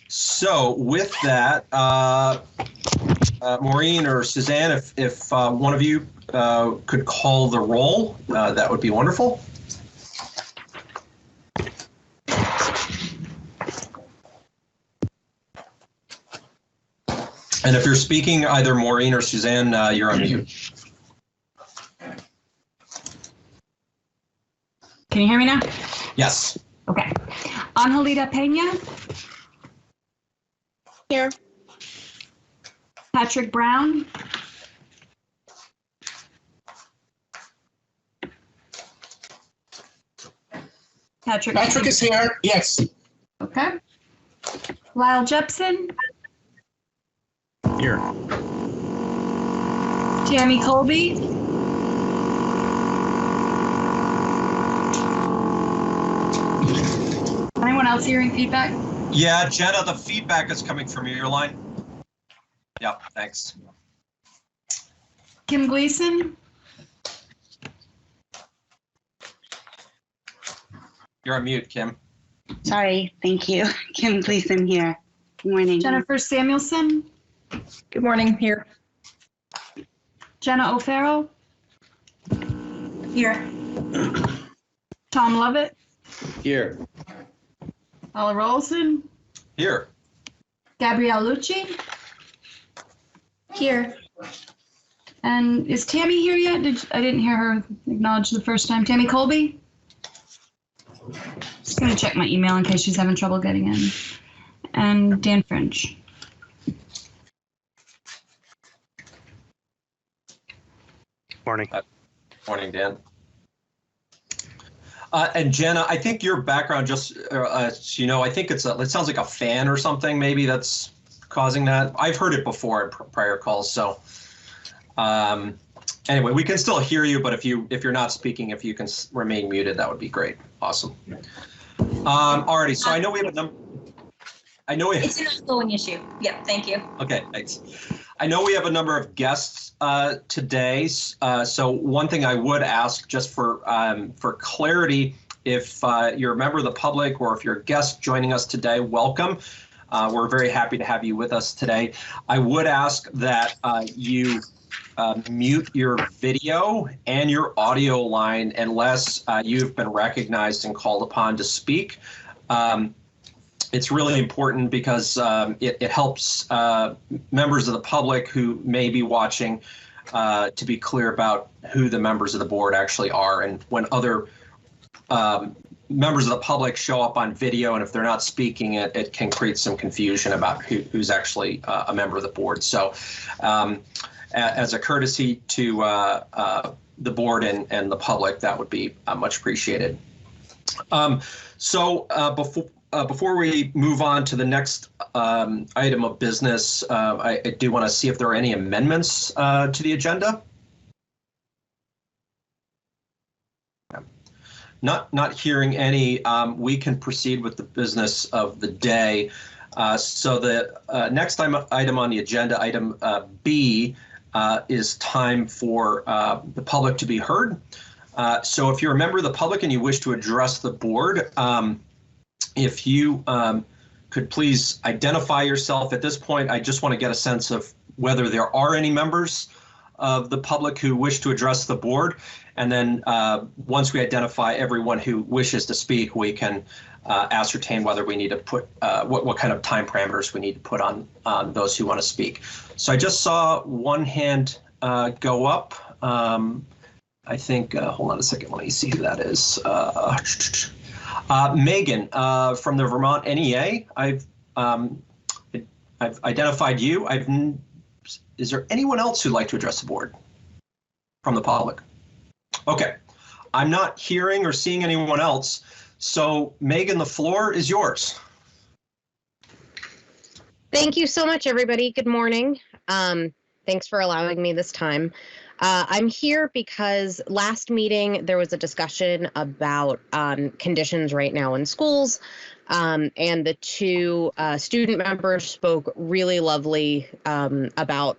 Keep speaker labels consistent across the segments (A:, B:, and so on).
A: So with that, Maureen or Suzanne, if one of you could call the roll, that would be wonderful. And if you're speaking, either Maureen or Suzanne, you're on mute.
B: Can you hear me now?
A: Yes.
B: Okay. Angelita Pena.
C: Here.
B: Patrick Brown.
C: Patrick is here. Yes.
B: Okay. Lyle Jepson.
D: Here.
B: Tammy Kolbe. Anyone else hearing feedback?
A: Yeah, Jenna, the feedback is coming from your line. Yep, thanks.
B: Kim Gleason.
A: You're on mute, Kim.
E: Sorry, thank you. Kim Gleason here. Good morning.
B: Jennifer Samuelson.
F: Good morning, here.
B: Jenna O'Farrell.
F: Here.
B: Tom Lovett.
D: Here.
B: Oliver Olson.
A: Here.
B: Gabrielle Lucci.
F: Here.
B: And is Tammy here yet? I didn't hear her acknowledge the first time. Tammy Kolbe? Just gonna check my email in case she's having trouble getting in. And Dan Fringe.
D: Morning.
A: Morning, Dan. And Jenna, I think your background, just so you know, I think it sounds like a fan or something maybe that's causing that. I've heard it before in prior calls. So anyway, we can still hear you, but if you're not speaking, if you can remain muted, that would be great. Awesome. Alrighty, so I know we have a number.
F: It's an ongoing issue. Yep, thank you.
A: Okay, thanks. I know we have a number of guests today. So one thing I would ask, just for clarity, if you're a member of the public or if you're a guest joining us today, welcome. We're very happy to have you with us today. I would ask that you mute your video and your audio line unless you've been recognized and called upon to speak. It's really important because it helps members of the public who may be watching to be clear about who the members of the board actually are. And when other members of the public show up on video, and if they're not speaking, it can create some confusion about who's actually a member of the board. So as a courtesy to the board and the public, that would be much appreciated. Before we move on to the next item of business, I do want to see if there are any amendments to the agenda. Not hearing any, we can proceed with the business of the day. So the next item on the agenda, item B, is time for the public to be heard. So if you're a member of the public and you wish to address the board, if you could please identify yourself. At this point, I just want to get a sense of whether there are any members of the public who wish to address the board. And then once we identify everyone who wishes to speak, we can ascertain whether we need to put what kind of time parameters we need to put on those who want to speak. So I just saw one hand go up. I think, hold on a second, let me see who that is. Megan from the Vermont NEA. I've identified you. Is there anyone else who'd like to address the board from the public? Okay, I'm not hearing or seeing anyone else. So Megan, the floor is yours.
G: Thank you so much, everybody. Good morning. Thanks for allowing me this time. I'm here because last meeting there was a discussion about conditions right now in schools, and the two student members spoke really lovely about,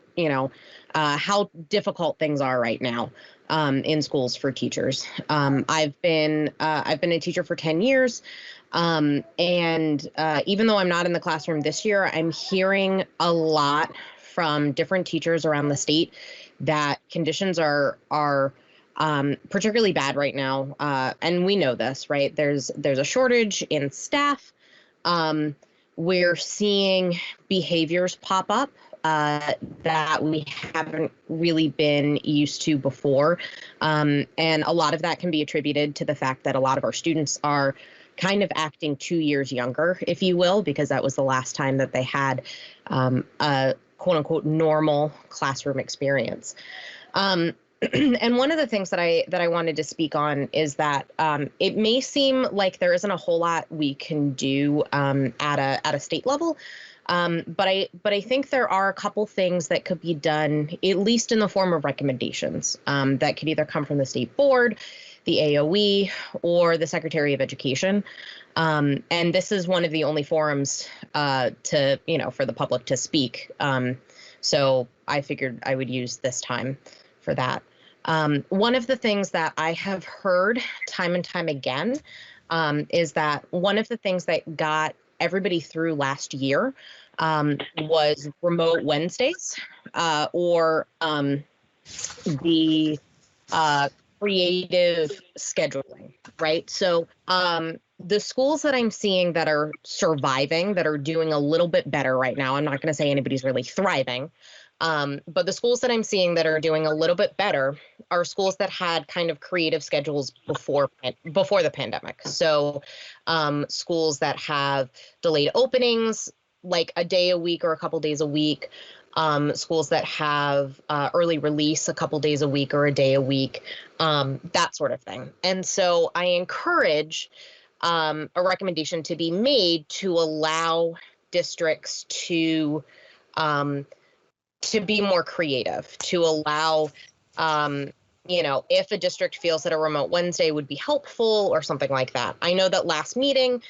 G: how difficult things are right now. in schools for teachers. I've been a teacher for 10 years. And even though I'm not in the classroom this year, I'm hearing a lot from different teachers around the state that conditions are particularly bad right now. And we know this, right? There's a shortage in staff. We're seeing behaviors pop up that we haven't really been used to before. And a lot of that can be attributed to the fact that a lot of our students are kind of acting 2 years younger, if you will, because that was the last time that they had a quote unquote normal classroom experience. And one of the things that I wanted to speak on is that it may seem like there isn't a whole lot we can do at a state level, but I think there are a couple things that could be done, at least in the form of recommendations, that could either come from the state board, the AOE, or the Secretary of Education. And this is one of the only forums for the public to speak. So I figured I would use this time for that. One of the things that I have heard time and time again is that one of the things that got everybody through last year was remote Wednesdays or the creative scheduling, right? So the schools that I'm seeing that are surviving, that are doing a little bit better right now, I'm not going to say anybody's really thriving, but the schools that I'm seeing that are doing a little bit better are schools that had kind of creative schedules before the pandemic. So schools that have delayed openings, like a day a week or a couple days a week, schools that have early release a couple days a week or a day a week, that sort of thing. And so I encourage a recommendation to be made to allow districts to be more creative, to allow, if a district feels that a remote Wednesday would be helpful or something like that. I know that last meeting,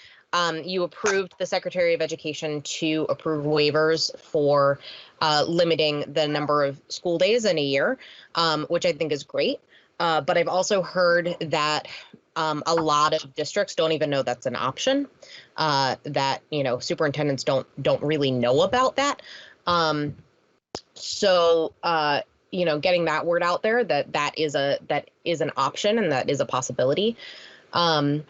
G: you approved the Secretary of Education to approve waivers for limiting the number of school days in a year, which I think is great. But I've also heard that a lot of districts don't even know that's an option, that, superintendents don't really know about that. So, getting that word out there that is an option and that is a possibility. I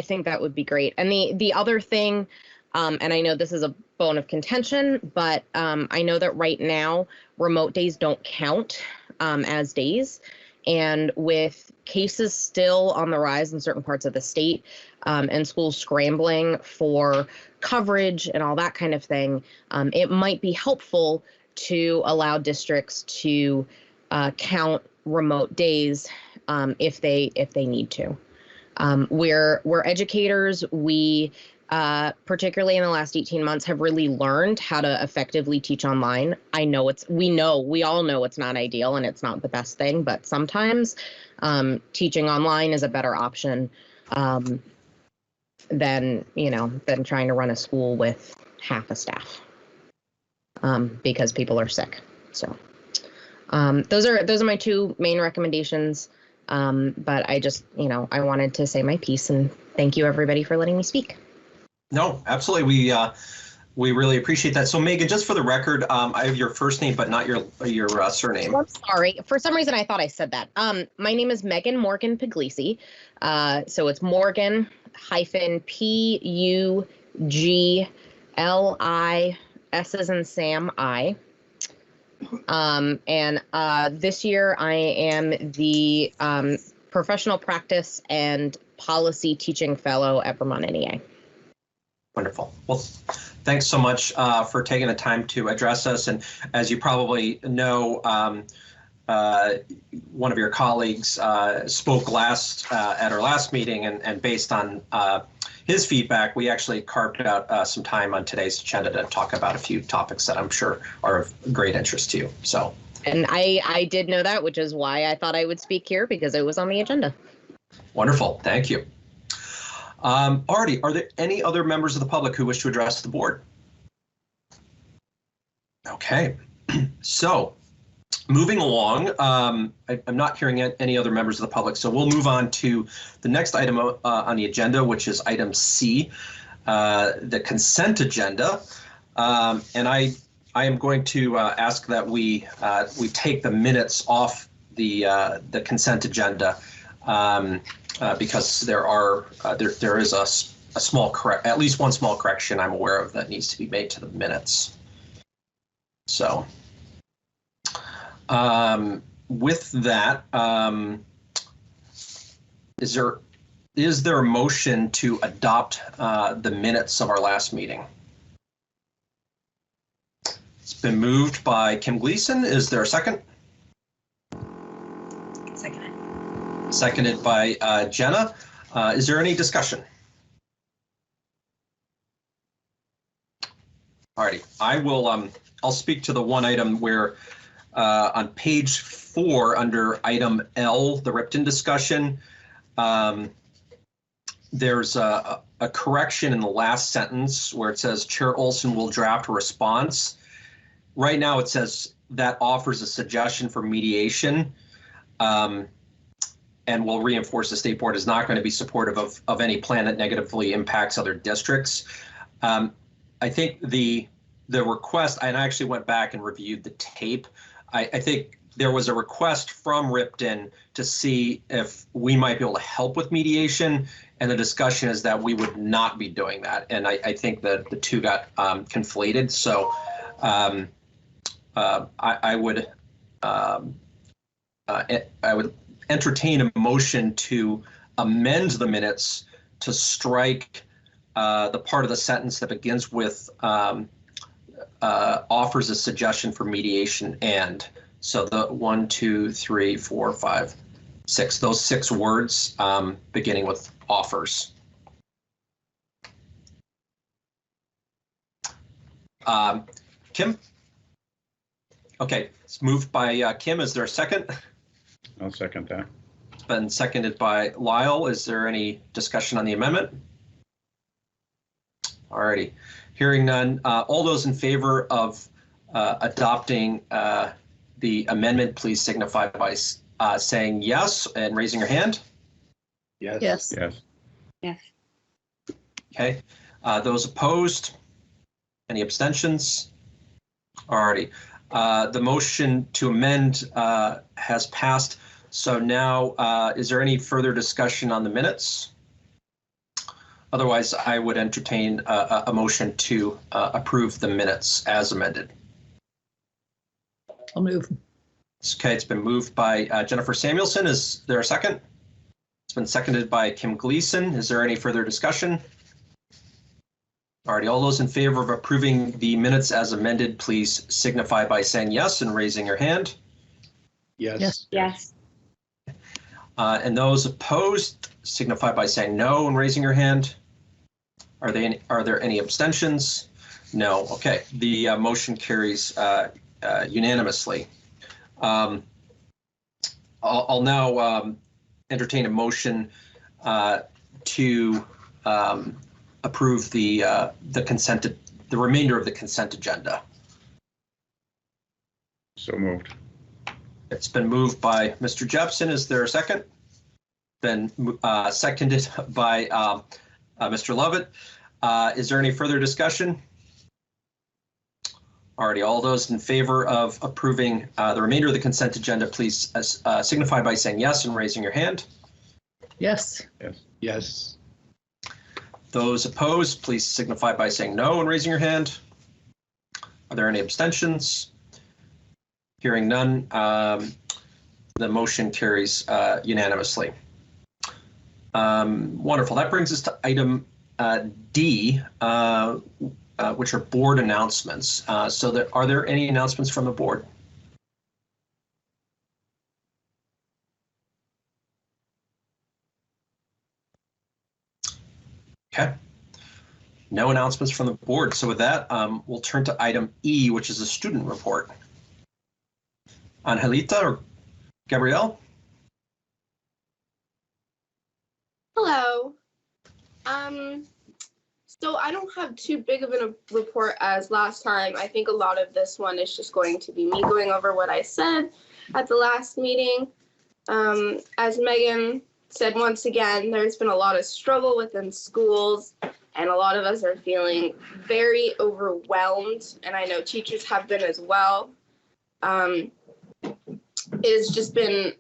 G: think that would be great. And the other thing, and I know this is a bone of contention, but I know that right now remote days don't count as days. And with cases still on the rise in certain parts of the state, and schools scrambling for coverage and all that kind of thing, it might be helpful to allow districts to count remote days if they need to. We're educators. We particularly in the last 18 months have really learned how to effectively teach online. We all know it's not ideal and it's not the best thing, but sometimes teaching online is a better option than trying to run a school with half a staff because people are sick. So those are my two main recommendations. But I just, I wanted to say my piece and thank you everybody for letting me speak.
A: No, absolutely. We really appreciate that. So Megan, just for the record, I have your first name, but not your surname.
G: I'm sorry. For some reason, I thought I said that. My name is Megan Morgan Puglisi. So it's Morgan -Puglisi, S as in Sam, I. And this year I am the Professional Practice and Policy Teaching Fellow at Vermont NEA.
A: Wonderful. Well, thanks so much for taking the time to address us. And as you probably know, one of your colleagues spoke at our last meeting, and based on his feedback, we actually carved out some time on today's agenda to talk about a few topics that I'm sure are of great interest to you. So,
G: and I did know that, which is why I thought I would speak here, because it was on the agenda.
A: Wonderful. Thank you. Artie, are there any other members of the public who wish to address the board? Okay, so Moving along, I'm not hearing any other members of the public, so we'll move on to the next item on the agenda, which is item C, the consent agenda. And I am going to ask that we take the minutes off the consent agenda because there is a small at least one small correction I'm aware of that needs to be made to the minutes. So. With that, is there a motion to adopt the minutes of our last meeting? It's been moved by Kim Gleason. Is there a second?
F: Second it.
A: Seconded by Jenna. Is there any discussion? Alrighty, I'll speak to the one item where on page 4 under item L, the Ripton discussion, there's a correction in the last sentence where it says Chair Olson will draft a response. Right now it says that offers a suggestion for mediation and will reinforce the state board is not going to be supportive of any plan that negatively impacts other districts. I think the request, and I actually went back and reviewed the tape. I think there was a request from Ripton to see if we might be able to help with mediation, and the discussion is that we would not be doing that. And I think that the two got conflated. So I would entertain a motion to amend the minutes to strike the part of the sentence that begins with offers a suggestion for mediation and. So the 1, 2, 3, 4, 5, 6, those 6 words beginning with offers. Kim? Okay, it's moved by Kim. Is there a second?
D: I'll second that.
A: It's been seconded by Lyle. Is there any discussion on the amendment? Alrighty, hearing none. All those in favor of adopting the amendment, please signify by saying yes and raising your hand.
D: Yes.
H: Yes.
D: Yes.
E: Yes.
A: Okay. Those opposed? Any abstentions? Alrighty. The motion to amend has passed. So now, is there any further discussion on the minutes? Otherwise, I would entertain a motion to approve the minutes as amended.
H: I'll move.
A: Okay, it's been moved by Jennifer Samuelson. Is there a second? It's been seconded by Kim Gleason. Is there any further discussion? Alrighty, all those in favor of approving the minutes as amended, please signify by saying yes and raising your hand.
D: Yes.
H: Yes.
E: Yes.
A: And those opposed, signify by saying no and raising your hand. Are there any abstentions? No. Okay, the motion carries unanimously. I'll now entertain a motion to approve the remainder of the consent agenda.
D: So moved.
A: It's been moved by Mr. Jepson. Is there a second? Been seconded by Mr. Lovett. Is there any further discussion? Alrighty, all those in favor of approving the remainder of the consent agenda, please signify by saying yes and raising your hand.
H: Yes.
D: Yes. Yes.
A: Those opposed, please signify by saying no and raising your hand. Are there any abstentions? Hearing none, the motion carries unanimously. Wonderful. That brings us to item D, which are board announcements. Are there any announcements from the board? Okay. No announcements from the board. So with that, we'll turn to item E, which is a student report. Angelita or Gabrielle?
I: Hello.
H: So I don't have too big of a report as last time. I think a lot of this one is just going to be me going over what I said at the last meeting. As Megan said, once again, there's been a lot of struggle within schools, and a lot of us are feeling very overwhelmed, and I know teachers have been as well. It has just been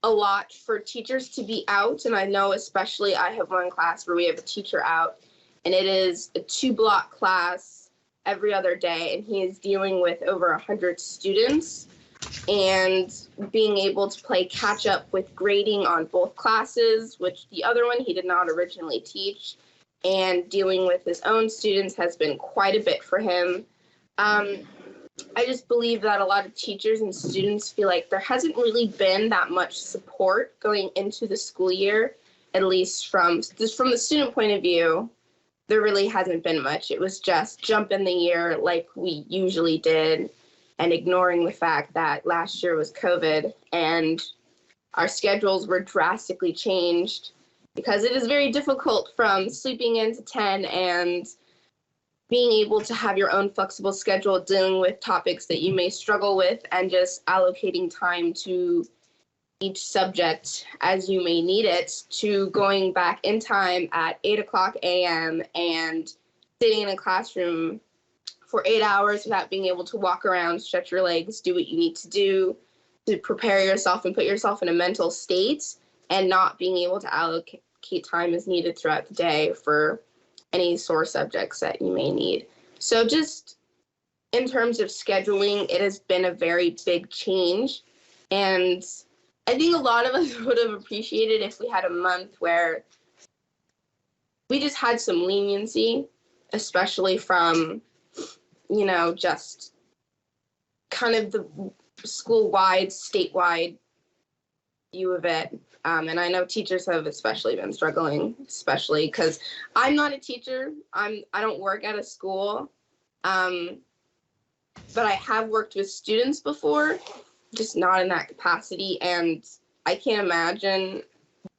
H: a lot for teachers to be out, and I know especially I have one class where we have a teacher out, and it is a 2-block class every other day, and he is dealing with over 100 students and being able to play catch up with grading on both classes, which the other one he did not originally teach, and dealing with his own students has been quite a bit for him. I just believe that a lot of teachers and students feel like there hasn't really been that much support going into the school year, at least from the student point of view. There really hasn't been much. It was just jump in the year like we usually did, and ignoring the fact that last year was COVID and our schedules were drastically changed, because it is very difficult from sleeping in to 10 and being able to have your own flexible schedule, dealing with topics that you may struggle with, and just allocating time to each subject as you may need it, to going back in time at 8:00 a.m. and sitting in a classroom for 8 hours without being able to walk around, stretch your legs, do what you need to do to prepare yourself and put yourself in a mental state, and not being able to allocate time as needed throughout the day for any sore subjects that you may need. So just in terms of scheduling, it has been a very big change, and I think a lot of us would have appreciated if we had a month where we just had some leniency, especially from, you know, just kind of the school-wide, statewide view of it. And I know teachers have especially been struggling, especially because I'm not a teacher. I don't work at a school, but I have worked with students before, just not in that capacity. And I can't imagine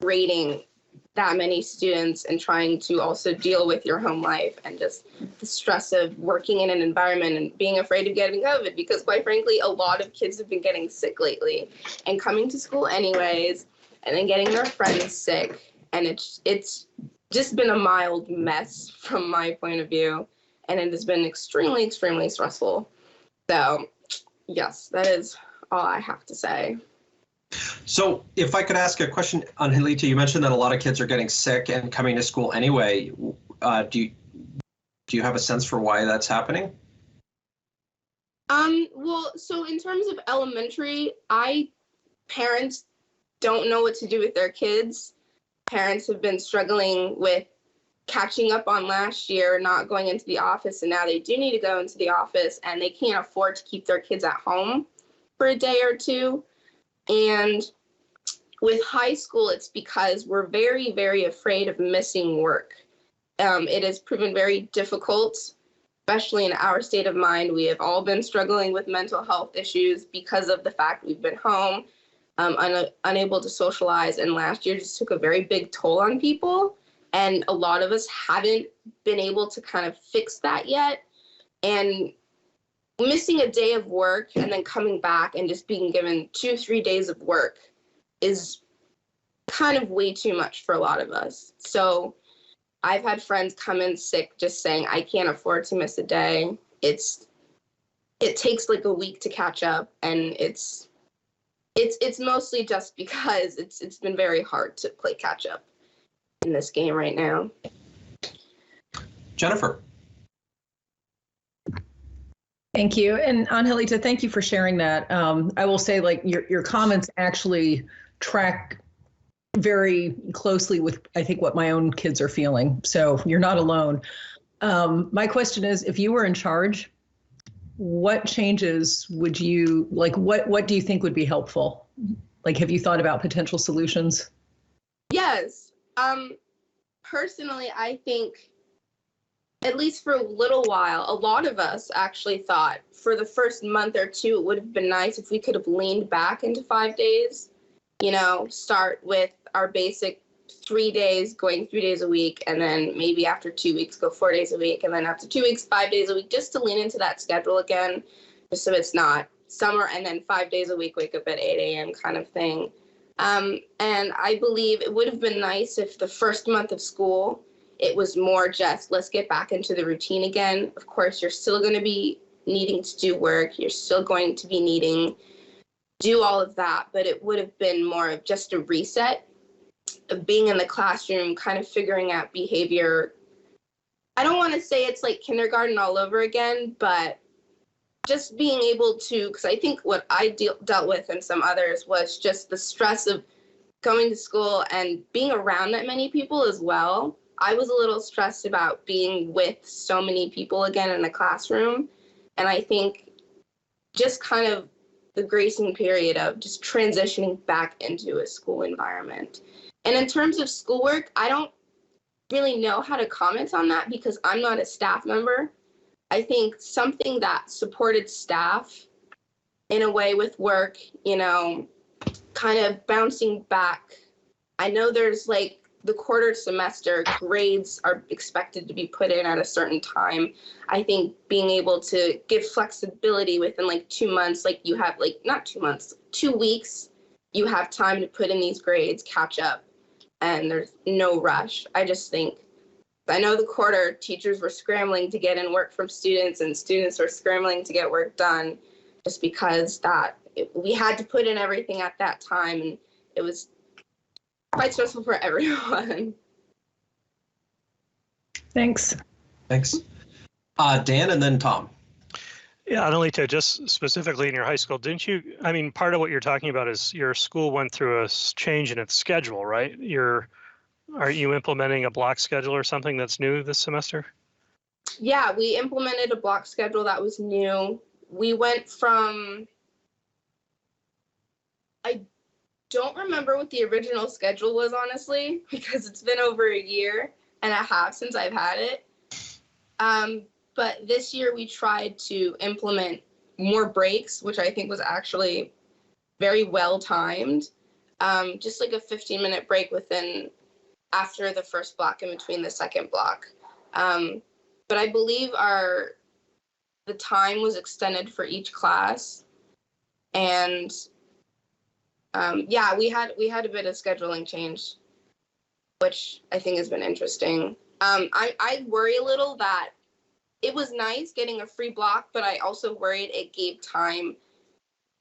H: grading that many students and trying to also deal with your home life and just the stress of working in an environment and being afraid of getting COVID, because quite frankly, a lot of kids have been getting sick lately and coming to school anyways, and then getting their friends sick. And it's just been a mild mess from my point of view. And it has been extremely, extremely stressful. So yes, that is all I have to say.
A: So if I could ask a question, Angelita, you mentioned that a lot of kids are getting sick and coming to school anyway. Do you have a sense for why that's happening?
H: Well, so in terms of elementary, parents don't know what to do with their kids. Parents have been struggling with catching up on last year, not going into the office, and now they do need to go into the office, and they can't afford to keep their kids at home for a day or two. And with high school, it's because we're very, very afraid of missing work. It has proven very difficult, especially in our state of mind. We have all been struggling with mental health issues because of the fact we've been home, unable to socialize, and last year just took a very big toll on people. And a lot of us haven't been able to kind of fix that yet. And missing a day of work and then coming back and just being given 2-3 days of work is kind of way too much for a lot of us. So I've had friends come in sick just saying, I can't afford to miss a day. It takes like a week to catch up, and it's mostly just because it's been very hard to play catch up in this game right now.
A: Jennifer.
I: Thank you. And Angelita, thank you for sharing that. I will say, like, your comments actually track very closely with, I think, what my own kids are feeling. So you're not alone. My question is, if you were in charge, what changes would you, like, what do you think would be helpful? Like, have you thought about potential solutions?
H: Yes. Personally, I think, at least for a little while, a lot of us actually thought for the first month or two, it would have been nice if we could have leaned back into 5 days, you know, start with our basic 3 days, going 3 days a week, and then maybe after 2 weeks, go 4 days a week, and then after 2 weeks, 5 days a week, just to lean into that schedule again, just so it's not summer and then 5 days a week, wake up at 8 a.m. kind of thing. And I believe it would have been nice if the first month of school, it was more just, let's get back into the routine again. Of course, you're still going to be needing to do work. You're still going to be needing do all of that, but it would have been more of just a reset of being in the classroom, kind of figuring out behavior. I don't want to say it's like kindergarten all over again, but just being able to, because I think what I dealt with and some others was just the stress of going to school and being around that many people as well. I was a little stressed about being with so many people again in the classroom. And I think just kind of the gracing period of just transitioning back into a school environment. And in terms of schoolwork, I don't really know how to comment on that because I'm not a staff member. I think something that supported staff in a way with work, you know, kind of bouncing back. I know there's like the quarter semester grades are expected to be put in at a certain time. I think being able to give flexibility within like 2 months, like you have like, not 2 months, 2 weeks, you have time to put in these grades, catch up, and there's no rush. I just think, I know the quarter teachers were scrambling to get in work from students and students were scrambling to get work done just because we had to put in everything at that time, and it was quite stressful for everyone.
I: Thanks.
A: Thanks. Dan and then Tom.
J: Yeah, Annalita, just specifically in your high school, didn't you, I mean, part of what you're talking about is your school went through a change in its schedule, right? Are you implementing a block schedule or something that's new this semester?
H: Yeah, we implemented a block schedule that was new. We went from, I don't remember what the original schedule was, honestly, because it's been over a year and a half since I've had it. But this year we tried to implement more breaks, which I think was actually very well timed. Just like a 15-minute break after the first block in between the second block. But I believe the time was extended for each class. And yeah, we had a bit of scheduling change, which I think has been interesting. I worry a little that it was nice getting a free block, but I also worried it gave time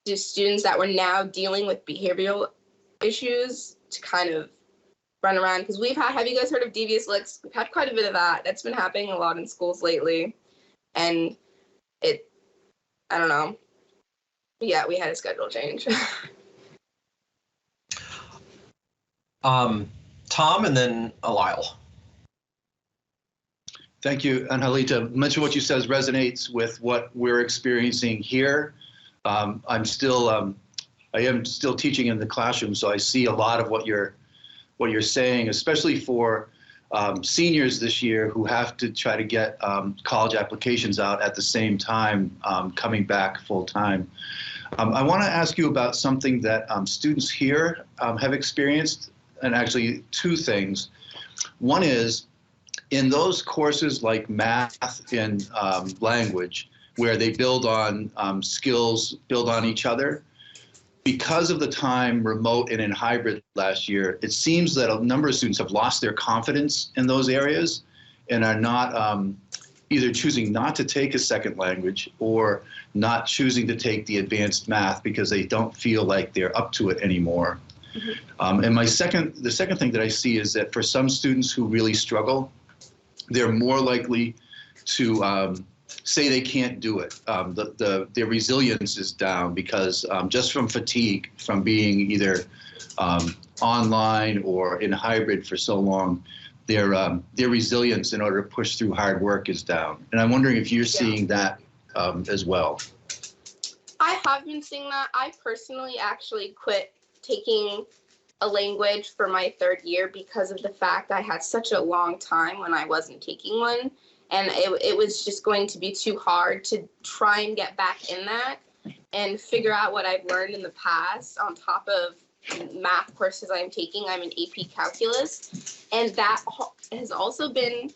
H: to students that were now dealing with behavioral issues to kind of run around. Because have you guys heard of devious looks? We've had quite a bit of that. That's been happening a lot in schools lately. And I don't know. Yeah, we had a schedule change.
A: Tom and then Alile.
D: Thank you, Angelita. Much of what you said resonates with what we're experiencing here. I am still teaching in the classroom, so I see a lot of what you're saying, especially for seniors this year who have to try to get college applications out at the same time, coming back full time. I want to ask you about something that students here have experienced, and actually two things. One is, in those courses like math and language, where they build on skills, build on each other, because of the time remote and in hybrid last year, it seems that a number of students have lost their confidence in those areas and are not either choosing not to take a second language or not choosing to take the advanced math because they don't feel like they're up to it anymore. Mm-hmm. And the second thing that I see is that for some students who really struggle, they're more likely to say they can't do it. Their resilience is down because just from fatigue, from being either online or in hybrid for so long, their resilience in order to push through hard work is down. And I'm wondering if you're seeing that as well.
H: I have been seeing that. I personally actually quit taking a language for my third year because of the fact I had such a long time when I wasn't taking one. And it was just going to be too hard to try and get back in that and figure out what I've learned in the past on top of math courses I'm taking. I'm in AP Calculus, and that has also been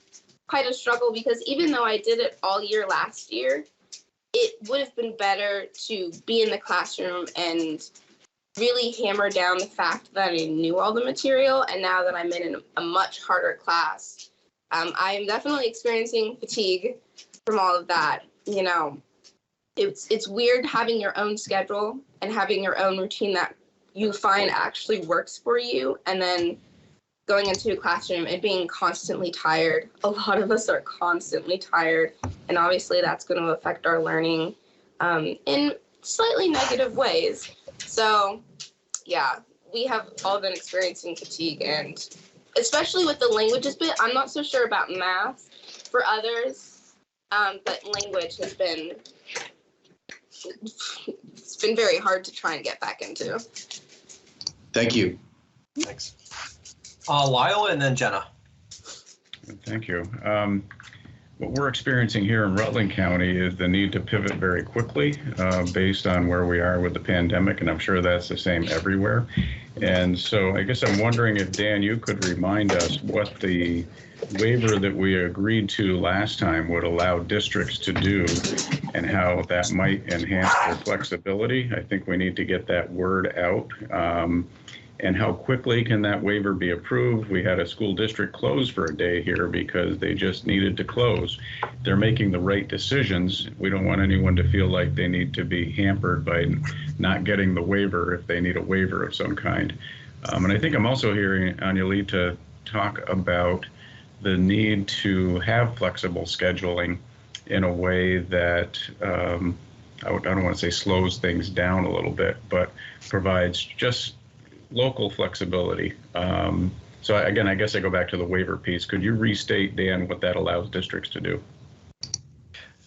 H: quite a struggle because even though I did it all year last year, it would have been better to be in the classroom and really hammer down the fact that I knew all the material. And now that I'm in a much harder class, I'm definitely experiencing fatigue from all of that. You know, it's weird having your own schedule and having your own routine that you find actually works for you, and then going into a classroom and being constantly tired. A lot of us are constantly tired, and obviously that's going to affect our learning in slightly negative ways. So yeah, we have all been experiencing fatigue, and especially with the languages bit. I'm not so sure about math for others, but language has been, it's been very hard to try and get back into.
D: Thank you.
A: Thanks. Lyle and then Jenna.
K: Thank you. What we're experiencing here in Rutland County is the need to pivot very quickly based on where we are with the pandemic, and I'm sure that's the same everywhere. And so I guess I'm wondering if, Dan, you could remind us what the waiver that we agreed to last time would allow districts to do and how that might enhance their flexibility. I think we need to get that word out. And how quickly can that waiver be approved? We had a school district close for a day here because they just needed to close. They're making the right decisions. We don't want anyone to feel like they need to be hampered by not getting the waiver if they need a waiver of some kind. And I think I'm also hearing Anjali talk about the need to have flexible scheduling in a way that I don't want to say slows things down a little bit, but provides just local flexibility. So again, I guess I go back to the waiver piece. Could you restate, Dan, what that allows districts to do?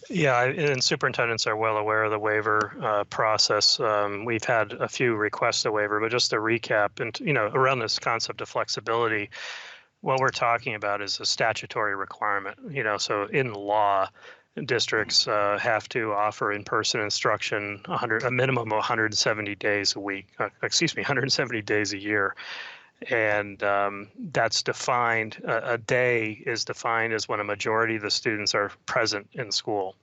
J: Yeah, and superintendents are well aware of the waiver process. We've had a few requests to waiver, but just to recap, and around this concept of flexibility, what we're talking about is a statutory requirement. So in law, districts have to offer in-person instruction a minimum of 170 days a week, 170 days a year. And that's defined, a day is defined as when a majority of the students are present in school.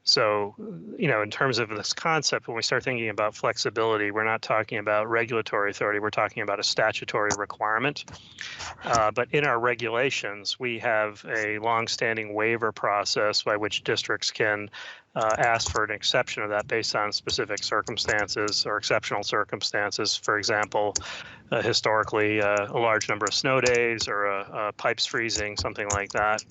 J: So, in terms of this concept, when we start thinking about flexibility, we're not talking about regulatory authority, we're talking about a statutory requirement. But in our regulations, we have a longstanding waiver process by which districts can ask for an exception of that based on specific circumstances or exceptional circumstances. For example, historically, a large number of snow days or pipes freezing, something like that.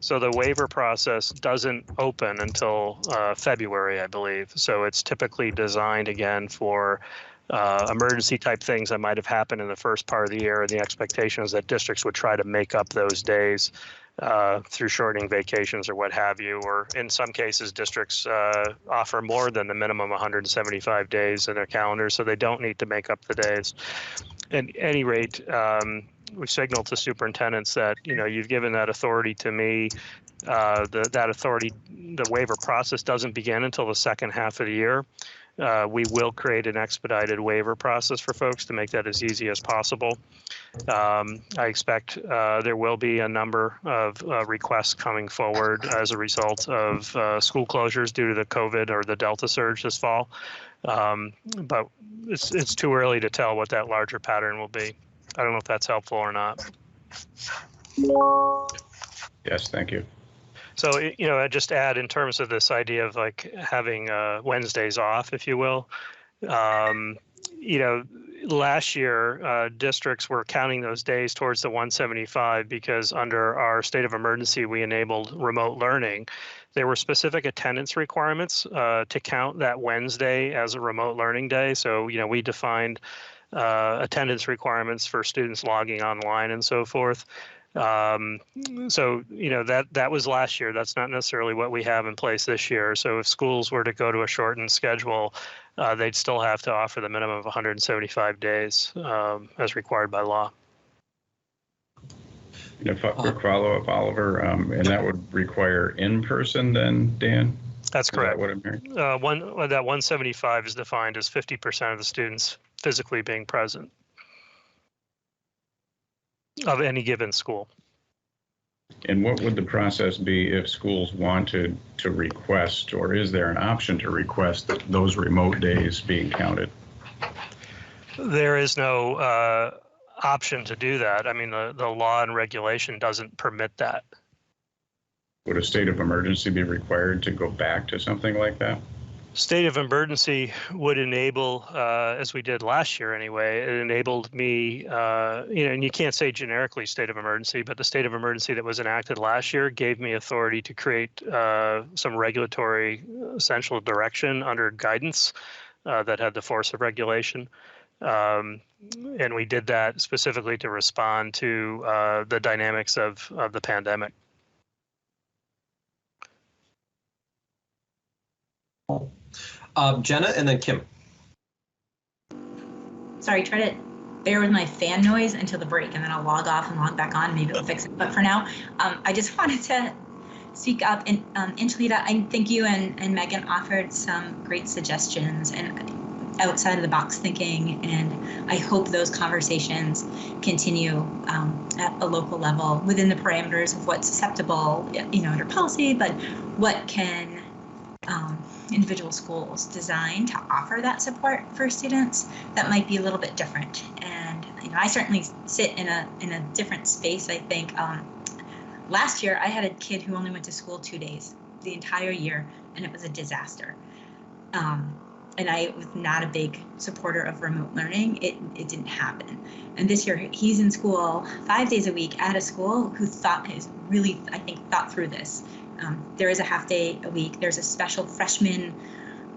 J: So the waiver process doesn't open until February, I believe. So it's typically designed again for emergency type things that might have happened in the first part of the year. And the expectation is that districts would try to make up those days through shortening vacations or what have you. Or in some cases, districts offer more than the minimum 175 days in their calendar, so they don't need to make up the days. At any rate, we signaled to superintendents that, you've given that authority to me. That authority, the waiver process doesn't begin until the second half of the year. We will create an expedited waiver process for folks to make that as easy as possible. I expect there will be a number of requests coming forward as a result of school closures due to the COVID or the Delta surge this fall. But it's too early to tell what that larger pattern will be. I don't know if that's helpful or not.
K: Yes, thank you.
J: So, I just add in terms of this idea of like having Wednesdays off, if you will. Last year, districts were counting those days towards the 175 because under our state of emergency, we enabled remote learning. There were specific attendance requirements to count that Wednesday as a remote learning day. So, we defined attendance requirements for students logging online and so forth. So, that was last year. That's not necessarily what we have in place this year. So if schools were to go to a shortened schedule, they'd still have to offer the minimum of 175 days as required by law.
K: Quick follow-up, Oliver, and that would require in-person then, Dan?
J: That's correct.
K: Is that what I'm hearing?
J: That 175 is defined as 50% of the students physically being present of any given school.
K: And what would the process be if schools wanted to request, or is there an option to request that those remote days being counted?
J: There is no option to do that. I mean, the law and regulation doesn't permit that.
K: Would a state of emergency be required to go back to something like that?
J: State of emergency would enable, as we did last year anyway, it enabled me, and you can't say generically state of emergency, but the state of emergency that was enacted last year gave me authority to create some regulatory essential direction under guidance that had the force of regulation. And we did that specifically to respond to the dynamics of the pandemic.
A: Jenna and then Kim.
F: Sorry, try to bear with my fan noise until the break, and then I'll log off and log back on. Maybe it'll fix it. But for now, I just wanted to speak up. And Angelita, I think you and Megan offered some great suggestions and outside of the box thinking, and I hope those conversations continue at a local level within the parameters of what's acceptable, under policy, but what can individual schools design to offer that support for students that might be a little bit different. And I certainly sit in a different space. I think last year I had a kid who only went to school 2 days the entire year, and it was a disaster. And I was not a big supporter of remote learning. It didn't happen. And this year he's in school 5 days a week at a school who has really, I think, thought through this. There is a half day a week. There's a special freshman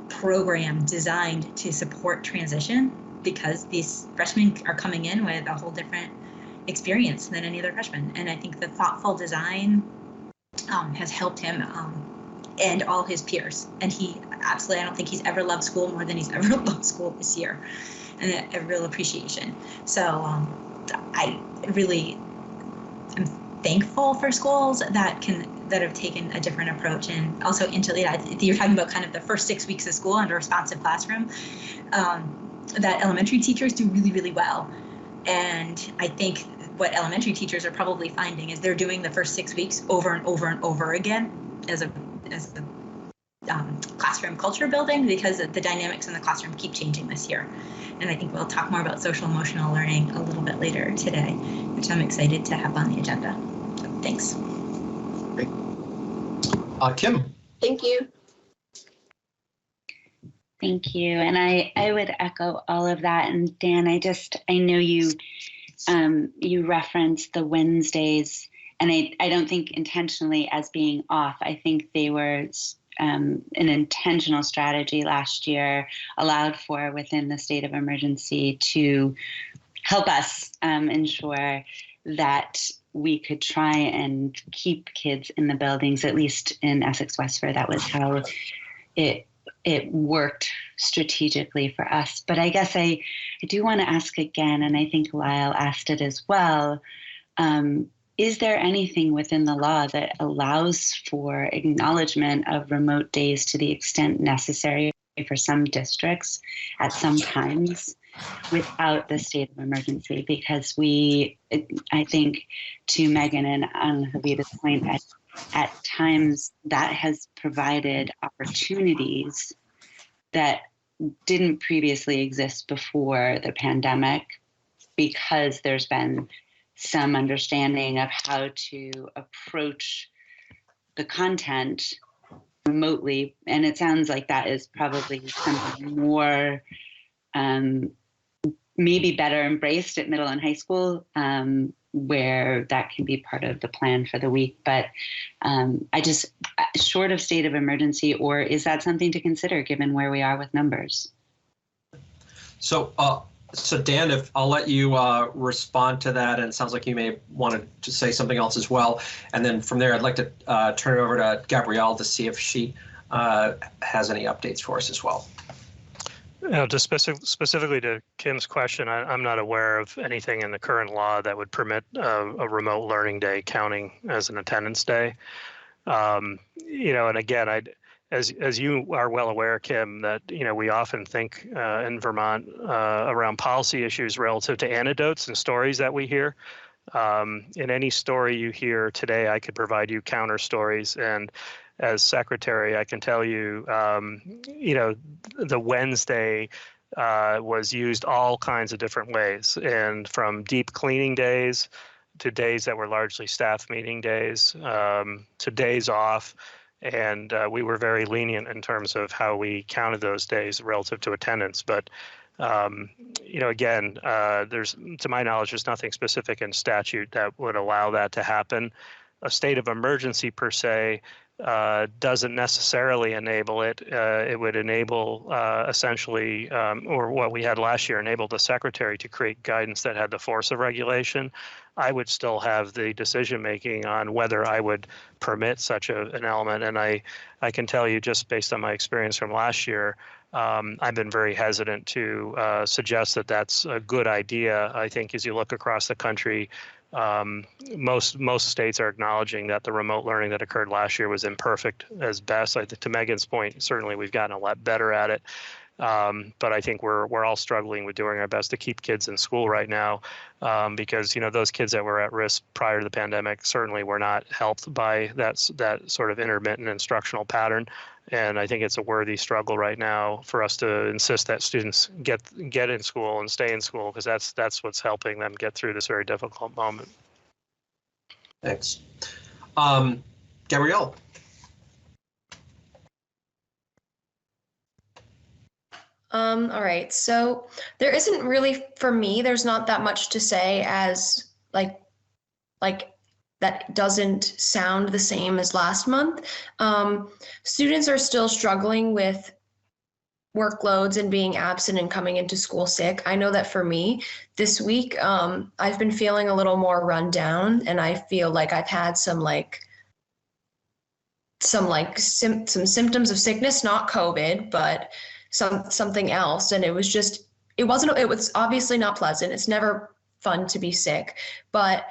F: program designed to support transition because these freshmen are coming in with a whole different experience than any other freshman. And I think the thoughtful design has helped him and all his peers. And he absolutely, I don't think he's ever loved school more than he's ever loved school this year, and a real appreciation. So I really am thankful for schools that have taken a different approach. And also, Angelita, you're talking about kind of the first 6 weeks of school under a responsive classroom, that elementary teachers do really, really well. And I think what elementary teachers are probably finding is they're doing the first 6 weeks over and over and over again as a classroom culture building, because the dynamics in the classroom keep changing this year. And I think we'll talk more about social emotional learning a little bit later today, which I'm excited to have on the agenda. So, thanks.
A: Great. Kim.
H: Thank you.
E: Thank you. And I would echo all of that. And Dan, I know you referenced the Wednesdays, and I don't think intentionally as being off. I think they were an intentional strategy last year, allowed for within the state of emergency to help us ensure that we could try and keep kids in the buildings, at least in Essex Westford. That was how it worked strategically for us. But I guess I do want to ask again, and I think Lyle asked it as well, is there anything within the law that allows for acknowledgement of remote days to the extent necessary for some districts at some times without the state of emergency? Because I think, to Megan and Angelita's point, at times that has provided opportunities that didn't previously exist before the pandemic, because there's been some understanding of how to approach the content remotely. And it sounds like that is probably something more, maybe better embraced at middle and high school, where that can be part of the plan for the week. But short of state of emergency, or is that something to consider given where we are with numbers?
A: So Dan, if I'll let you respond to that, and it sounds like you may want to say something else as well. And then from there, I'd like to turn it over to Gabrielle to see if she has any updates for us as well.
J: Just specifically to Kim's question, I'm not aware of anything in the current law that would permit a remote learning day counting as an attendance day. And again, as you are well aware, Kim, that we often think in Vermont around policy issues relative to anecdotes and stories that we hear. In any story you hear today, I could provide you counter stories. And as secretary, I can tell you, the Wednesday was used all kinds of different ways, and from deep cleaning days to days that were largely staff meeting days, to days off. And we were very lenient in terms of how we counted those days relative to attendance. But, again, there's, to my knowledge, there's nothing specific in statute that would allow that to happen. A state of emergency per se doesn't necessarily enable it. It would enable essentially, or what we had last year, enabled the secretary to create guidance that had the force of regulation. I would still have the decision making on whether I would permit such an element. And I can tell you, just based on my experience from last year, I've been very hesitant to suggest that that's a good idea. I think as you look across the country, most states are acknowledging that the remote learning that occurred last year was imperfect as best. I think, to Megan's point, certainly we've gotten a lot better at it. But I think we're all struggling with doing our best to keep kids in school right now, because those kids that were at risk prior to the pandemic certainly were not helped by that sort of intermittent instructional pattern. And I think it's a worthy struggle right now for us to insist that students get in school and stay in school, because that's what's helping them get through this very difficult moment.
A: Thanks. Gabrielle.
L: All right, so there isn't really, for me, there's not that much to say as like that doesn't sound the same as last month. Students are still struggling with workloads and being absent and coming into school sick. I know that for me this week, I've been feeling a little more run down, and I feel like I've had some symptoms of sickness, not COVID, but something else. And it was obviously not pleasant. It's never fun to be sick, but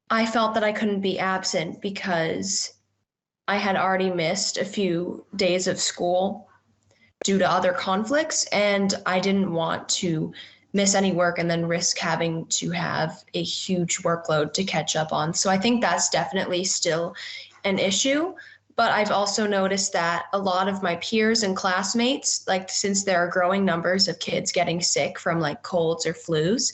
L: I felt that I couldn't be absent because I had already missed a few days of school due to other conflicts, and I didn't want to miss any work and then risk having to have a huge workload to catch up on. So I think that's definitely still an issue. But I've also noticed that a lot of my peers and classmates, since there are growing numbers of kids getting sick from colds or flus,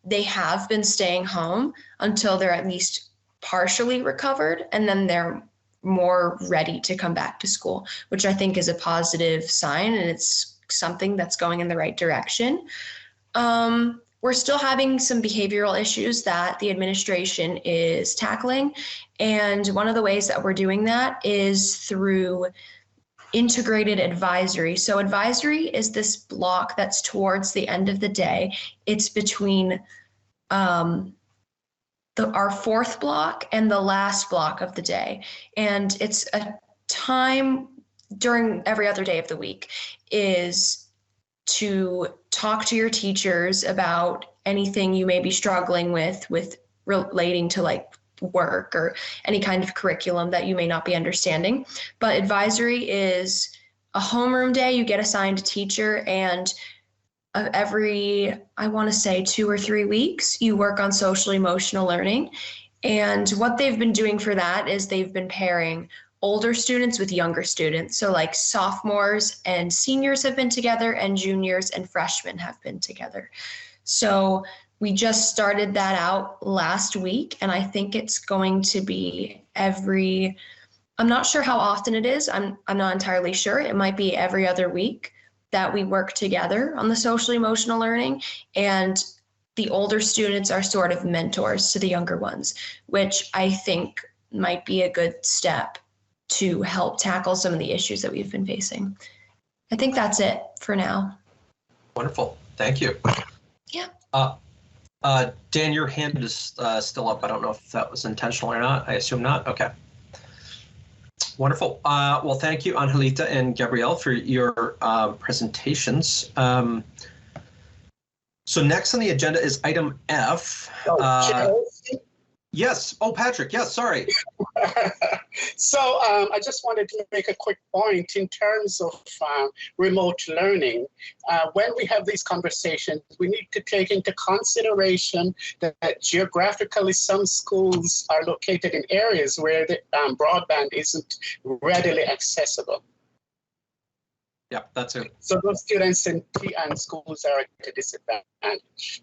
L: they have been staying home until they're at least partially recovered, and then they're more ready to come back to school, which I think is a positive sign, and it's something that's going in the right direction. We're still having some behavioral issues that the administration is tackling. And one of the ways that we're doing that is through integrated advisory. So advisory is this block that's towards the end of the day. It's between our fourth block and the last block of the day. And it's a time during every other day of the week is to talk to your teachers about anything you may be struggling with relating to work or any kind of curriculum that you may not be understanding. But advisory is a homeroom day. You get assigned a teacher, and every, I want to say 2 or 3 weeks, you work on social emotional learning. And what they've been doing for that is they've been pairing older students with younger students. So sophomores and seniors have been together, and juniors and freshmen have been together. So we just started that out last week, and I think it's going to be I'm not sure how often it is. I'm not entirely sure. It might be every other week that we work together on the social emotional learning, and the older students are sort of mentors to the younger ones, which I think might be a good step to help tackle some of the issues that we've been facing. I think that's it for now.
A: Wonderful. Thank you.
L: Yeah.
A: Dan, your hand is still up. I don't know if that was intentional or not. I assume not. Okay. Wonderful. Well, thank you, Angelita and Gabrielle, for your presentations. So next on the agenda is item F. Yes. Oh, Patrick. Yes, sorry.
C: So I just wanted to make a quick point in terms of remote learning. When we have these conversations, we need to take into consideration that geographically some schools are located in areas where the broadband isn't readily accessible.
A: Yep, that's it.
C: So those students and schools are at a disadvantage.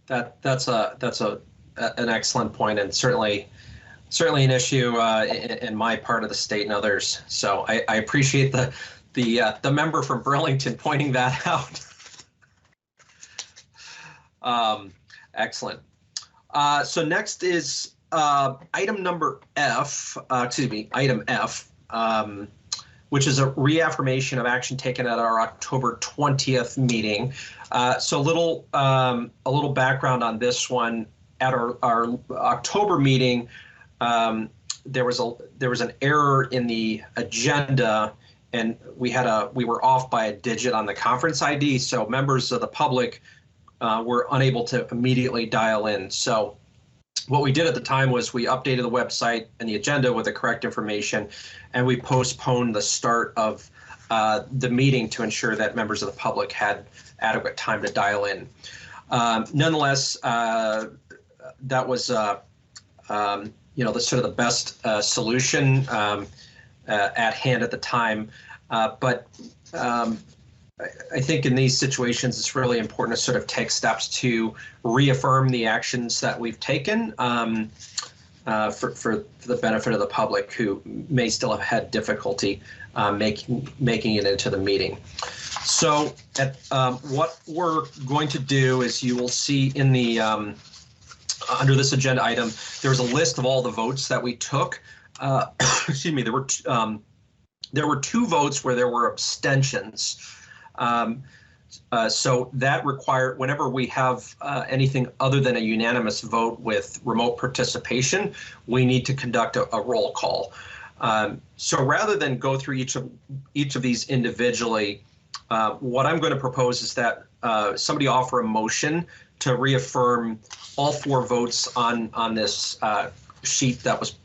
A: That's an excellent point, and certainly an issue in my part of the state and others. So I appreciate the member from Burlington pointing that out. Excellent. So next is item number F. Item F. Which is a reaffirmation of action taken at our October 20th meeting. So a little background on this one. At our October meeting, there was an error in the agenda, and we were off by a digit on the conference ID. So members of the public were unable to immediately dial in. So what we did at the time was we updated the website and the agenda with the correct information, and we postponed the start of the meeting to ensure that members of the public had adequate time to dial in. Nonetheless, that was the sort of the best solution at hand at the time. But I think in these situations, it's really important to sort of take steps to reaffirm the actions that we've taken for the benefit of the public who may still have had difficulty making it into the meeting. So what we're going to do is you will see in the under this agenda item, there was a list of all the votes that we took. Excuse me, there were 2 votes where there were abstentions. So that required, whenever we have anything other than a unanimous vote with remote participation, we need to conduct a roll call. So rather than go through each of these individually, what I'm going to propose is that somebody offer a motion to reaffirm all 4 votes on this sheet that was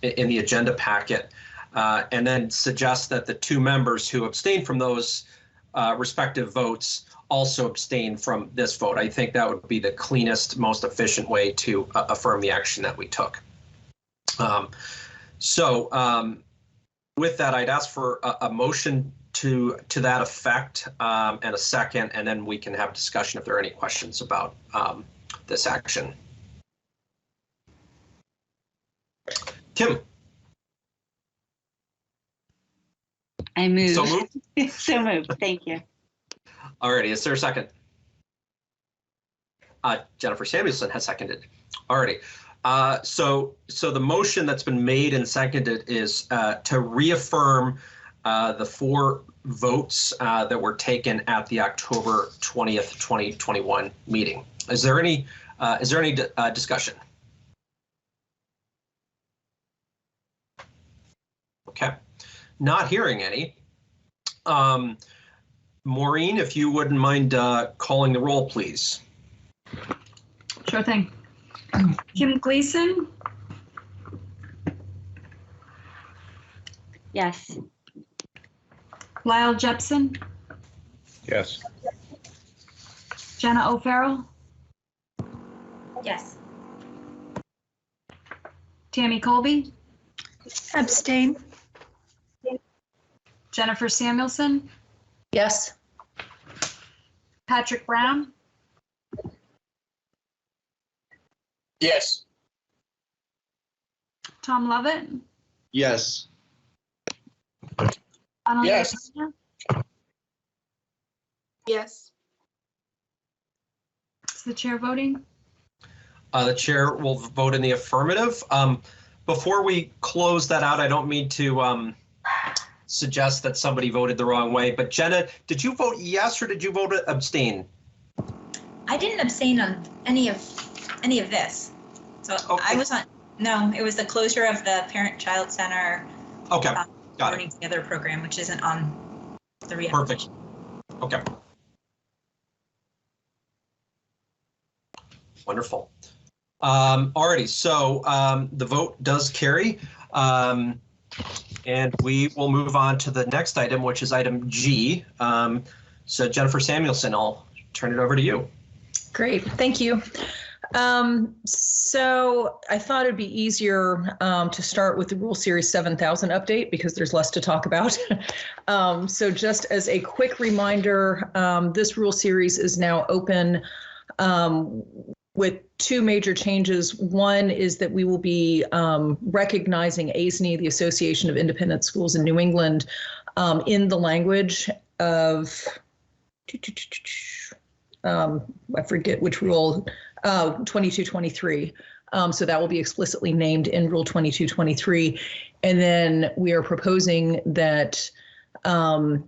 A: in the agenda packet, and then suggest that the 2 members who abstained from those respective votes also abstain from this vote. I think that would be the cleanest, most efficient way to affirm the action that we took. With that, I'd ask for a motion to that effect and a second, and then we can have discussion if there are any questions about this action. Kim.
E: I move.
A: So moved?
E: So moved. Thank you.
A: Alrighty, is there a second? Jennifer Samuelson has seconded. Alrighty. So the motion that's been made and seconded is to reaffirm the 4 votes that were taken at the October 20th, 2021 meeting. Is there any discussion? Okay. Not hearing any. Maureen, if you wouldn't mind calling the roll, please.
B: Sure thing. Kim Gleason?
E: Yes.
B: Lyle Jepson?
K: Yes.
B: Jenna O'Farrell?
F: Yes.
B: Tammy Kolbe?
L: Abstain.
B: Jennifer Samuelson?
I: Yes.
B: Patrick Brown?
C: Yes.
B: Tom Lovett?
D: Yes.
B: Annalena
C: Yes.
B: Pena?
H: Yes.
B: Is the chair voting?
A: The chair will vote in the affirmative. Before we close that out, I don't mean to suggest that somebody voted the wrong way, but Jenna, did you vote yes or did you vote abstain?
F: I didn't abstain on any of this. So
A: Okay.
F: I was on, no, it was the closure of the Parent-Child Center
A: Okay, got
F: Learning
A: it.
F: Together program, which isn't on the reaffirmation.
A: Perfect. Okay. Wonderful. Alrighty, so the vote does carry. And we will move on to the next item, which is item G. So Jennifer Samuelson, I'll turn it over to you.
I: Great, thank you. So I thought it'd be easier to start with the Rule Series 7000 update because there's less to talk about. So just as a quick reminder, this Rule Series is now open with two major changes. One is that we will be recognizing ASNE, the Association of Independent Schools in New England, in the language of, I forget which rule, 2223. So that will be explicitly named in Rule 2223. And then we are proposing that the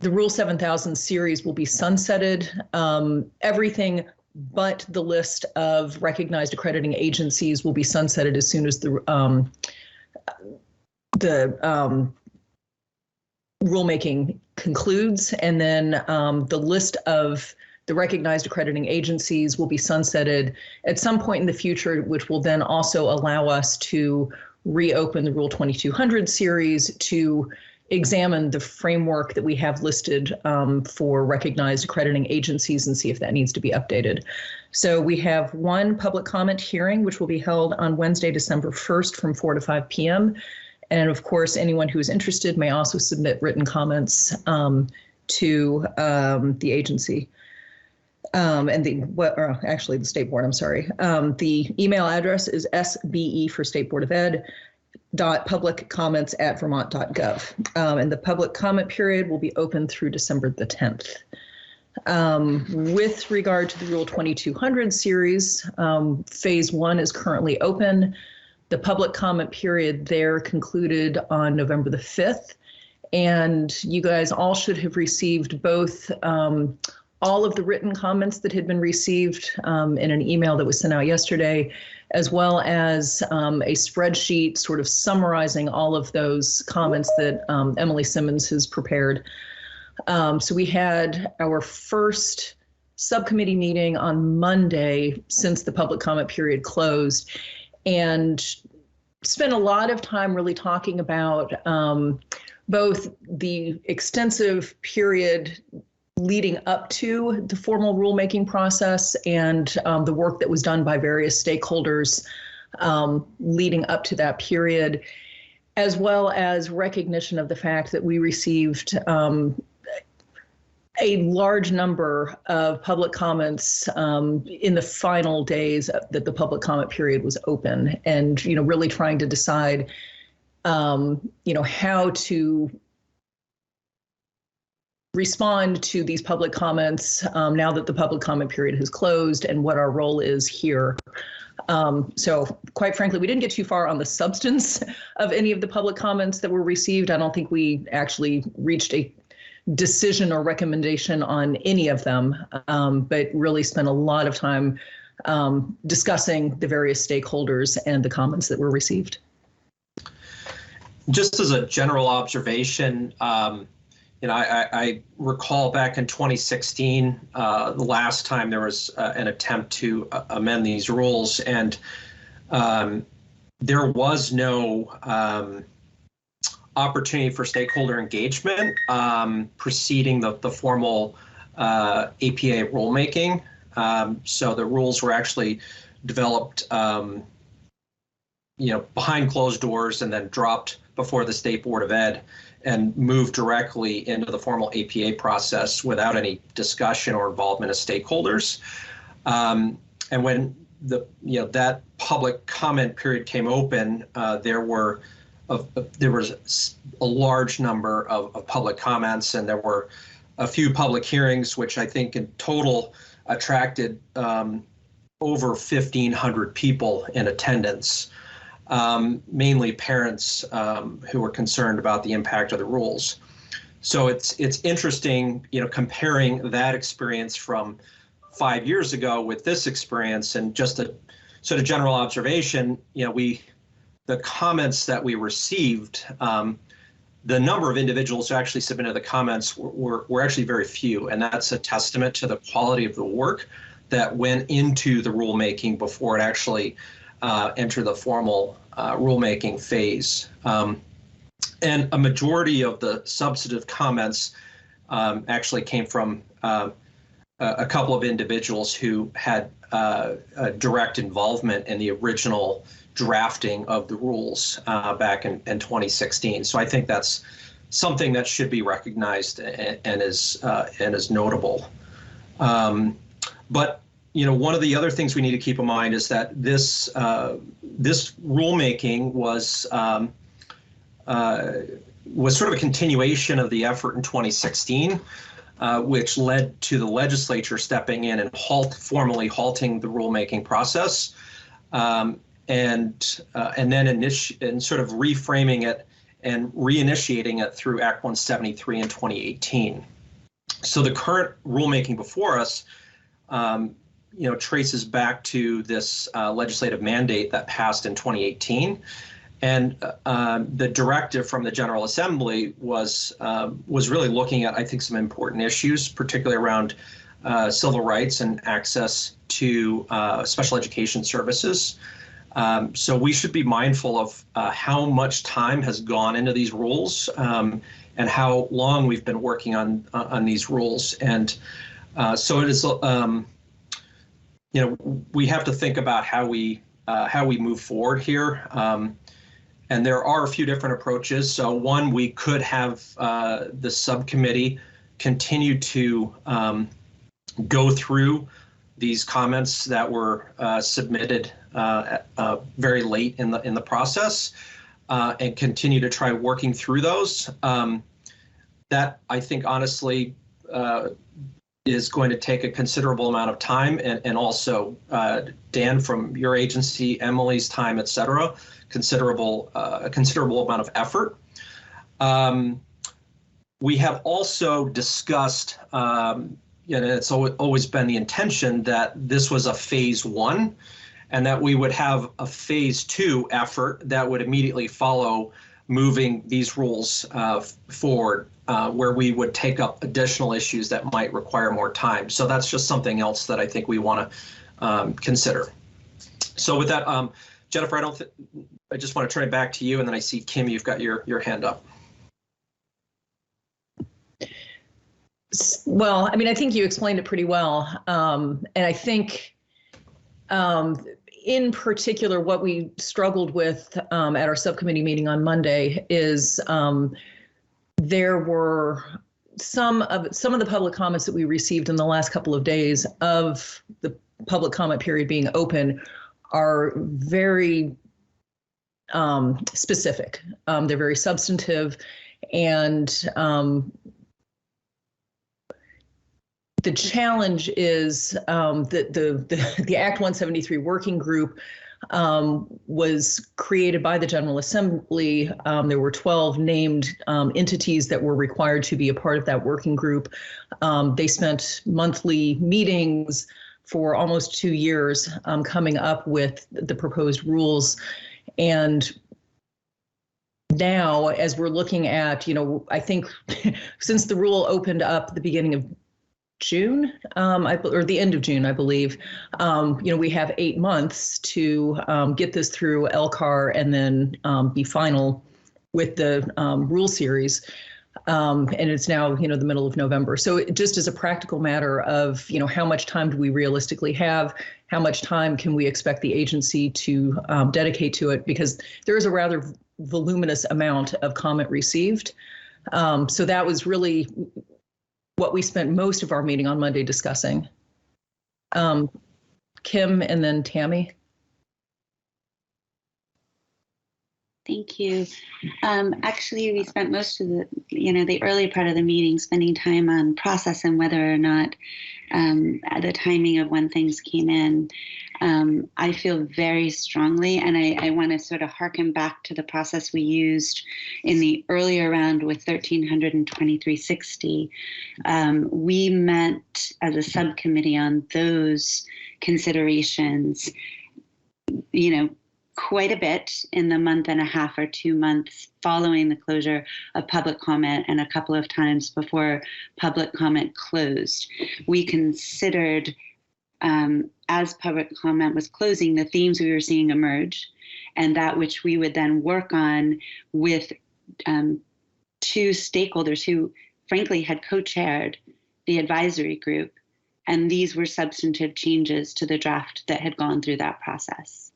I: Rule 7000 series will be sunsetted. Everything but the list of recognized accrediting agencies will be sunsetted as soon as the rulemaking concludes, and then the list of the recognized accrediting agencies will be sunsetted at some point in the future, which will then also allow us to reopen the Rule 2200 series to examine the framework that we have listed for recognized accrediting agencies and see if that needs to be updated. So we have one public comment hearing, which will be held on Wednesday, December 1st from 4 to 5 p.m. And of course, anyone who is interested may also submit written comments to the agency. And the State Board, I'm sorry. The email address is SBE for State Board of Ed .publiccomments@vermont.gov. And the public comment period will be open through December the 10th. With regard to the Rule 2200 series, phase 1 is currently open. The public comment period there concluded on November the 5th. And you guys all should have received both all of the written comments that had been received in an email that was sent out yesterday, as well as a spreadsheet sort of summarizing all of those comments that Emily Simmons has prepared. So we had our first subcommittee meeting on Monday since the public comment period closed, and spent a lot of time really talking about both the extensive period leading up to the formal rulemaking process and the work that was done by various stakeholders leading up to that period, as well as recognition of the fact that we received a large number of public comments in the final days that the public comment period was open, and really trying to decide how to respond to these public comments now that the public comment period has closed, and what our role is here. So quite frankly, we didn't get too far on the substance of any of the public comments that were received. I don't think we actually reached a decision or recommendation on any of them, but really spent a lot of time discussing the various stakeholders and the comments that were received.
A: Just as a general observation, I recall back in 2016, the last time there was an attempt to amend these rules, and there was no opportunity for stakeholder engagement preceding the formal APA rulemaking. So the rules were actually developed, behind closed doors and then dropped before the State Board of Ed, and moved directly into the formal APA process without any discussion or involvement of stakeholders. And when that public comment period came open, there was a large number of public comments, and there were a few public hearings, which I think in total attracted over 1,500 people in attendance. Mainly parents who were concerned about the impact of the rules. So it's interesting, comparing that experience from 5 years ago with this experience, and just a sort of general observation, the comments that we received, the number of individuals who actually submitted the comments were actually very few, and that's a testament to the quality of the work that went into the rulemaking before it actually entered the formal rulemaking phase. And a majority of the substantive comments actually came from a couple of individuals who had a direct involvement in the original drafting of the rules back in 2016. So I think that's something that should be recognized and is notable. But one of the other things we need to keep in mind is that this rulemaking was sort of a continuation of the effort in 2016, which led to the legislature stepping in and formally halting the rulemaking process, and then sort of reframing it and reinitiating it through Act 173 in 2018. So the current rulemaking before us, traces back to this legislative mandate that passed in 2018. And the directive from the General Assembly was really looking at, I think, some important issues, particularly around civil rights and access to special education services. So we should be mindful of how much time has gone into these rules and how long we've been working on these rules. And so it is, we have to think about how we move forward here. And there are a few different approaches. So one, we could have the subcommittee continue to go through these comments that were submitted very late in the process and continue to try working through those. That, I think, honestly, is going to take a considerable amount of time, and also Dan, from your agency, Emily's time, et cetera, a considerable amount of effort. We have also discussed, and it's always been the intention that this was a phase one, and that we would have a phase two effort that would immediately follow moving these rules forward, where we would take up additional issues that might require more time. So that's just something else that I think we want to consider. So with that, Jennifer, I just want to turn it back to you, and then I see Kim, you've got your hand up.
I: Well, I mean, I think you explained it pretty well. And I think in particular, what we struggled with at our subcommittee meeting on Monday is there were some of the public comments that we received in the last couple of days of the public comment period being open are very specific. They're very substantive, and the challenge is that the Act 173 working group was created by the General Assembly. There were 12 named entities that were required to be a part of that working group. They spent monthly meetings for almost 2 years coming up with the proposed rules. And now, as we're looking at, I think since the rule opened up at the beginning of June, or the end of June, I believe, we have 8 months to get this through LCAR and then be final with the rule series. And it's now, the middle of November. So it just as a practical matter of, how much time do we realistically have? How much time can we expect the agency to dedicate to it? Because there is a rather voluminous amount of comment received. So that was really what we spent most of our meeting on Monday discussing. Kim and then Tammy.
E: Thank you. Actually, we spent most of the early part of the meeting spending time on process and whether or not the timing of when things came in. I feel very strongly, and I want to sort of harken back to the process we used in the earlier round with 1300 and 2360. We met as a subcommittee on those considerations, quite a bit in the month and a half or 2 months following the closure of public comment, and a couple of times before public comment closed. We considered as public comment was closing, the themes we were seeing emerge, and that which we would then work on with two stakeholders who, frankly, had co-chaired the advisory group. And these were substantive changes to the draft that had gone through that process.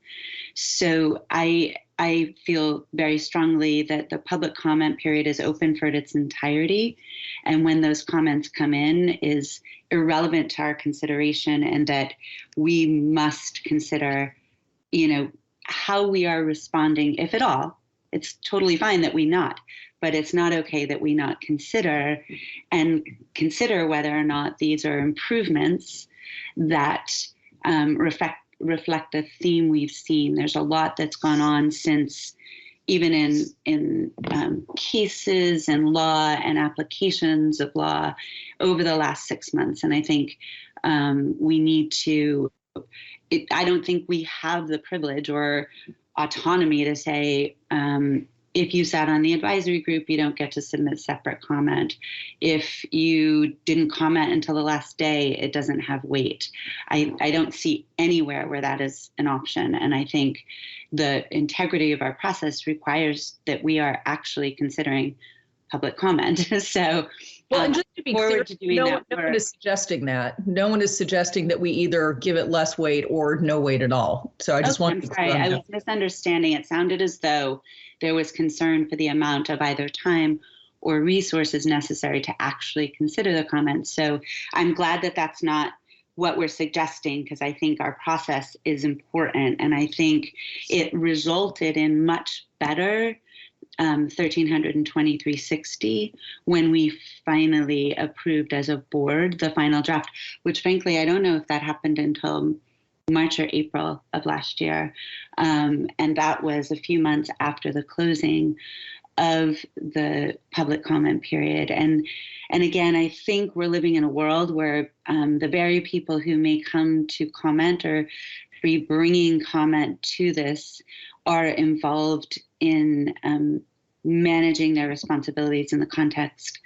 E: So I feel very strongly that the public comment period is open for its entirety. And when those comments come in is irrelevant to our consideration, and that we must consider, how we are responding, if at all. It's totally fine that we not, but it's not okay that we not consider whether or not these are improvements that reflect the theme we've seen. There's a lot that's gone on since, even in cases and law and applications of law over the last 6 months. And I think we need to, I don't think we have the privilege or autonomy to say, if you sat on the advisory group, you don't get to submit separate comment. If you didn't comment until the last day, it doesn't have weight. I don't see anywhere where that is an option. And I think the integrity of our process requires that we are actually considering public comment. So
I: well, and just to be clear, no one is suggesting that. No one is suggesting that we either give it less weight or no weight at all. So I just want to.
E: Sorry, I was misunderstanding. It sounded as though there was concern for the amount of either time or resources necessary to actually consider the comments. So I'm glad that that's not what we're suggesting, because I think our process is important, and I think it resulted in much better 132360 when we finally approved as a board the final draft, which frankly I don't know if that happened until March or April of last year, and that was a few months after the closing of the public comment period. And again, I think we're living in a world where the very people who may come to comment or be bringing comment to this are involved in managing their responsibilities in the context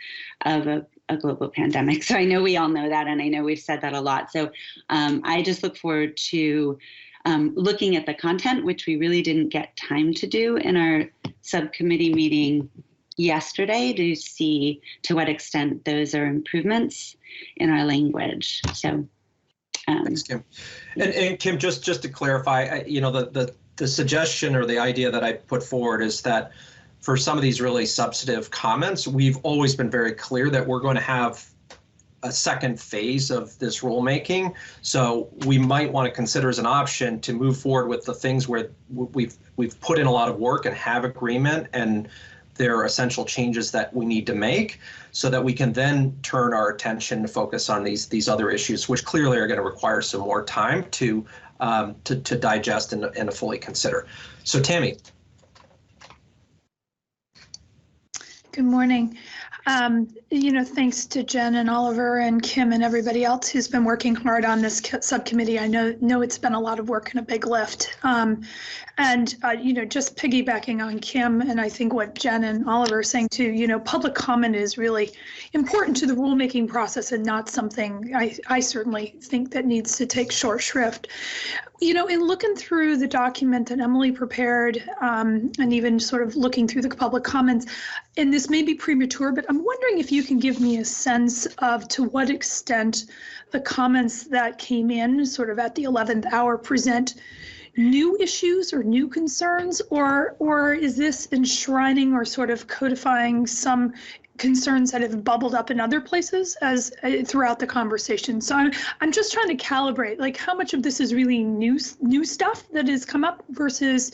E: of a global pandemic. So I know we all know that, and I know we've said that a lot. So I just look forward to looking at the content, which we really didn't get time to do in our subcommittee meeting yesterday, to see to what extent those are improvements in our language. So
A: thanks, Kim. And Kim, just to clarify, the suggestion or the idea that I put forward is that for some of these really substantive comments, we've always been very clear that we're going to have a second phase of this rulemaking. So we might want to consider as an option to move forward with the things where we've put in a lot of work and have agreement, and there are essential changes that we need to make, so that we can then turn our attention to focus on these other issues, which clearly are going to require some more time to digest and to fully consider. So Tammy.
M: Good morning. Thanks to Jen and Oliver and Kim and everybody else who's been working hard on this subcommittee. I know it's been a lot of work and a big lift. Just piggybacking on Kim, and I think what Jen and Oliver are saying too, public comment is really important to the rulemaking process, and not something I certainly think that needs to take short shrift. In looking through the document that Emily prepared, and even sort of looking through the public comments, and this may be premature, but I'm wondering if you can give me a sense of to what extent the comments that came in sort of at the 11th hour present new issues or new concerns, or is this enshrining or sort of codifying some concerns that have bubbled up in other places as throughout the conversation? So I'm just trying to calibrate, like, how much of this is really new stuff that has come up versus,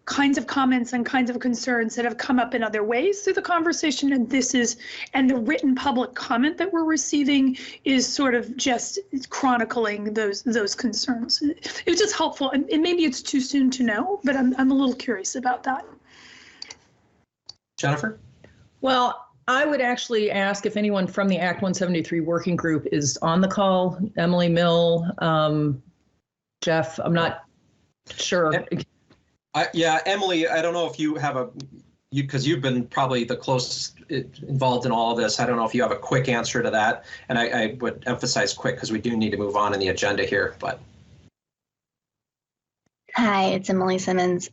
M: kinds of comments and kinds of concerns that have come up in other ways through the conversation, and the written public comment that we're receiving is sort of just chronicling those concerns. It was just helpful, and maybe it's too soon to know, but I'm a little curious about that.
A: Jennifer?
I: Well, I would actually ask if anyone from the Act 173 working group is on the call. Emily, Mill, Jeff, I'm not sure.
A: Yeah, Emily, I don't know if you have because you've been probably the closest involved in all of this. I don't know if you have a quick answer to that, and I would emphasize quick because we do need to move on in the agenda here. But
N: hi, it's Emily Simmons.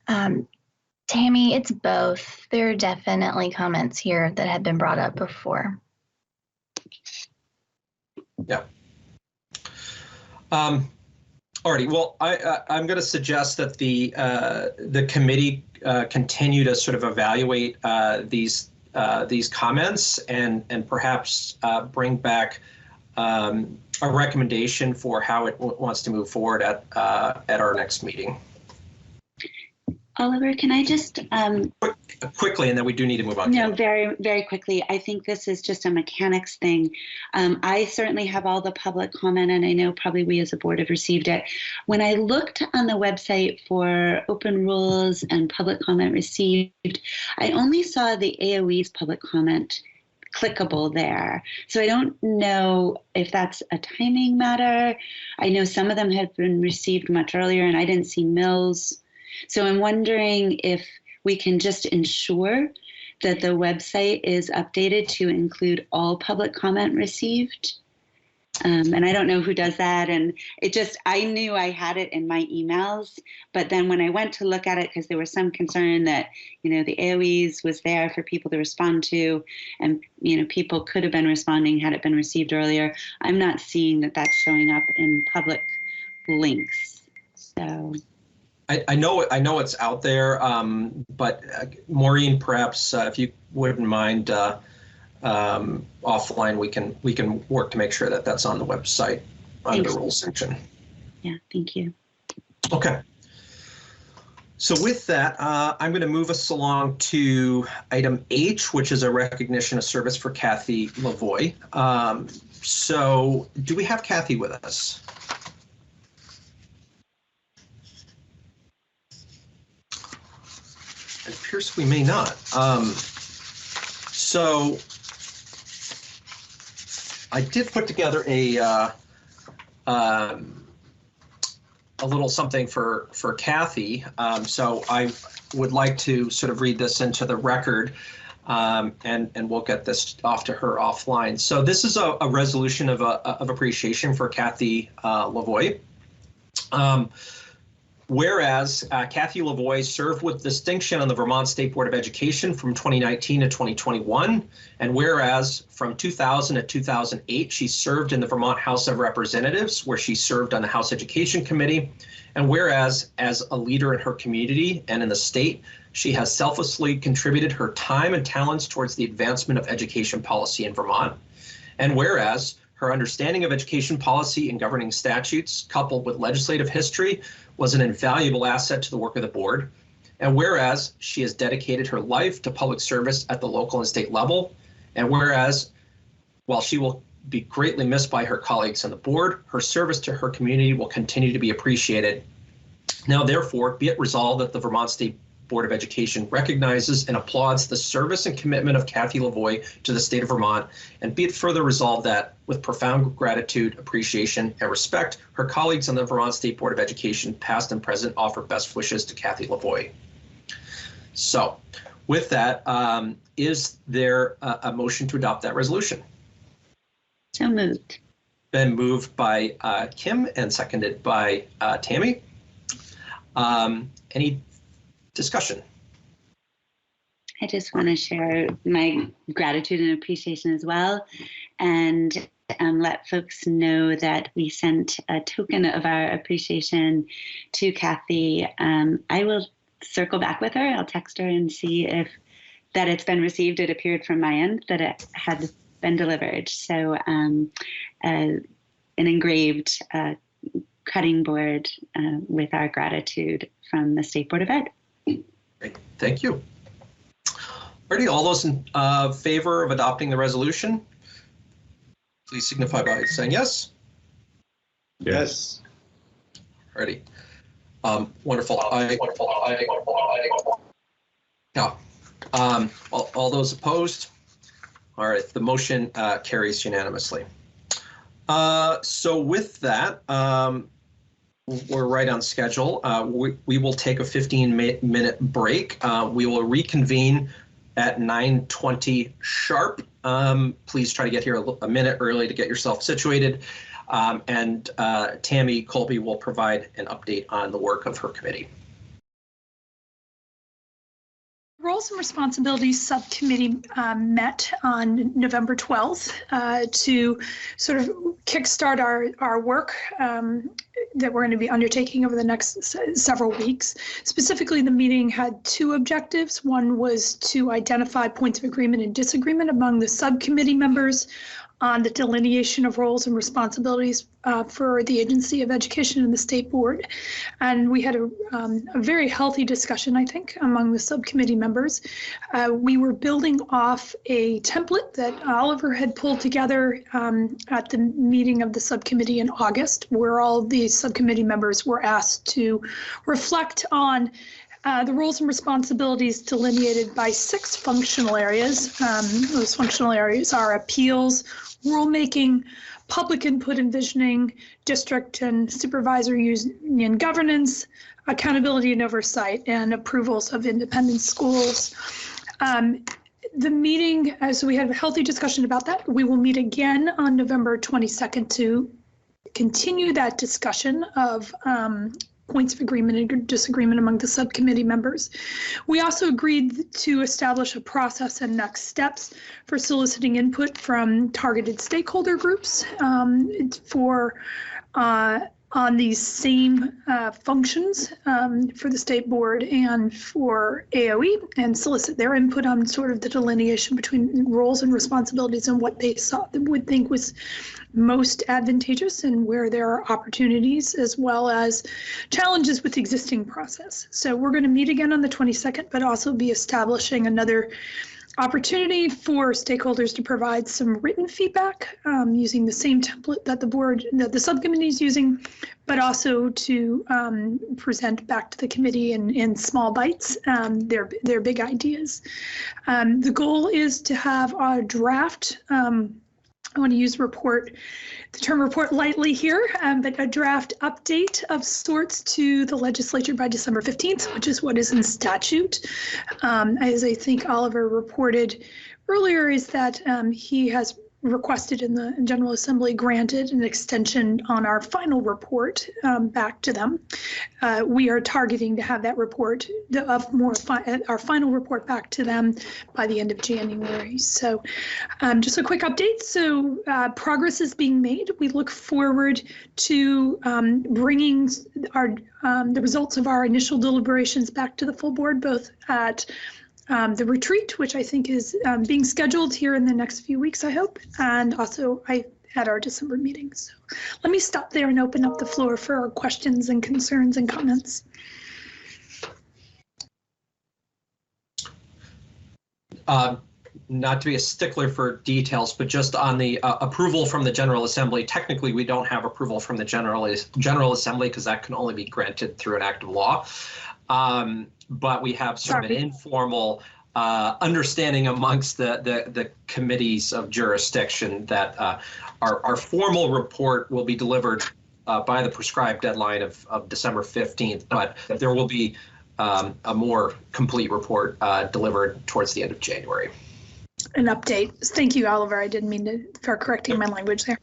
N: Tammy, it's both. There are definitely comments here that have been brought up before.
A: Yeah. Alrighty. Well, I'm going to suggest that the committee continue to sort of evaluate these comments and perhaps bring back a recommendation for how it wants to move forward at our next meeting.
E: Oliver, can I just
A: quickly, and then we do need to move on.
E: No, very, very quickly. I think this is just a mechanics thing. I certainly have all the public comment, and I know probably we as a board have received it. When I looked on the website for open rules and public comment received, I only saw the AOE's public comment clickable there. So I don't know if that's a timing matter. I know some of them had been received much earlier, and I didn't see Mills. So I'm wondering if we can just ensure that the website is updated to include all public comment received. And I don't know who does that. And I knew I had it in my emails, but then when I went to look at it, because there was some concern that, the AOEs was there for people to respond to, and, people could have been responding had it been received earlier. I'm not seeing that that's showing up in public links. So.
A: I know it's out there, but Maureen, perhaps if you wouldn't mind, offline we can work to make sure that that's on the website under the rules section.
E: Yeah, thank you.
A: Okay. So with that, I'm going to move us along to item H, which is a recognition of service for Kathy Lavoie. So do we have Kathy with us? It appears we may not. So I did put together a little something for Kathy. So I would like to sort of read this into the record, and we'll get this off to her offline. So this is a resolution of appreciation for Kathy Lavoie. Whereas Kathy Lavoie served with distinction on the Vermont State Board of Education from 2019 to 2021, and whereas from 2000 to 2008, she served in the Vermont House of Representatives, where she served on the House Education Committee, and whereas as a leader in her community and in the state, she has selflessly contributed her time and talents towards the advancement of education policy in Vermont, and whereas her understanding of education policy and governing statutes, coupled with legislative history, was an invaluable asset to the work of the board. And whereas she has dedicated her life to public service at the local and state level, and whereas while she will be greatly missed by her colleagues on the board, her service to her community will continue to be appreciated. Now, therefore, be it resolved that the Vermont State Board of Education recognizes and applauds the service and commitment of Kathy Lavoie to the state of Vermont, and be it further resolved that with profound gratitude, appreciation, and respect, her colleagues on the Vermont State Board of Education, past and present, offer best wishes to Kathy Lavoie. So with that, is there a motion to adopt that resolution?
E: So moved.
A: Been moved by Kim and seconded by Tammy. Any discussion?
E: I just want to share my gratitude and appreciation as well, and let folks know that we sent a token of our appreciation to Kathy. I will circle back with her. I'll text her and see if that it's been received. It appeared from my end that it had been delivered. So an engraved cutting board with our gratitude from the State Board of Ed.
A: Great. Thank you. Alrighty, all those in favor of adopting the resolution, please signify by saying yes.
D: Yes.
A: Alrighty. Wonderful. All those opposed? All right, the motion carries unanimously. So with that, we're right on schedule. We will take a 15-minute break. We will reconvene at 9:20 sharp. Please try to get here a minute early to get yourself situated. And Tammy Kolbe will provide an update on the work of her committee.
M: Roles and Responsibilities Subcommittee met on November 12th to sort of kickstart our work that we're going to be undertaking over the next several weeks. Specifically, the meeting had two objectives. One was to identify points of agreement and disagreement among the subcommittee members on the delineation of roles and responsibilities for the Agency of Education and the State Board. And we had a very healthy discussion, I think, among the subcommittee members. We were building off a template that Oliver had pulled together at the meeting of the subcommittee in August, where all the subcommittee members were asked to reflect on the roles and responsibilities delineated by 6 functional areas. Those functional areas are appeals, rulemaking, public input and visioning, district and supervisor union governance, accountability and oversight, and approvals of independent schools. The meeting, as we had a healthy discussion about that, we will meet again on November 22nd to continue that discussion of points of agreement and disagreement among the subcommittee members. We also agreed to establish a process and next steps for soliciting input from targeted stakeholder groups on these same functions for the state board and for AOE, and solicit their input on sort of the delineation between roles and responsibilities and what they would think was most advantageous and where there are opportunities as well as challenges with the existing process. So we're going to meet again on the 22nd, but also be establishing another opportunity for stakeholders to provide some written feedback using the same template that the subcommittee is using, but also to present back to the committee in small bites their big ideas. The goal is to have a draft. I want to use the term report lightly here, but a draft update of sorts to the legislature by December 15th, which is what is in statute. As I think Oliver reported earlier, is that he has requested in the General Assembly granted an extension on our final report back to them. We are targeting to have that report our final report back to them by the end of January. So just a quick update. So progress is being made. We look forward to bringing the results of our initial deliberations back to the full board, both at the retreat, which I think is being scheduled here in the next few weeks, I hope, and also at our December meeting. So let me stop there and open up the floor for questions and concerns and comments.
A: Not to be a stickler for details, but just on the approval from the General Assembly, technically we don't have approval from the General Assembly because that can only be granted through an act of law. But we have sort of an informal understanding amongst the committees of jurisdiction that our formal report will be delivered by the prescribed deadline of December 15th, but there will be a more complete report delivered towards the end of January.
M: An update. Thank you, Oliver. I didn't mean for correcting my language there.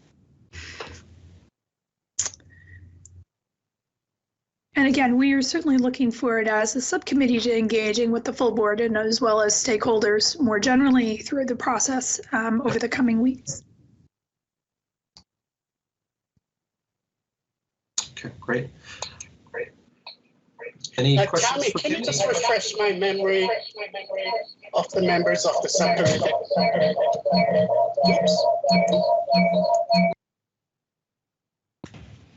M: And again, we are certainly looking forward as a subcommittee to engaging with the full board and as well as stakeholders more generally through the process over the coming weeks.
A: Okay, great. Any questions?
C: Tammy, can you just refresh my memory of the members of the subcommittee?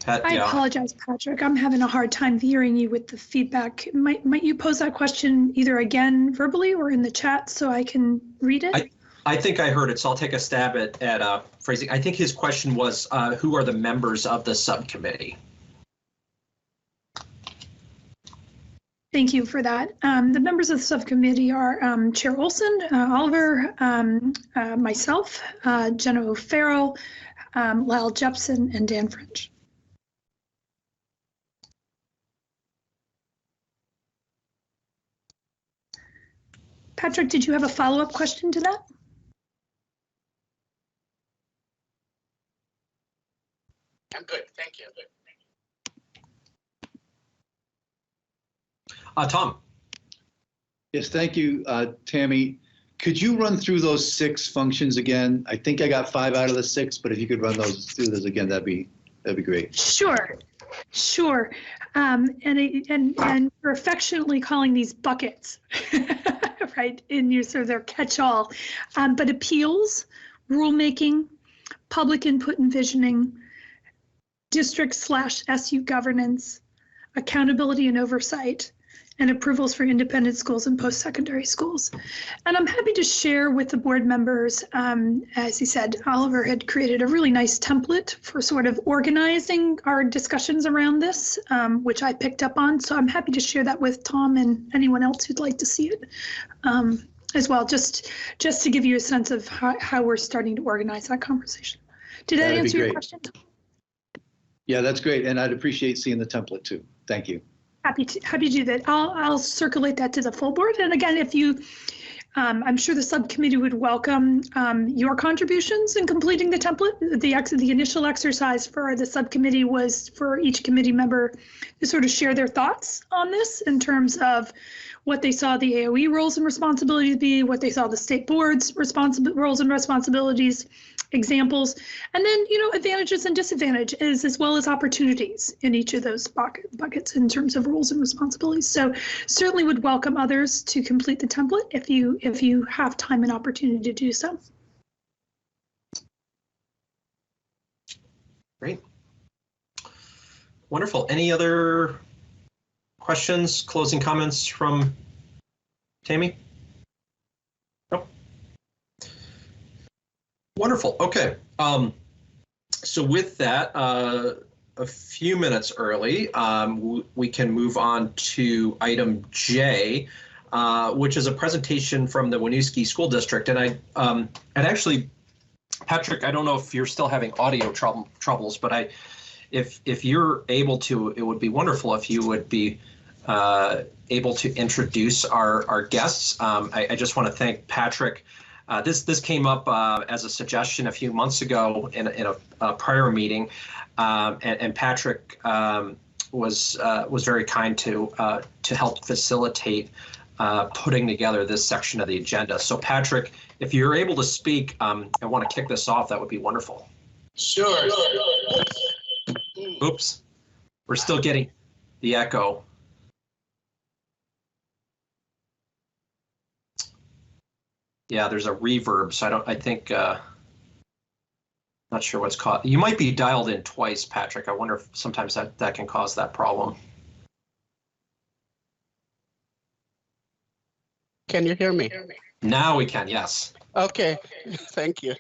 M: I apologize, Patrick. I'm having a hard time hearing you with the feedback. Might you pose that question either again verbally or in the chat so I can read it?
A: I think I heard it, so I'll take a stab at phrasing. I think his question was, who are the members of the subcommittee?
M: Thank you for that. The members of the subcommittee are Chair Olson, Oliver, myself, Jenna O'Farrell, Lyle Jepson, and Dan French. Patrick, did you have a follow-up question to that?
C: I'm good, thank you.
A: Tom.
D: Yes, thank you, Tammy. Could you run through those 6 functions again? I think I got 5 out of the 6, but if you could run through those again, that'd be great.
M: Sure. And we're affectionately calling these buckets, right? In your sort of their catch-all. But appeals, rulemaking, public input and visioning, district/SU governance, accountability and oversight, and approvals for independent schools and post-secondary schools. And I'm happy to share with the board members, as he said, Oliver had created a really nice template for sort of organizing our discussions around this, which I picked up on. So I'm happy to share that with Tom and anyone else who'd like to see it as well, just to give you a sense of how we're starting to organize that conversation. Did that answer your question?
D: Yeah, that's great. And I'd appreciate seeing the template too. Thank you.
M: Happy to do that. I'll circulate that to the full board. And again, if you, I'm sure the subcommittee would welcome your contributions in completing the template. The initial exercise for the subcommittee was for each committee member to sort of share their thoughts on this in terms of what they saw the AOE roles and responsibilities be, what they saw the state board's roles and responsibilities, examples, and then, advantages and disadvantages, as well as opportunities in each of those buckets in terms of roles and responsibilities. So certainly would welcome others to complete the template if you have time and opportunity to do so.
A: Great. Wonderful. Any other questions, closing comments from Tammy? Nope. Wonderful. Okay. So with that, a few minutes early, we can move on to item J, which is a presentation from the Winooski School District. And I'd actually, Patrick, I don't know if you're still having audio troubles, but if you're able to, it would be wonderful if you would be able to introduce our guests. I just want to thank Patrick. This came up as a suggestion a few months ago in a prior meeting, and Patrick was very kind to help facilitate putting together this section of the agenda. So Patrick, if you're able to speak and want to kick this off, that would be wonderful.
C: Sure.
A: Oops, we're still getting the echo. Yeah, there's a reverb, so I think, not sure what's caught. You might be dialed in twice, Patrick. I wonder if sometimes that can cause that problem.
C: Can you hear me?
A: Now we can, yes.
C: Okay, thank you.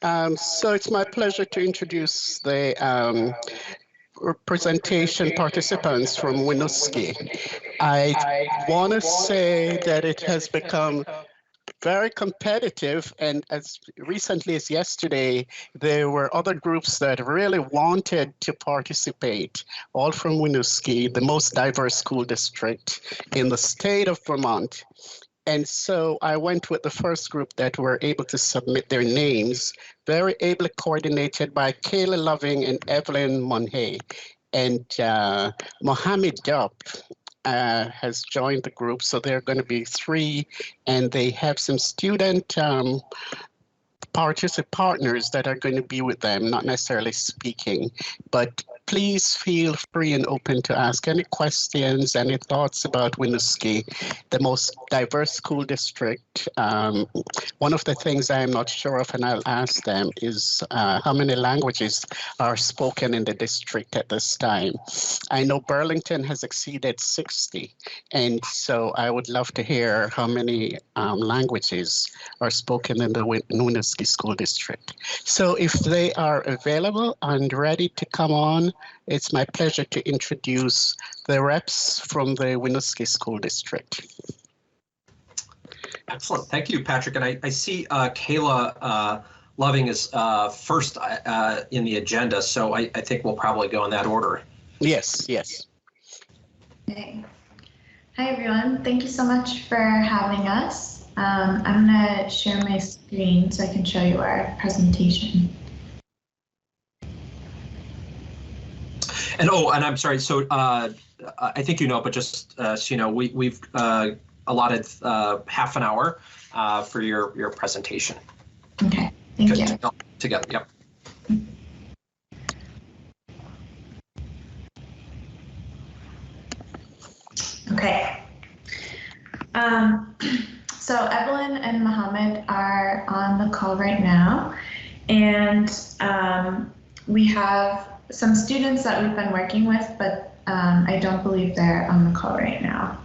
C: So it's my pleasure to introduce the presentation participants from Winooski. I want to say that it has become very competitive, and as recently as yesterday, there were other groups that really wanted to participate, all from Winooski, the most diverse school district in the state of Vermont. And so I went with the first group that were able to submit their names, very ably coordinated by Kayla Loving and Evelyn Monhay. And Mohammed Dup has joined the group, so there are going to be 3, and they have some student partners that are going to be with them, not necessarily speaking, but please feel free and open to ask any questions, any thoughts about Winooski, the most diverse school district. One of the things I'm not sure of, and I'll ask them, is how many languages are spoken in the district at this time. I know Burlington has exceeded 60, and so I would love to hear how many languages are spoken in the Winooski School District. So if they are available and ready to come on, it's my pleasure to introduce the reps from the Winooski School District.
A: Excellent. Thank you, Patrick. And I see Kayla Loving is first in the agenda, so I think we'll probably go in that order.
C: Yes, yes.
O: Okay. Hi, everyone. Thank you so much for having us. I'm going to share my screen so I can show you our presentation.
A: And I'm sorry. So I think you know, but just so you know, we've allotted half an hour for your presentation.
O: Okay. Thank you.
A: Together. Yep.
O: Okay. So Evelyn and Mohammed are on the call right now, and we have some students that we've been working with, but I don't believe they're on the call right now.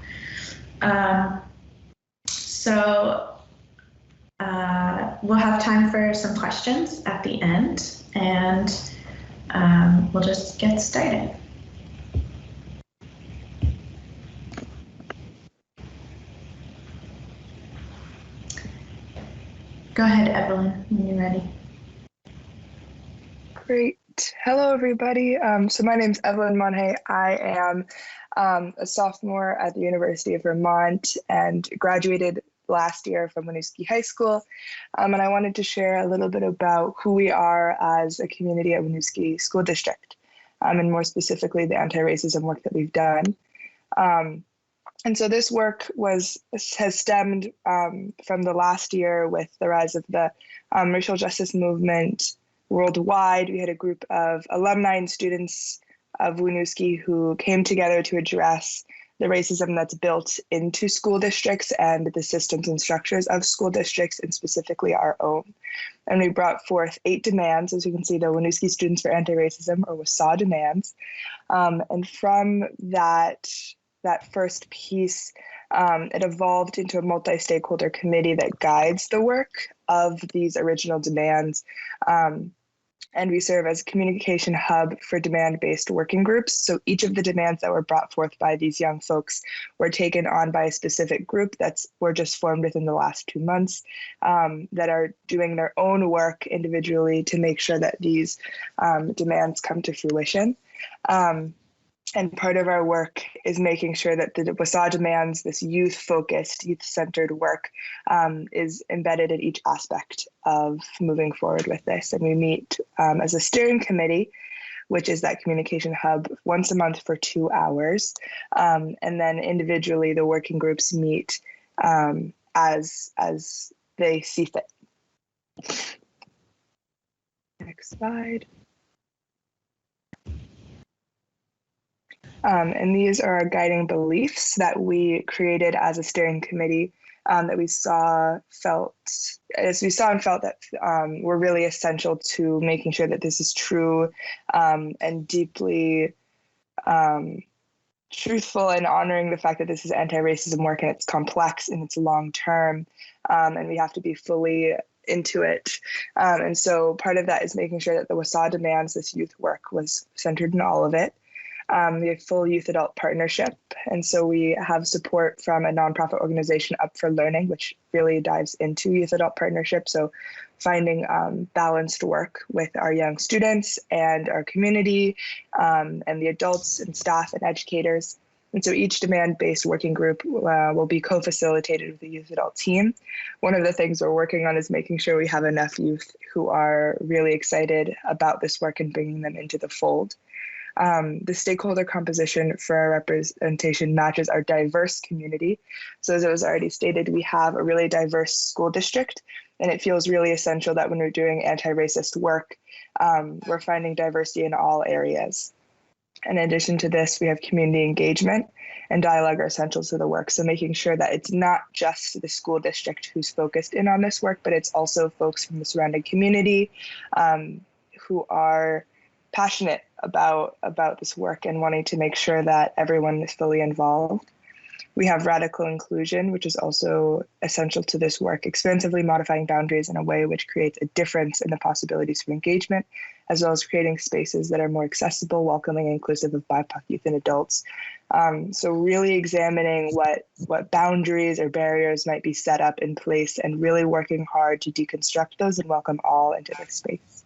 O: We'll have time for some questions at the end, and we'll just get started. Go ahead, Evelyn, when you're ready.
P: Great. Hello, everybody. So my name's Evelyn Monhay. I am a sophomore at the University of Vermont and graduated last year from Winooski High School. And I wanted to share a little bit about who we are as a community at Winooski School District, and more specifically the anti-racism work that we've done. And so this work has stemmed from the last year with the rise of the racial justice movement worldwide. We had a group of alumni and students of Winooski who came together to address the racism that's built into school districts and the systems and structures of school districts, and specifically our own. And we brought forth 8 demands, as you can see, the Winooski Students for Anti-Racism, or WSA demands. And from that first piece, it evolved into a multi-stakeholder committee that guides the work of these original demands. And we serve as a communication hub for demand-based working groups. So each of the demands that were brought forth by these young folks were taken on by a specific group were just formed within the last 2 months, that are doing their own work individually to make sure that these demands come to fruition. And part of our work is making sure that the WSA demands, this youth-focused, youth-centered work, is embedded in each aspect of moving forward with this. And we meet as a steering committee, which is that communication hub, once a month for 2 hours. And then individually, the working groups meet as they see fit. Next slide. And these are our guiding beliefs that we created as a steering committee, that we saw and felt that were really essential to making sure that this is true and deeply truthful, and honoring the fact that this is anti-racism work and it's complex and it's long-term, and we have to be fully into it. And so part of that is making sure that the WSA demands, this youth work, was centered in all of it. We have full youth adult partnership. And so we have support from a nonprofit organization, Up for Learning, which really dives into youth adult partnership. So finding balanced work with our young students and our community, and the adults and staff and educators. And so each demand-based working group will be co-facilitated with the youth adult team. One of the things we're working on is making sure we have enough youth who are really excited about this work and bringing them into the fold. The stakeholder composition for our representation matches our diverse community. So as it was already stated, we have a really diverse school district, and it feels really essential that when we're doing anti-racist work, we're finding diversity in all areas. In addition to this, we have community engagement and dialogue are essential to the work. So making sure that it's not just the school district who's focused in on this work, but it's also folks from the surrounding community who are passionate about this work and wanting to make sure that everyone is fully involved. We have radical inclusion, which is also essential to this work, expansively modifying boundaries in a way which creates a difference in the possibilities for engagement, as well as creating spaces that are more accessible, welcoming, and inclusive of BIPOC youth and adults. So really examining what boundaries or barriers might be set up in place and really working hard to deconstruct those and welcome all into this space.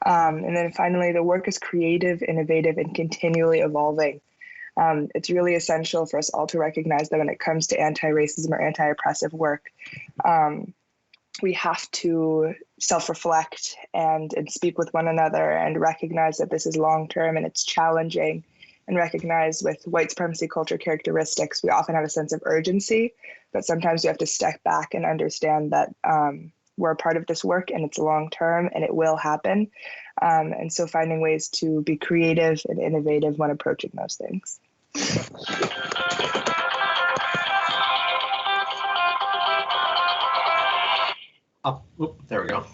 P: And then finally, the work is creative, innovative, and continually evolving. It's really essential for us all to recognize that when it comes to anti-racism or anti-oppressive work, we have to self-reflect and speak with one another and recognize that this is long-term and it's challenging, and recognize with white supremacy culture characteristics, we often have a sense of urgency, but sometimes we have to step back and understand that we're a part of this work and it's long-term and it will happen. And so finding ways to be creative and innovative when approaching those things.
A: There we go.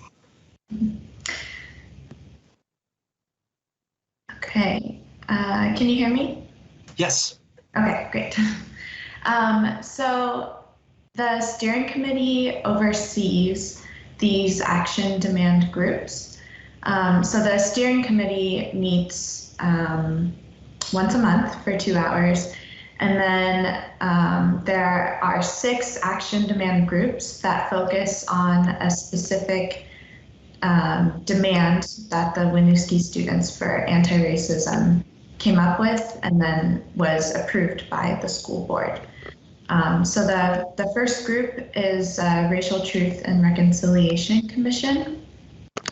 O: Okay, can you hear me?
A: Yes.
O: Okay, great. So the steering committee oversees these action demand groups. So the steering committee meets once a month for 2 hours. And then there are 6 action demand groups that focus on a specific demand that the Winooski Students for Anti-Racism came up with and then was approved by the school board. So the first group is Racial Truth and Reconciliation Commission.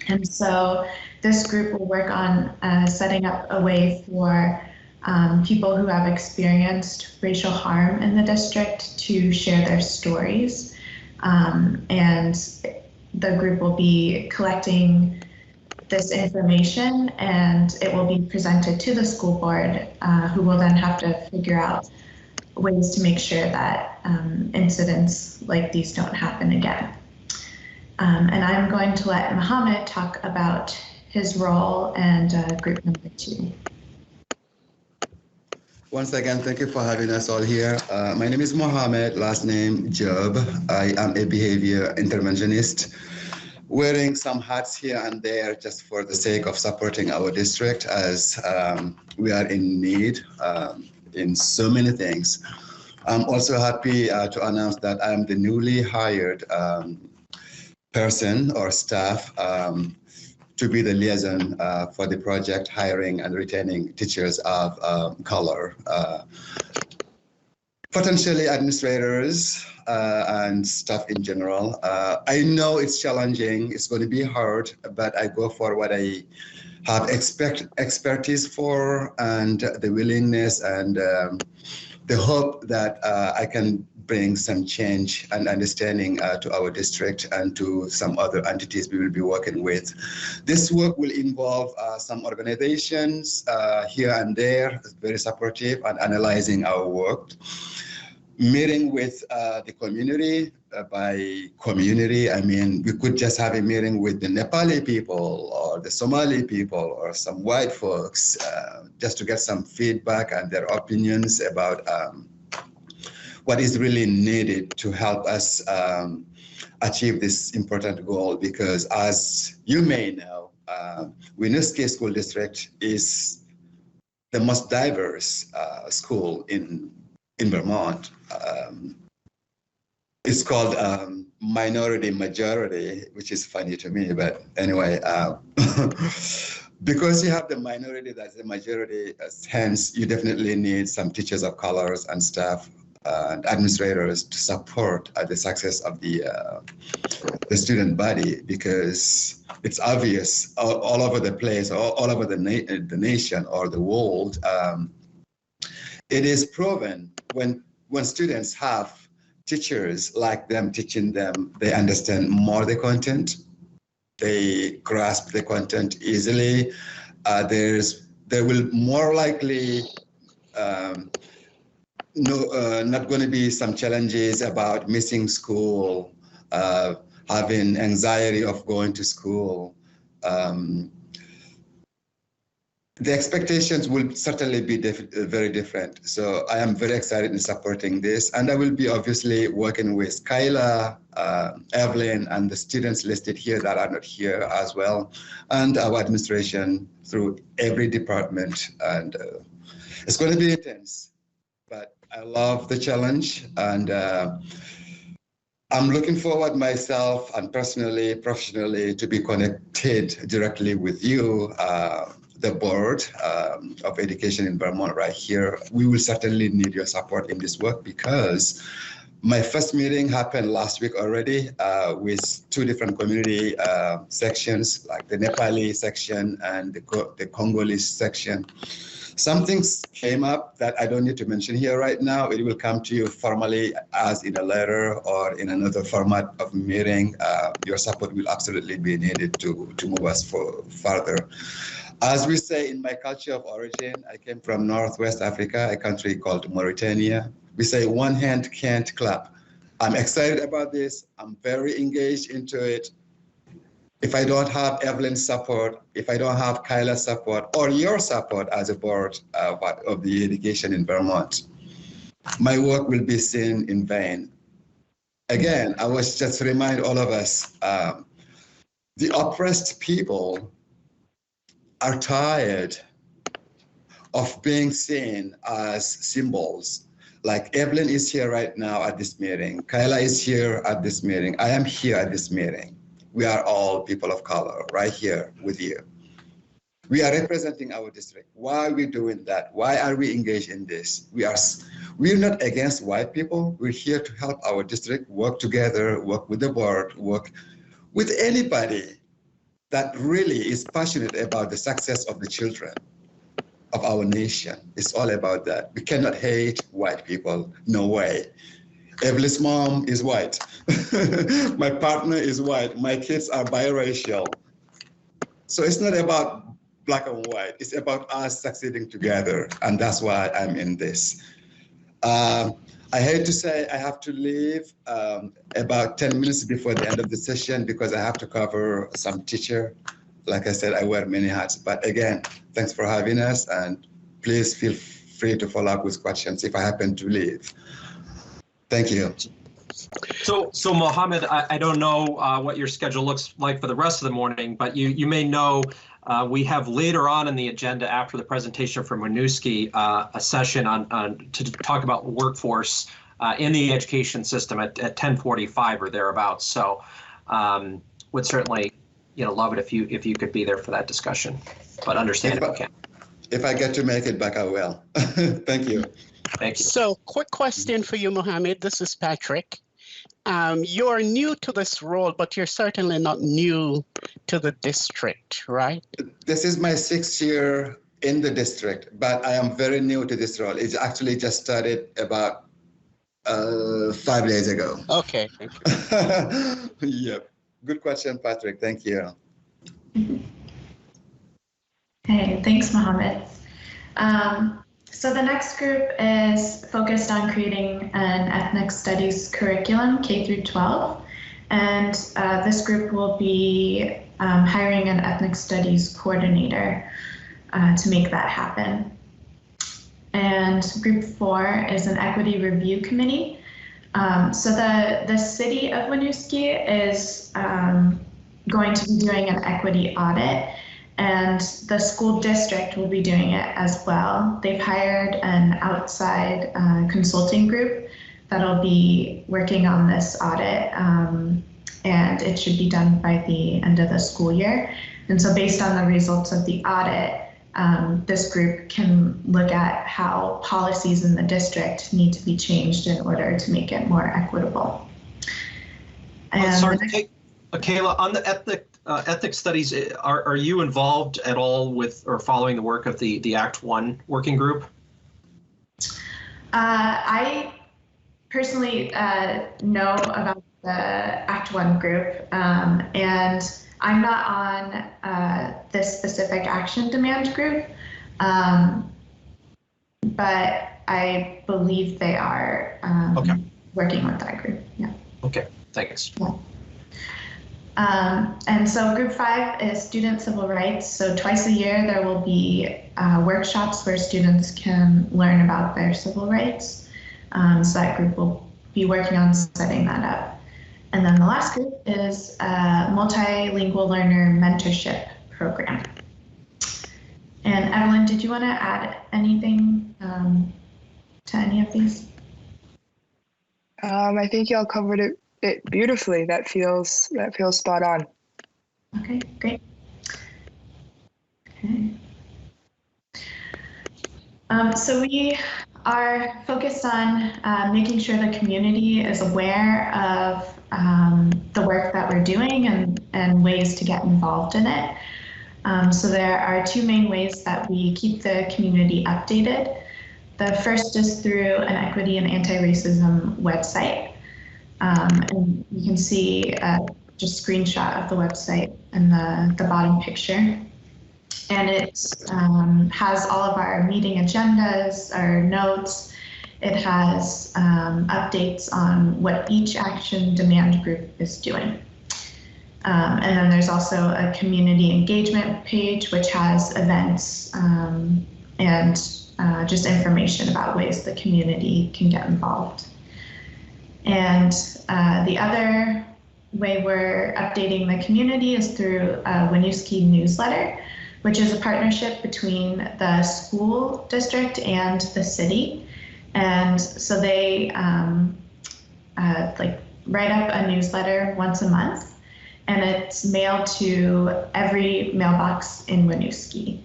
O: And so this group will work on setting up a way for people who have experienced racial harm in the district to share their stories. And the group will be collecting this information and it will be presented to the school board, who will then have to figure out ways to make sure that incidents like these don't happen again. And I'm going to let Mohammed talk about his role and group number 2.
Q: Once again, thank you for having us all here. My name is Mohammed, last name Job. I am a behavior interventionist, wearing some hats here and there just for the sake of supporting our district, as we are in need in so many things. I'm also happy to announce that I'm the newly hired person or staff to be the liaison for the project, hiring and retaining teachers of color, potentially administrators and staff in general. I know it's challenging, it's going to be hard, but I go for what I have expertise for and the willingness and the hope that I can bring some change and understanding to our district and to some other entities we will be working with. This work will involve some organizations here and there, very supportive and analyzing our work. Meeting with the community. By community, I mean, we could just have a meeting with the Nepali people or the Somali people or some white folks, just to get some feedback and their opinions about what is really needed to help us achieve this important goal. Because as you may know, Winooski School District is the most diverse school in Vermont. It's called minority majority, which is funny to me, but anyway, because you have the minority that's the majority, hence you definitely need some teachers of colors and staff and administrators to support the success of the student body, because it's obvious all over the place, all over the nation or the world. It is proven when students have teachers like them teaching them, they understand more the content, they grasp the content easily. There will more likely not going to be some challenges about missing school, having anxiety of going to school. The expectations will certainly be very different. So I am very excited in supporting this. And I will be obviously working with Kyla, Evelyn, and the students listed here that are not here as well, and our administration through every department. And it's going to be intense, but I love the challenge. And I'm looking forward myself and personally, professionally, to be connected directly with you, the Board of Education in Vermont right here. We will certainly need your support in this work because my first meeting happened last week already with two different community sections, like the Nepali section and the Congolese section. Some things came up that I don't need to mention here right now. It will come to you formally as in a letter or in another format of meeting. Your support will absolutely be needed to move us further. As we say in my culture of origin, I came from Northwest Africa, a country called Mauritania. We say one hand can't clap. I'm excited about this. I'm very engaged into it. If I don't have Evelyn's support, if I don't have Kyla's support, or your support as a board of the education in Vermont, my work will be seen in vain. Again, I was just to remind all of us, the oppressed people are tired of being seen as symbols. Like Evelyn is here right now at this meeting. Kyla is here at this meeting. I am here at this meeting. We are all people of color right here with you. We are representing our district. Why are we doing that? Why are we engaged in this? We're not against white people. We're here to help our district work together, work with the board, work with anybody that really is passionate about the success of the children of our nation. It's all about that. We cannot hate white people, no way. Evelyn's mom is white. My partner is white. My kids are biracial. So it's not about black and white. It's about us succeeding together. And that's why I'm in this. I hate to say I have to leave about 10 minutes before the end of the session because I have to cover some teacher. Like I said, I wear many hats. But again, thanks for having us. And please feel free to follow up with questions if I happen to leave. Thank you.
A: So Mohammed, I don't know what your schedule looks like for the rest of the morning, but you may know we have later on in the agenda after the presentation from Winooski a session on to talk about workforce in the education system at 10:45 or thereabouts. So would certainly love it if you could be there for that discussion, but understand if you can.
Q: If I get to make it back, I will. Thank you.
A: Thank you.
C: So quick question for you, Mohammed. This is Patrick. You're new to this role, but you're certainly not new to the district, right?
Q: This is my 6th year in the district, but I am very new to this role. It's actually just started about 5 days ago.
C: Okay, thank you.
Q: Yep. Good question, Patrick. Thank you.
O: Hey, thanks, Mohammed. So the next group is focused on creating an ethnic studies curriculum, K through 12. And this group will be hiring an ethnic studies coordinator to make that happen. And group 4 is an equity review committee. So the city of Winooski is going to be doing an equity audit, and the school district will be doing it as well. They've hired an outside consulting group that'll be working on this audit, and it should be done by the end of the school year. And so based on the results of the audit, this group can look at how policies in the district need to be changed in order to make it more equitable. And
A: sorry, Kayla, on the ethnic studies, are you involved at all with or following the work of the Act 1 working group?
O: I personally know about the Act 1 group, and I'm not on this specific action demand group, but I believe they are working with that group. Yeah.
A: Okay, thanks.
O: Yeah. And so group 5 is student civil rights. So twice a year there will be workshops where students can learn about their civil rights. So that group will be working on setting that up. And then the last group is a multilingual learner mentorship program. And Evelyn, did you want to add anything to any of these?
P: I think y'all covered it beautifully. That feels spot on.
O: Okay, great. Okay. So we are focused on making sure the community is aware of the work that we're doing and ways to get involved in it. So there are two main ways that we keep the community updated. The first is through an equity and anti-racism website. And you can see just a screenshot of the website in the bottom picture. And it has all of our meeting agendas, our notes. It has updates on what each action demand group is doing. And then there's also a community engagement page, which has events and just information about ways the community can get involved. And the other way we're updating the community is through a Winooski newsletter, which is a partnership between the school district and the city. And so they like write up a newsletter once a month, and it's mailed to every mailbox in Winooski.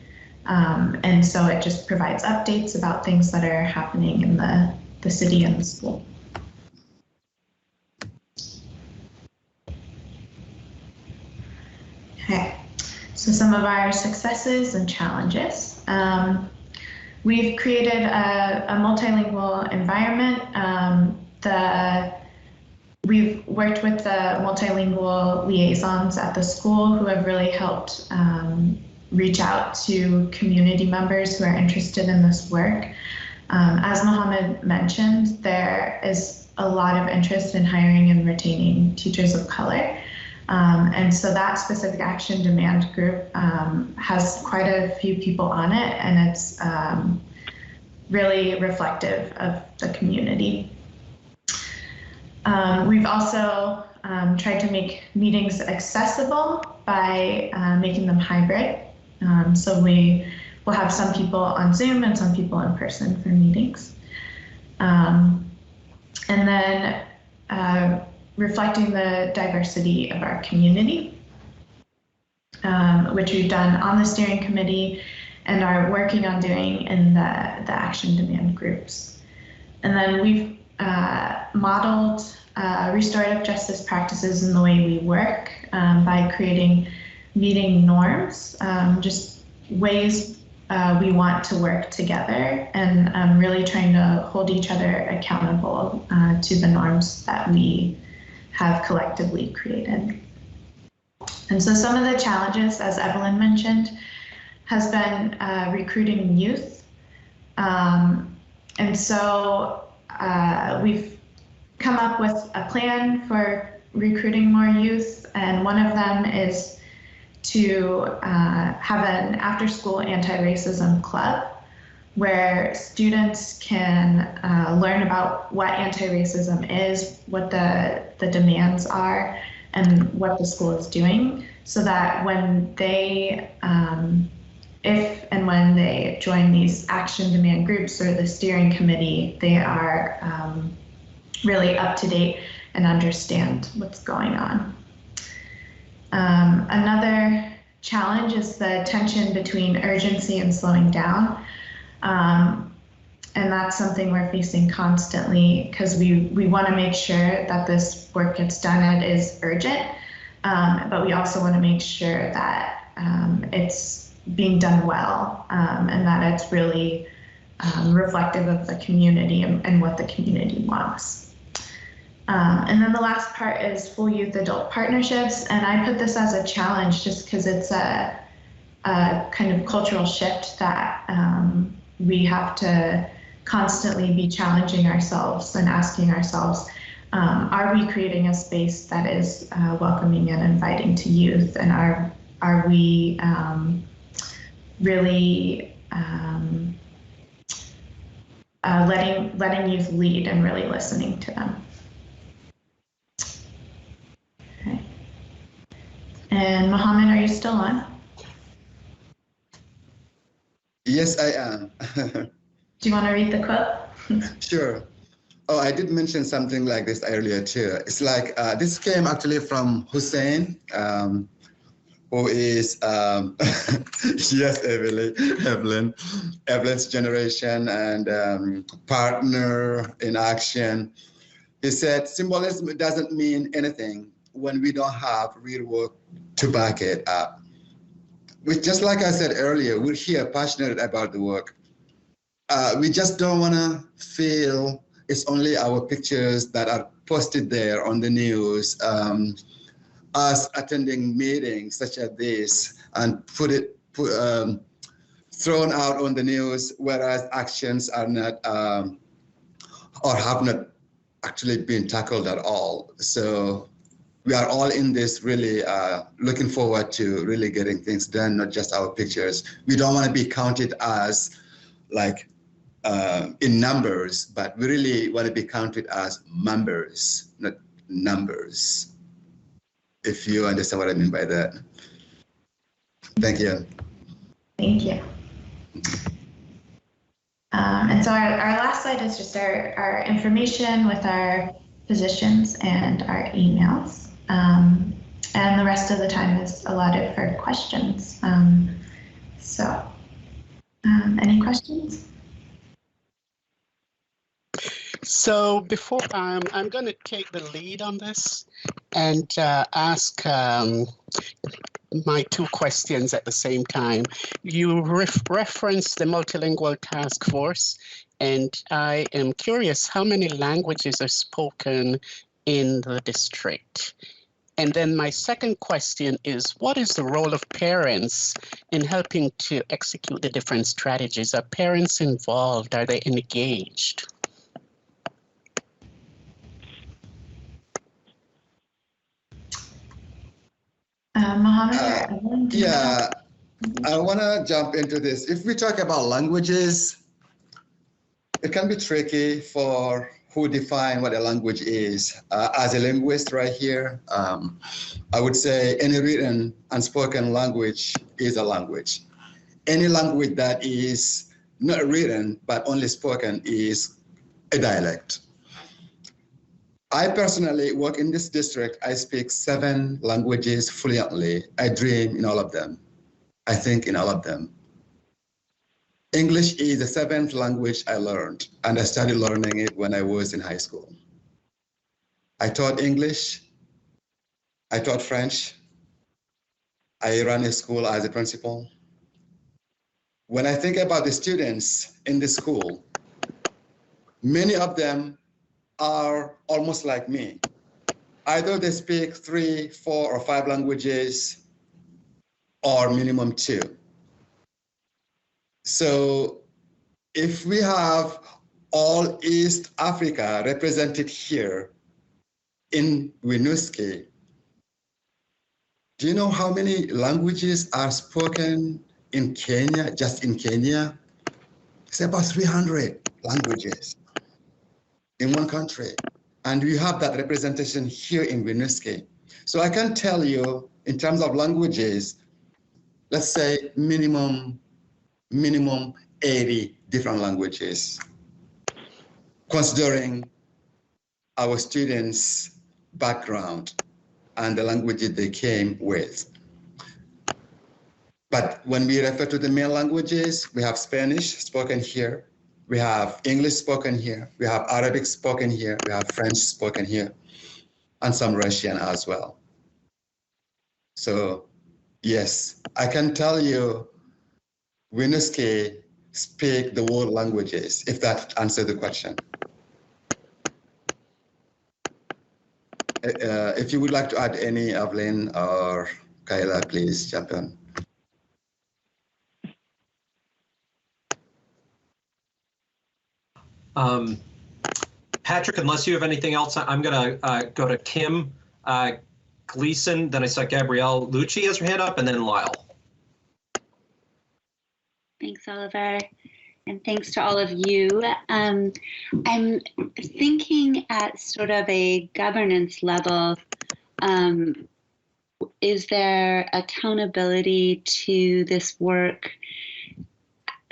O: And so it just provides updates about things that are happening in the city and the school. Okay, so some of our successes and challenges. We've created a multilingual environment. We've worked with the multilingual liaisons at the school who have really helped reach out to community members who are interested in this work. As Mohammed mentioned, there is a lot of interest in hiring and retaining teachers of color. And so that specific action demand group has quite a few people on it, and it's really reflective of the community. We've also tried to make meetings accessible by making them hybrid. So we will have some people on Zoom and some people in person for meetings. And then reflecting the diversity of our community, which we've done on the steering committee and are working on doing in the action demand groups. And then we've modeled restorative justice practices in the way we work by creating meeting norms, just ways we want to work together, and really trying to hold each other accountable to the norms that we have collectively created. And so some of the challenges, as Evelyn mentioned, has been recruiting youth. And so we've come up with a plan for recruiting more youth, and one of them is to have an after-school anti-racism club where students can learn about what anti-racism is, what the demands are, and what the school is doing, so that when they, if and when they join these action demand groups or the steering committee, they are really up to date and understand what's going on. Another challenge is the tension between urgency and slowing down. And that's something we're facing constantly, because we want to make sure that this work gets done and is urgent, but we also want to make sure that it's being done well, and that it's really reflective of the community and what the community wants. And then the last part is full youth adult partnerships, and I put this as a challenge just because it's a kind of cultural shift that we have to constantly be challenging ourselves and asking ourselves, are we creating a space that is welcoming and inviting to youth, and are we really letting youth lead and really listening to them? Okay. And Mohammed, are you still on?
Q: Yes, I am.
O: Do you want to read the quote?
Q: Sure. Oh, I did mention something like this earlier too. It's like, this came actually from Hussein. who is, yes, Evelyn's generation and partner in action. He said, symbolism doesn't mean anything when we don't have real work to back it up. Just like I said earlier, we're here passionate about the work. We just don't want to feel it's only our pictures that are posted there on the news, us attending meetings such as this and thrown out on the news, whereas actions are not or have not actually been tackled at all. So we are all in this really looking forward to really getting things done, not just our pictures. We don't want to be counted as like in numbers, but we really want to be counted as members, not numbers. If you understand what I mean by that. Thank you.
O: Thank you. And so our last slide is just our information with our positions and our emails. And the rest of the time is allotted for questions. Any questions?
C: So before I'm going to take the lead on this and ask my two questions at the same time. You referenced the multilingual task force, and I am curious how many languages are spoken in the district. And then my second question is, what is the role of parents in helping to execute the different strategies? Are parents involved? Are they engaged?
O: Mohammed?
Q: Yeah, I want to jump into this. If we talk about languages, it can be tricky for who define what a language is. As a linguist right here, I would say any written and spoken language is a language. Any language that is not written but only spoken is a dialect. I personally work in this district. I speak 7 languages fluently. I dream in all of them. I think in all of them. English is the 7th language I learned, and I started learning it when I was in high school. I taught English. I taught French. I ran a school as a principal. When I think about the students in the school, many of them are almost like me. Either they speak 3, 4, or 5 languages, or minimum 2. So if we have all East Africa represented here in Winooski, do you know how many languages are spoken in Kenya, just in Kenya? It's about 300 languages in one country. And we have that representation here in Winooski. So I can tell you, in terms of languages, let's say minimum 80 different languages, considering our students' background and the languages they came with. But when we refer to the main languages, we have Spanish spoken here, we have English spoken here, we have Arabic spoken here, we have French spoken here, and some Russian as well. So yes, I can tell you Winooski speak the world languages, if that answers the question. If you would like to add any, Evelyn or Kayla, please jump in.
A: Patrick, unless you have anything else, I'm going to go to Kim Gleason, then I saw Gabrielle Lucci has her hand up, and then Lyle.
E: Thanks, Oliver, and thanks to all of you. I'm thinking at sort of a governance level, is there accountability to this work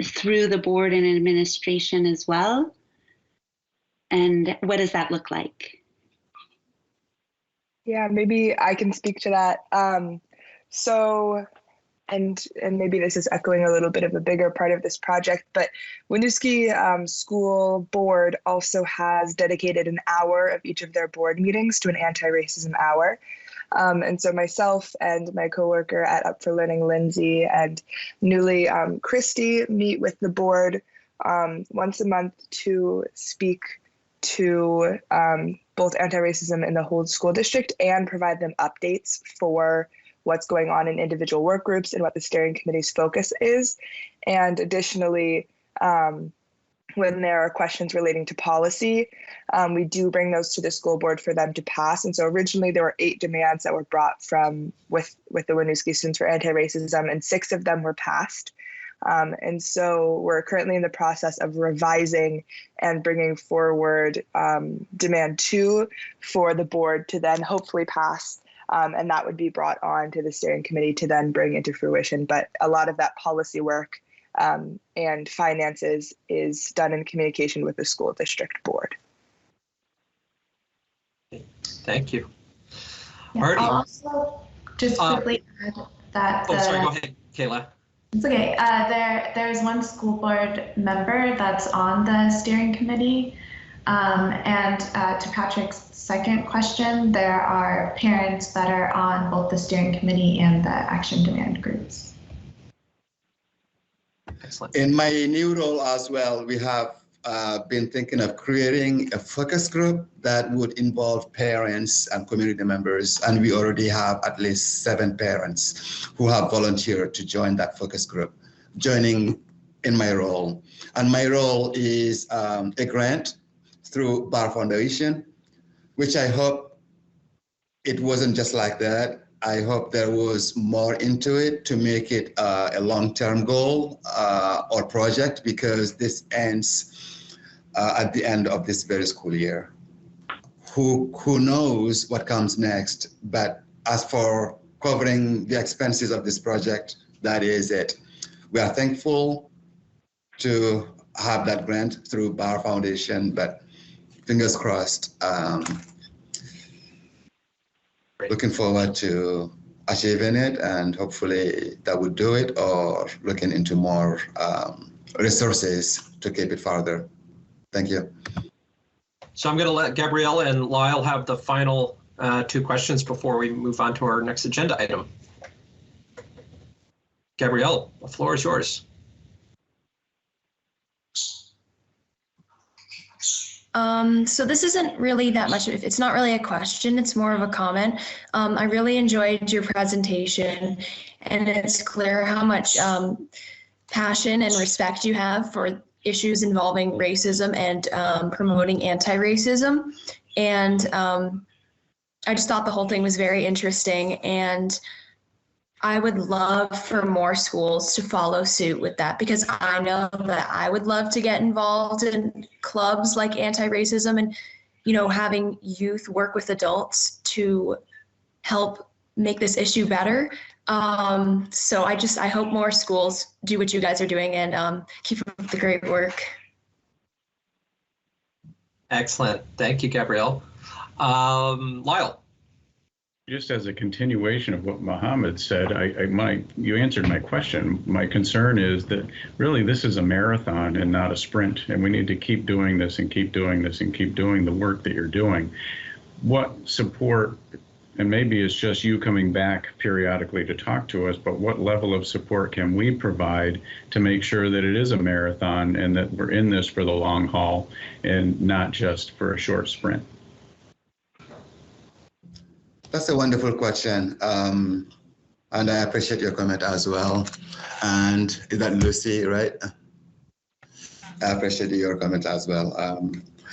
E: through the board and administration as well? And what does that look like?
P: Yeah, maybe I can speak to that. So, and maybe this is echoing a little bit of a bigger part of this project, but Winooski School Board also has dedicated an hour of each of their board meetings to an anti-racism hour. And so myself and my coworker at Up for Learning, Lindsay, and newly Christy meet with the board once a month to speak to both anti-racism in the whole school district and provide them updates for what's going on in individual work groups and what the steering committee's focus is. And additionally, when there are questions relating to policy, we do bring those to the school board for them to pass. And so originally there were 8 demands that were brought from with the Winooski Students for Anti-Racism, and 6 of them were passed. And so we're currently in the process of revising and bringing forward demand 2 for the board to then hopefully pass. And that would be brought on to the steering committee to then bring into fruition. But a lot of that policy work and finances is done in communication with the school district board.
A: Thank you.
O: Yeah, I'll also just quickly add that.
A: Sorry, go ahead, Kayla.
O: It's okay. There's one school board member that's on the steering committee. And to Patrick's second question, there are parents that are on both the steering committee and the action demand groups.
A: Excellent.
Q: In my new role as well, we have been thinking of creating a focus group that would involve parents and community members. And we already have at least 7 parents who have volunteered to join that focus group, joining in my role. And my role is a grant through Bar Foundation, which I hope it wasn't just like that. I hope there was more into it to make it a long-term goal or project, because this ends at the end of this very school year. Who knows what comes next? But as for covering the expenses of this project, that is it. We are thankful to have that grant through Bar Foundation, but fingers crossed. Looking forward to achieving it, and hopefully that would do it, or looking into more resources to keep it further. Thank you.
A: So I'm going to let Gabrielle and Lyle have the final 2 questions before we move on to our next agenda item. Gabrielle, the floor is yours.
L: So this isn't really that much, it's not really a question, it's more of a comment. I really enjoyed your presentation, and it's clear how much passion and respect you have for issues involving racism and promoting anti-racism. And I just thought the whole thing was very interesting, and I would love for more schools to follow suit with that, because I know that I would love to get involved in clubs like anti-racism and, you know, having youth work with adults to help make this issue better. So I hope more schools do what you guys are doing and keep up the great work.
A: Excellent. Thank you, Gabrielle. Lyle.
K: Just as a continuation of what Mohammed said, you answered my question. My concern is that really this is a marathon and not a sprint, and we need to keep doing this and keep doing this and keep doing the work that you're doing. What support, and maybe it's just you coming back periodically to talk to us, but what level of support can we provide to make sure that it is a marathon and that we're in this for the long haul and not just for a short sprint?
Q: That's a wonderful question, and I appreciate your comment as well. And is that Lucy, right? I appreciate your comment as well.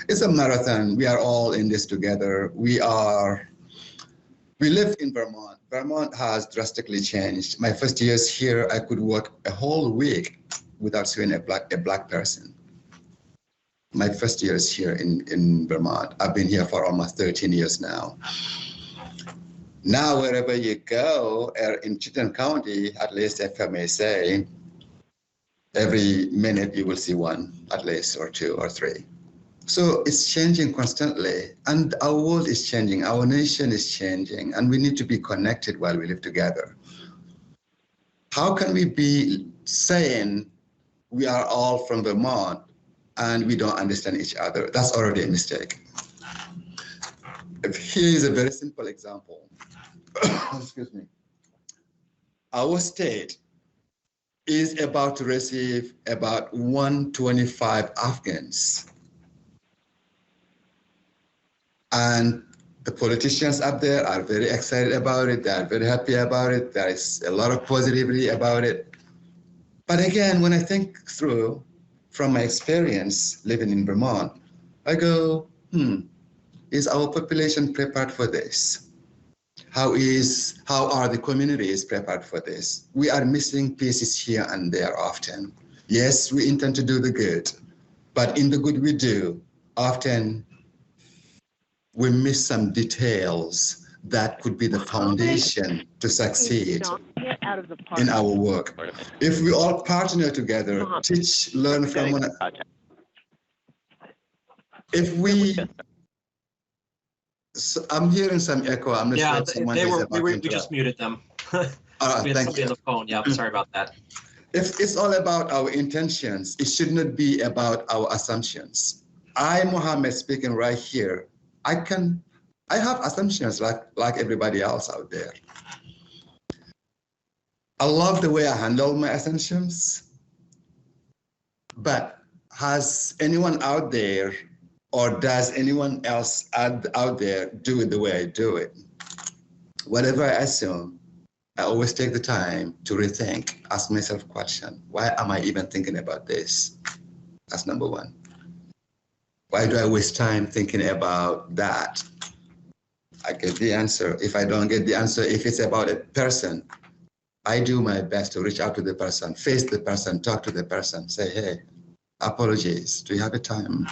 Q: It's a marathon. We are all in this together. We live in Vermont. Vermont has drastically changed. My first years here, I could work a whole week without seeing a black person. My first years here in Vermont. I've been here for almost 13 years now. Now, wherever you go in Chittenden County, at least if I may say, every minute you will see one, at least, or 2 or 3. So it's changing constantly, and our world is changing, our nation is changing, and we need to be connected while we live together. How can we be saying we are all from Vermont and we don't understand each other? That's already a mistake. Here is a very simple example. Excuse me. Our state is about to receive about 125 Afghans. And the politicians up there are very excited about it. They are very happy about it. There is a lot of positivity about it. But again, when I think through from my experience living in Vermont, I go, is our population prepared for this? How are the communities prepared for this? We are missing pieces here and there often. Yes, we intend to do the good, but in the good we do, often we miss some details that could be the foundation to succeed in our work. If we all partner together, teach, learn from one another. If we, so I'm hearing some echo. I'm not sure if someone is about to
A: we just muted them. We had somebody on the phone. Yeah, sorry about that.
Q: If it's all about our intentions, it should not be about our assumptions. I, Mohammed, speaking right here, I have assumptions like everybody else out there. I love the way I handle my assumptions, but has anyone out there, or does anyone else out there do it the way I do it? Whatever I assume, I always take the time to rethink, ask myself a question. Why am I even thinking about this? That's number one. Why do I waste time thinking about that? I get the answer. If I don't get the answer, if it's about a person, I do my best to reach out to the person, face the person, talk to the person, say, hey, apologies. Do you have a time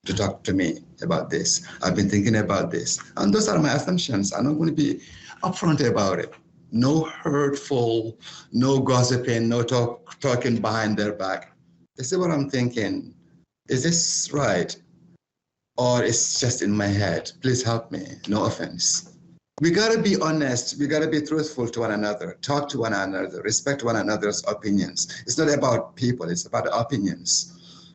Q: to talk to me about this? I've been thinking about this. And those are my assumptions. I'm not going to be upfront about it. No hurtful, no gossiping, no talking behind their back. This is what I'm thinking. Is this right? Or it's just in my head? Please help me. No offense. We gotta be honest. We gotta be truthful to one another. Talk to one another. Respect one another's opinions. It's not about people. It's about opinions.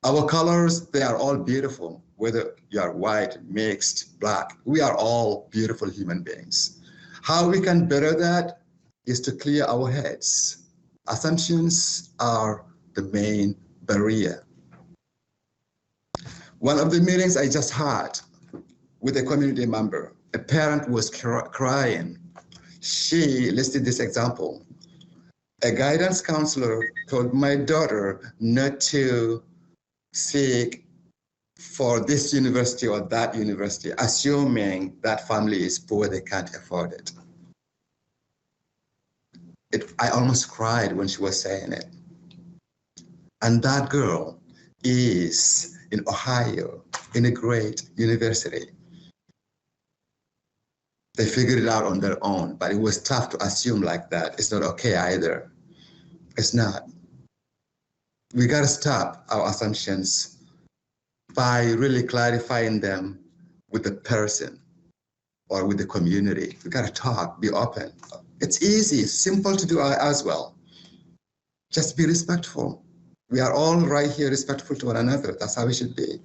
Q: Our colors, they are all beautiful. Whether you are white, mixed, black, we are all beautiful human beings. How we can better that is to clear our heads. Assumptions are the main barrier. One of the meetings I just had with a community member, a parent was crying. She listed this example. A guidance counselor told my daughter not to seek for this university or that university, assuming that family is poor, they can't afford it. I almost cried when she was saying it. And that girl is in Ohio, in a great university. They figured it out on their own, but it was tough to assume like that. It's not okay either. It's not. We gotta stop our assumptions by really clarifying them with the person or with the community. We gotta talk, be open. It's easy, simple to do as well. Just be respectful. We are all right here respectful to one another. That's how we should be.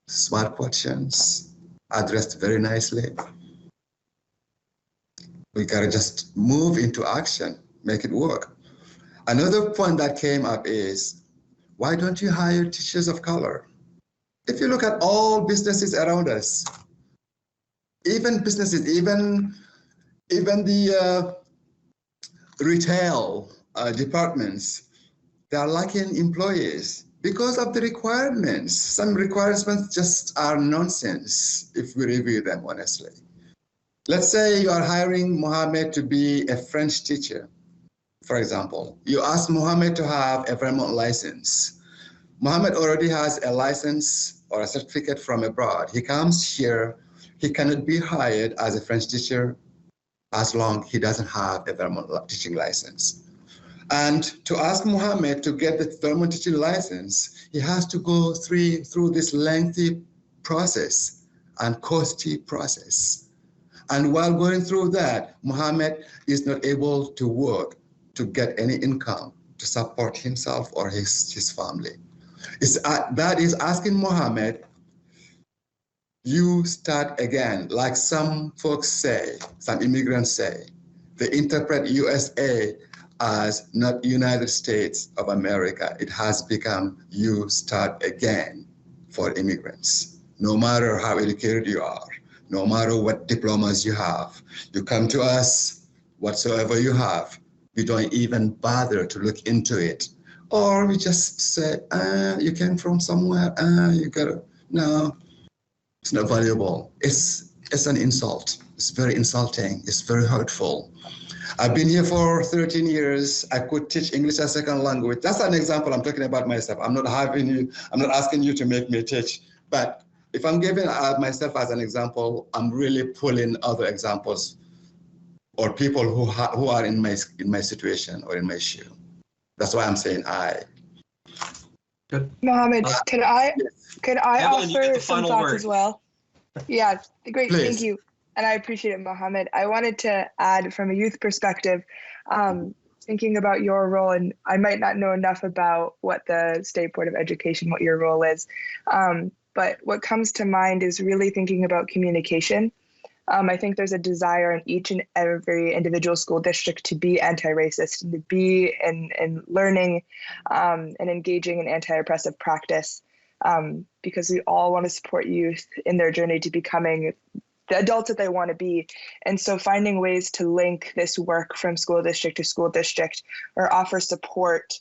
Q: Smart questions, addressed very nicely. We gotta just move into action, make it work. Another point that came up is, why don't you hire teachers of color? If you look at all businesses around us, even businesses, even the retail departments, they are lacking employees because of the requirements. Some requirements just are nonsense if we review them honestly. Let's say you are hiring Mohammed to be a French teacher, for example. You ask Mohammed to have a Vermont license. Mohammed already has a license or a certificate from abroad. He comes here, he cannot be hired as a French teacher as long as he doesn't have a Vermont teaching license. And to ask Mohammed to get the Vermont teaching license, he has to go through this lengthy process and costly process. And while going through that, Mohammed is not able to work to get any income to support himself or his family. That is asking Mohammed, you start again, like some folks say, some immigrants say. They interpret USA as not United States of America. It has become you start again for immigrants. No matter how educated you are, no matter what diplomas you have, you come to us, whatsoever you have, we don't even bother to look into it. Or we just say, you came from somewhere, you gotta, no, it's not valuable. It's an insult. It's very insulting. It's very hurtful. I've been here for 13 years. I could teach English as a second language. That's an example. I'm talking about myself. I'm not asking you to make me teach. But if I'm giving myself as an example, I'm really pulling other examples or people who are in my situation or in my shoe. That's why I'm saying I.
A: Good.
P: Mohammed, could I
A: Evelyn,
P: offer some thoughts
A: word.
P: as well? Yeah, great.
Q: Please.
P: Thank you. And I appreciate it, Mohammed. I wanted to add from a youth perspective, thinking about your role, and I might not know enough about what the State Board of Education, what your role is, but what comes to mind is really thinking about communication. I think there's a desire in each and every individual school district to be anti-racist and to be in learning and engaging in anti-oppressive practice, because we all want to support youth in their journey to becoming the adults that they want to be. And so finding ways to link this work from school district to school district or offer support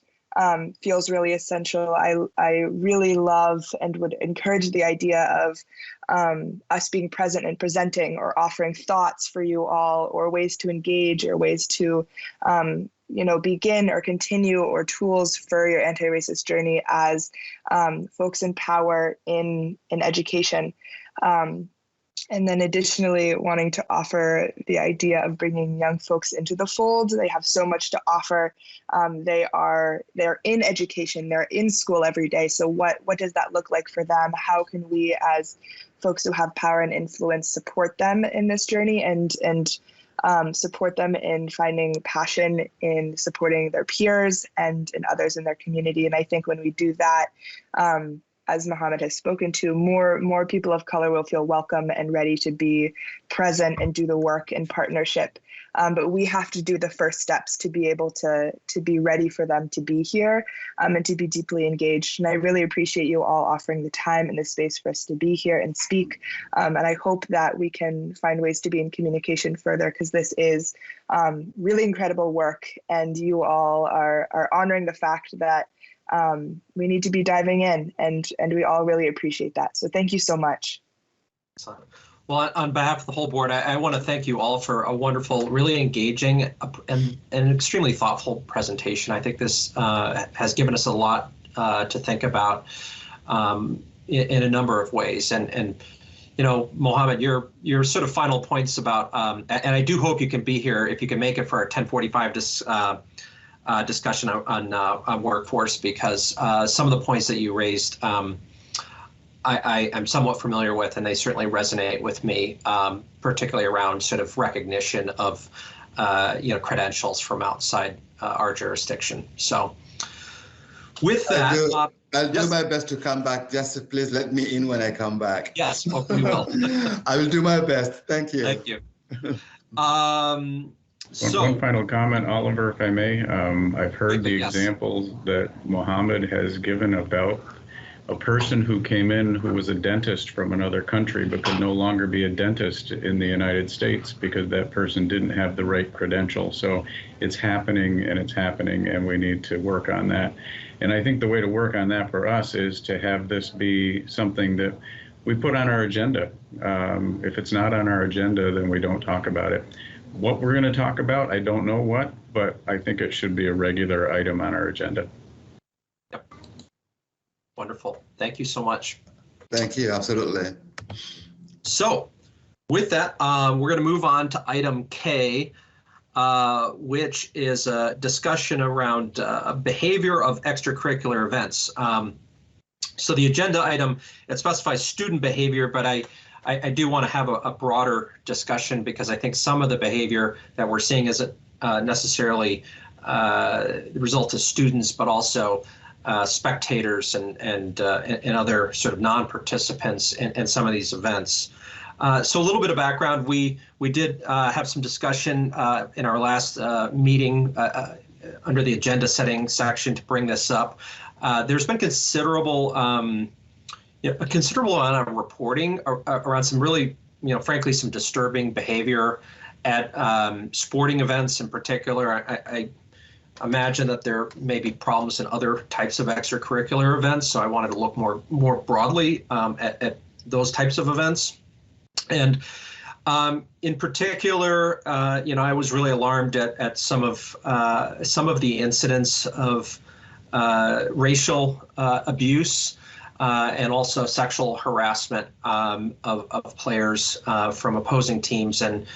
P: feels really essential. I really love and would encourage the idea of us being present and presenting or offering thoughts for you all, or ways to engage, or ways to begin or continue, or tools for your anti-racist journey as folks in power in education. And then additionally, wanting to offer the idea of bringing young folks into the fold. They have so much to offer. They're in education, they're in school every day. So what does that look like for them? How can we, as folks who have power and influence, support them in this journey and support them in finding passion in supporting their peers and others in their community? And I think when we do that, as Mohammed has spoken to, more people of color will feel welcome and ready to be present and do the work in partnership. But we have to do the first steps to be able to be ready for them to be here and to be deeply engaged. And I really appreciate you all offering the time and the space for us to be here and speak. And I hope that we can find ways to be in communication further, because this is really incredible work. And you all are honoring the fact that we need to be diving in, and we all really appreciate that. So thank you so much.
A: Excellent. Well, on behalf of the whole board, I want to thank you all for a wonderful, really engaging and an extremely thoughtful presentation. I think this has given us a lot to think about in a number of ways. And Mohammed, your sort of final points about, and I do hope you can be here if you can make it for our 10:45 discussion on workforce, because some of the points that you raised I'm somewhat familiar with, and they certainly resonate with me, particularly around sort of recognition of credentials from outside our jurisdiction. So with that,
Q: I'll do my best to come back. Just please let me in when I come back.
A: Yes, we will.
Q: I will do my best. Thank you.
A: Thank you.
K: One final comment, Oliver, if I may. I've heard the
A: yes.
K: examples that Mohammed has given about a person who came in who was a dentist from another country but could no longer be a dentist in the United States because that person didn't have the right credential. So it's happening, and we need to work on that. And I think the way to work on that for us is to have this be something that we put on our agenda. If it's not on our agenda, then we don't talk about it. What we're going to talk about, I don't know what, but I think it should be a regular item on our agenda.
A: Yep. Wonderful. Thank you so much.
Q: Thank you. Absolutely.
A: So with that, we're going to move on to item K, which is a discussion around behavior of extracurricular events. So the agenda item, it specifies student behavior, but I do want to have a broader discussion, because I think some of the behavior that we're seeing isn't necessarily result of students, but also spectators and other sort of non-participants in some of these events. So a little bit of background, we did have some discussion in our last meeting under the agenda setting section to bring this up. There's been a considerable amount of reporting around some really, frankly, some disturbing behavior at sporting events in particular. I imagine that there may be problems in other types of extracurricular events, so I wanted to look more broadly at those types of events. And in particular, I was really alarmed at some of the incidents of racial abuse and also sexual harassment of players from opposing teams and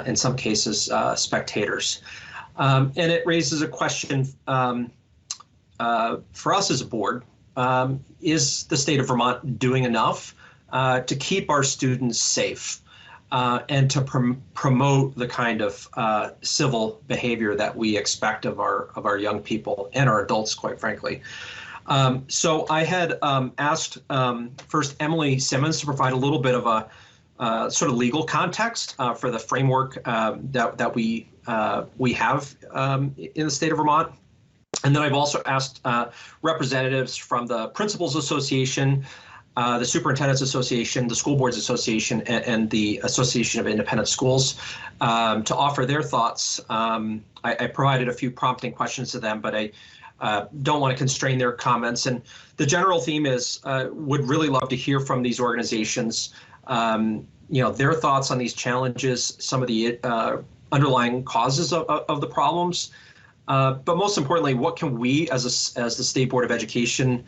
A: in some cases spectators. And it raises a question for us as a board. Is the state of Vermont doing enough to keep our students safe and to promote the kind of civil behavior that we expect of our young people and our adults, quite frankly? So I had asked first Emily Simmons to provide a little bit of a sort of legal context for the framework that we have in the state of Vermont. And then I've also asked representatives from the Principals Association, the Superintendents Association, the School Boards Association, and the Association of Independent Schools to offer their thoughts. I provided a few prompting questions to them, but I don't want to constrain their comments. And the general theme is would really love to hear from these organizations, their thoughts on these challenges, some of the underlying causes of the problems. But most importantly, what can we as the State Board of Education,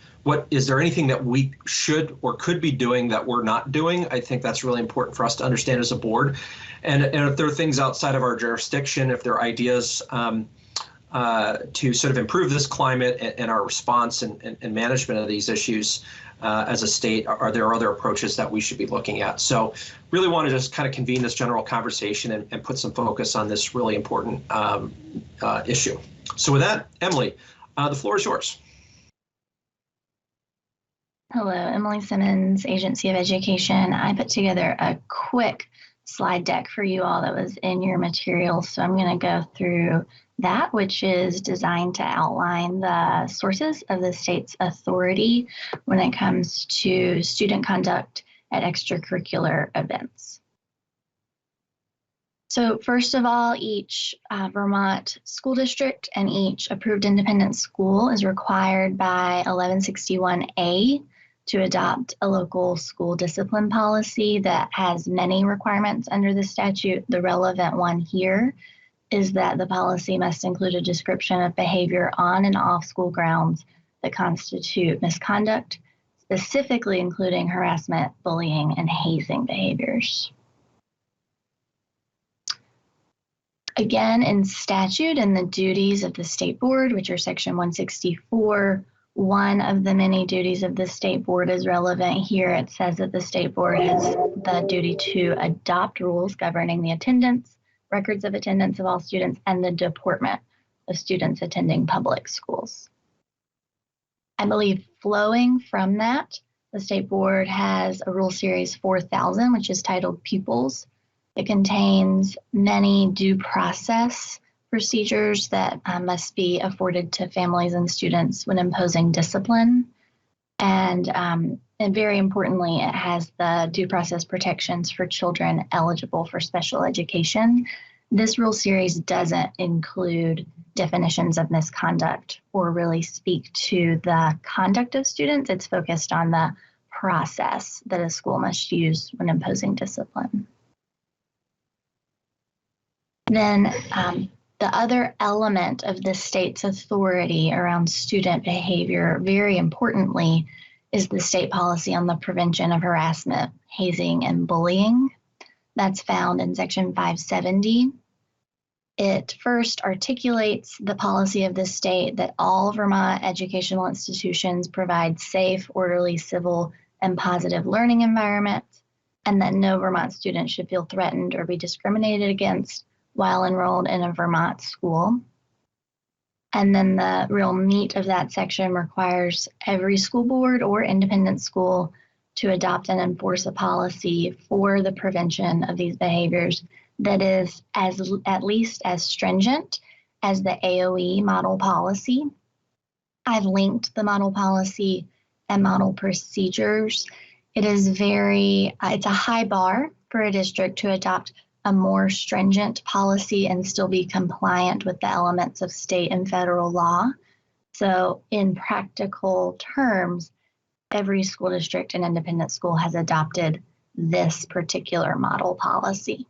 A: is there anything that we should or could be doing that we're not doing? I think that's really important for us to understand as a board. And if there are things outside of our jurisdiction, if there are ideas to sort of improve this climate and our response and management of these issues as a state, are there other approaches that we should be looking at? So really want to just kind of convene this general conversation and put some focus on this really important issue. So with that, Emily, the floor is yours.
N: Hello, Emily Simmons, Agency of Education. I put together a quick slide deck for you all that was in your materials. So I'm going to go through that, which is designed to outline the sources of the state's authority when it comes to student conduct at extracurricular events. So first of all, each Vermont school district and each approved independent school is required by 1161A to adopt a local school discipline policy that has many requirements under the statute. The relevant one here is that the policy must include a description of behavior on and off school grounds that constitute misconduct, specifically including harassment, bullying, and hazing behaviors. Again, in statute and the duties of the state board, which are section 164, one of the many duties of the state board is relevant here. It says that the state board has the duty to adopt rules governing the attendance, records of attendance of all students, and the deportment of students attending public schools. I believe flowing from that, the state board has a rule series 4000, which is titled Pupils. It contains many due process procedures that must be afforded to families and students when imposing discipline. And very importantly, it has the due process protections for children eligible for special education. This rule series doesn't include definitions of misconduct or really speak to the conduct of students. It's focused on the process that a school must use when imposing discipline. Then the other element of the state's authority around student behavior, very importantly, is the state policy on the prevention of harassment, hazing, and bullying. That's found in section 570. It first articulates the policy of the state that all Vermont educational institutions provide safe, orderly, civil, and positive learning environments, and that no Vermont student should feel threatened or be discriminated against while enrolled in a Vermont school. And then the real meat of that section requires every school board or independent school to adopt and enforce a policy for the prevention of these behaviors that is at least as stringent as the AOE model policy. I've linked the model policy and model procedures. It is it's a high bar for a district to adopt a more stringent policy and still be compliant with the elements of state and federal law. So in practical terms, every school district and independent school has adopted this particular model policy.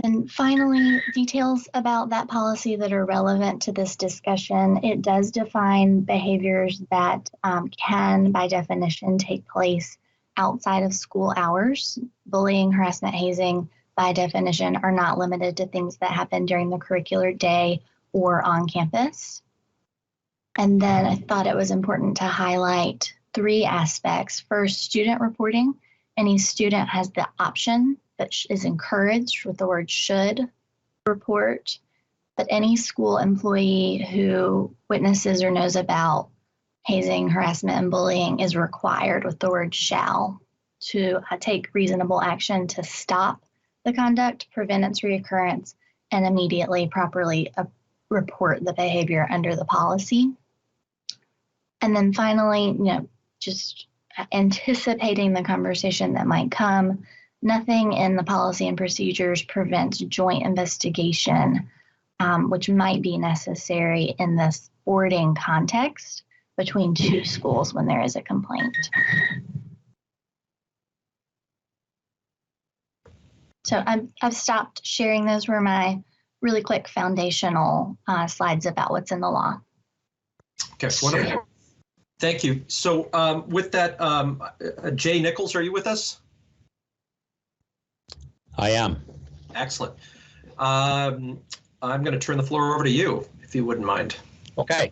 N: And finally, details about that policy that are relevant to this discussion. It does define behaviors that can, by definition, take place outside of school hours. Bullying, harassment, hazing, by definition, are not limited to things that happen during the curricular day or on campus. And then I thought it was important to highlight 3 aspects. First, student reporting. Any student has the option that is encouraged with the word should report, but any school employee who witnesses or knows about hazing, harassment, and bullying is required with the word shall to take reasonable action to stop the conduct, prevent its reoccurrence, and immediately properly report the behavior under the policy. And then finally, just anticipating the conversation that might come, nothing in the policy and procedures prevents joint investigation, which might be necessary in this boarding context between 2 schools when there is a complaint. So I've stopped sharing. Those were my really quick foundational slides about what's in the law.
A: Okay, wonderful. Thank you. So with that, Jay Nichols, are you with us?
R: I am.
A: Excellent. I'm going to turn the floor over to you, if you wouldn't mind.
R: Okay.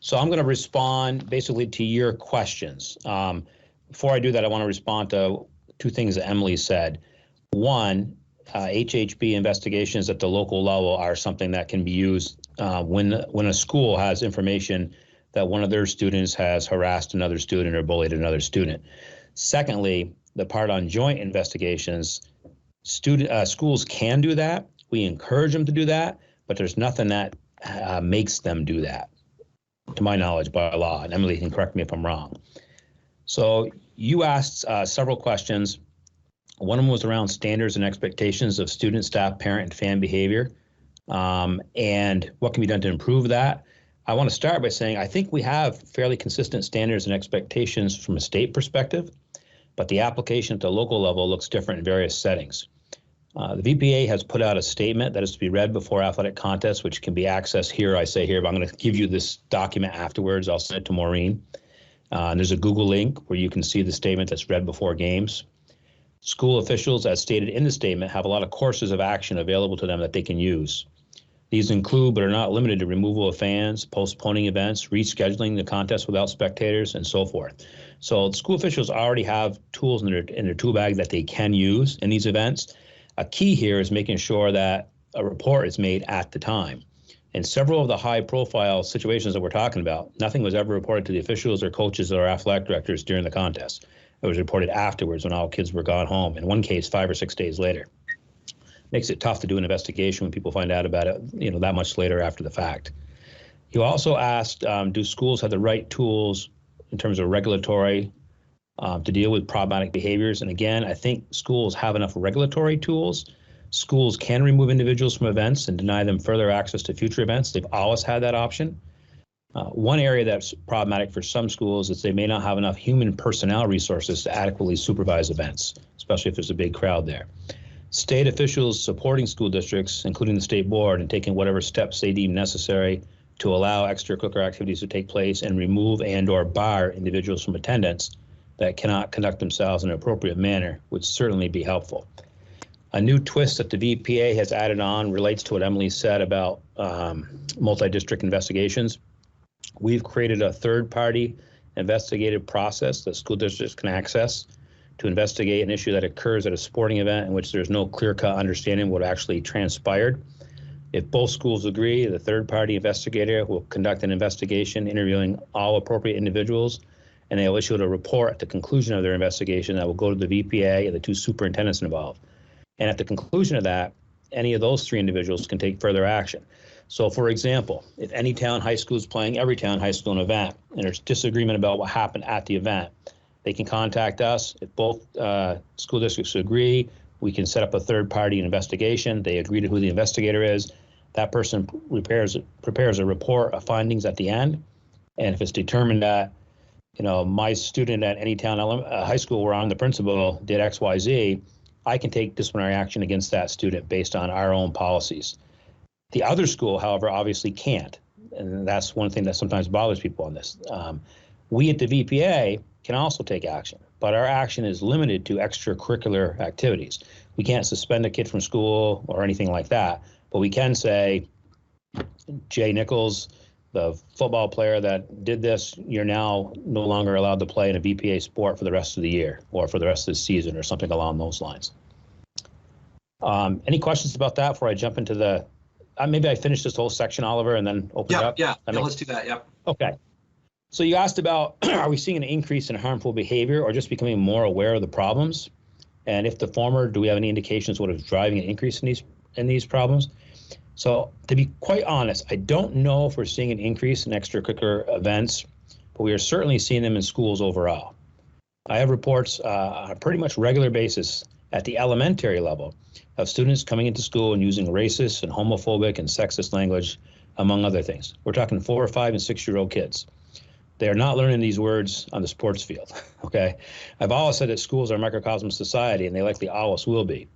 R: So I'm going to respond basically to your questions. Before I do that, I want to respond to 2 things that Emily said. One, HHB investigations at the local level are something that can be used when a school has information that one of their students has harassed another student or bullied another student. Secondly, the part on joint investigations, schools can do that. We encourage them to do that, but there's nothing that makes them do that, to my knowledge, by law. And Emily can correct me if I'm wrong. So you asked several questions. One of them was around standards and expectations of student, staff, parent, and fan behavior, and what can be done to improve that. I want to start by saying I think we have fairly consistent standards and expectations from a state perspective, but the application at the local level looks different in various settings. The VPA has put out a statement that is to be read before athletic contests, which can be accessed here. I say here, but I'm going to give you this document afterwards. I'll send it to Maureen. And there's a Google link where you can see the statement that's read before games. School officials, as stated in the statement, have a lot of courses of action available to them that they can use. These include, but are not limited to, removal of fans, postponing events, rescheduling the contest without spectators, and so forth. So school officials already have tools in their tool bag that they can use in these events. A key here is making sure that a report is made at the time. In several of the high-profile situations that we're talking about, nothing was ever reported to the officials or coaches or athletic directors during the contest. It was reported afterwards when all kids were gone home, in one case 5 or 6 days later. Makes it tough to do an investigation when people find out about it, that much later after the fact. You also asked, do schools have the right tools in terms of regulatory to deal with problematic behaviors? And again, I think schools have enough regulatory tools. Schools can remove individuals from events and deny them further access to future events. They've always had that option. One area that's problematic for some schools is they may not have enough human personnel resources to adequately supervise events, especially if there's a big crowd there. State officials supporting school districts, including the state board, and taking whatever steps they deem necessary to allow extracurricular activities to take place and remove and/or bar individuals from attendance that cannot conduct themselves in an appropriate manner would certainly be helpful. A new twist that the VPA has added on relates to what Emily said about multi-district investigations. We've created a third-party investigative process that school districts can access to investigate an issue that occurs at a sporting event in which there's no clear-cut understanding of what actually transpired. If both schools agree, the third-party investigator will conduct an investigation interviewing all appropriate individuals, and they will issue a report at the conclusion of their investigation that will go to the VPA and the two superintendents involved. And at the conclusion of that, any of those three individuals can take further action. So for example, if any town high school is playing every town high school an event, and there's disagreement about what happened at the event, they can contact us. If both school districts agree, we can set up a third-party investigation. They agree to who the investigator is. That person prepares a report of findings at the end. And if it's determined that, you know, my student at any town high school where I'm the principal did X, Y, Z, I can take disciplinary action against that student based on our own policies. The other school, however, obviously can't. And that's one thing that sometimes bothers people on this. We at the VPA can also take action, but our action is limited to extracurricular activities. We can't suspend a kid from school or anything like that, but we can say, Jay Nichols, the football player that did this, you're now no longer allowed to play in a VPA sport for the rest of the year or for the rest of the season or something along those lines. Any questions about that before I jump into the, maybe I finish this whole section, Oliver, and then open it up? Yeah,
A: let's do that, yep.
R: Okay. So you asked about, are we seeing an increase in harmful behavior or just becoming more aware of the problems? And if the former, do we have any indications what is driving an increase in these problems? So to be quite honest, I don't know if we're seeing an increase in extracurricular events, but we are certainly seeing them in schools overall. I have reports on a pretty much regular basis at the elementary level of students coming into school and using racist and homophobic and sexist language, among other things. We're talking 4 or 5 and 6-year-old kids. They are not learning these words on the sports field, okay? I've always said that schools are a microcosm of society, and they likely always will be.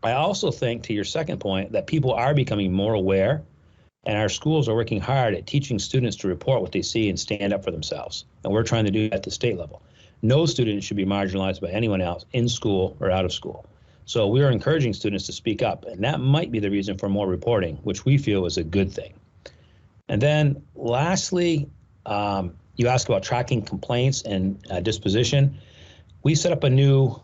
R: I also think, to your second point, that people are becoming more aware, and our schools are working hard at teaching students to report what they see and stand up for themselves. And we're trying to do that at the state level. No student should be marginalized by anyone else in school or out of school. So we are encouraging students to speak up, and that might be the reason for more reporting, which we feel is a good thing. And then lastly, you asked about tracking complaints and disposition. We set up a new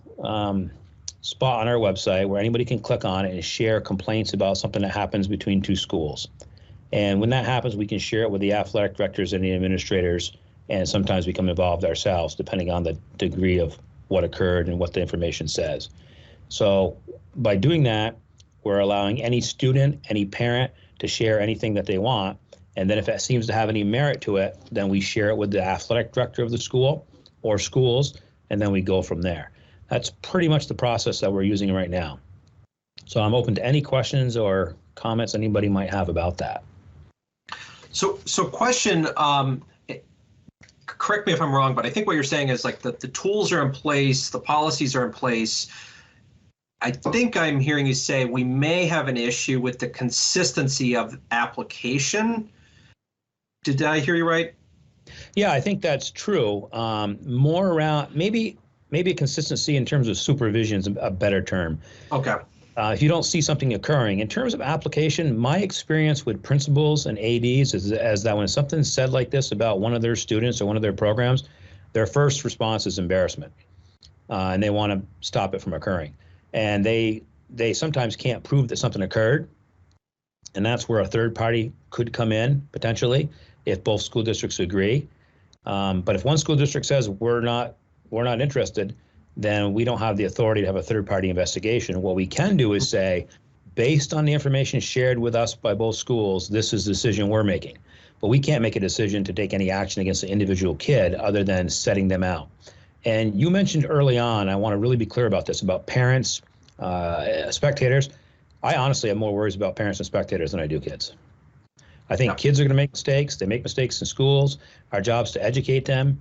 R: spot on our website where anybody can click on it and share complaints about something that happens between two schools. And when that happens, we can share it with the athletic directors and the administrators, and sometimes become involved ourselves, depending on the degree of what occurred and what the information says. So by doing that, we're allowing any student, any parent to share anything that they want. And then if it seems to have any merit to it, then we share it with the athletic director of the school or schools, and then we go from there. That's pretty much the process that we're using right now. So I'm open to any questions or comments anybody might have about that.
A: So question, correct me if I'm wrong, but I think what you're saying is like the tools are in place, the policies are in place. I think I'm hearing you say we may have an issue with the consistency of application. Did I hear you right?
R: Yeah, I think that's true. More around maybe a consistency in terms of supervision is a better term.
A: Okay.
R: If you don't see something occurring. In terms of application, my experience with principals and ADs is that when something's said like this about one of their students or one of their programs, their first response is embarrassment. And they want to stop it from occurring. And they sometimes can't prove that something occurred. And that's where a third party could come in potentially if both school districts agree. But if one school district says we're not interested, then we don't have the authority to have a third-party investigation. What we can do is say, based on the information shared with us by both schools, this is the decision we're making. But we can't make a decision to take any action against an individual kid other than setting them out. And you mentioned early on, I want to really be clear about this, about parents, spectators. I honestly have more worries about parents and spectators than I do kids. I think kids are going to make mistakes. They make mistakes in schools. Our job is to educate them,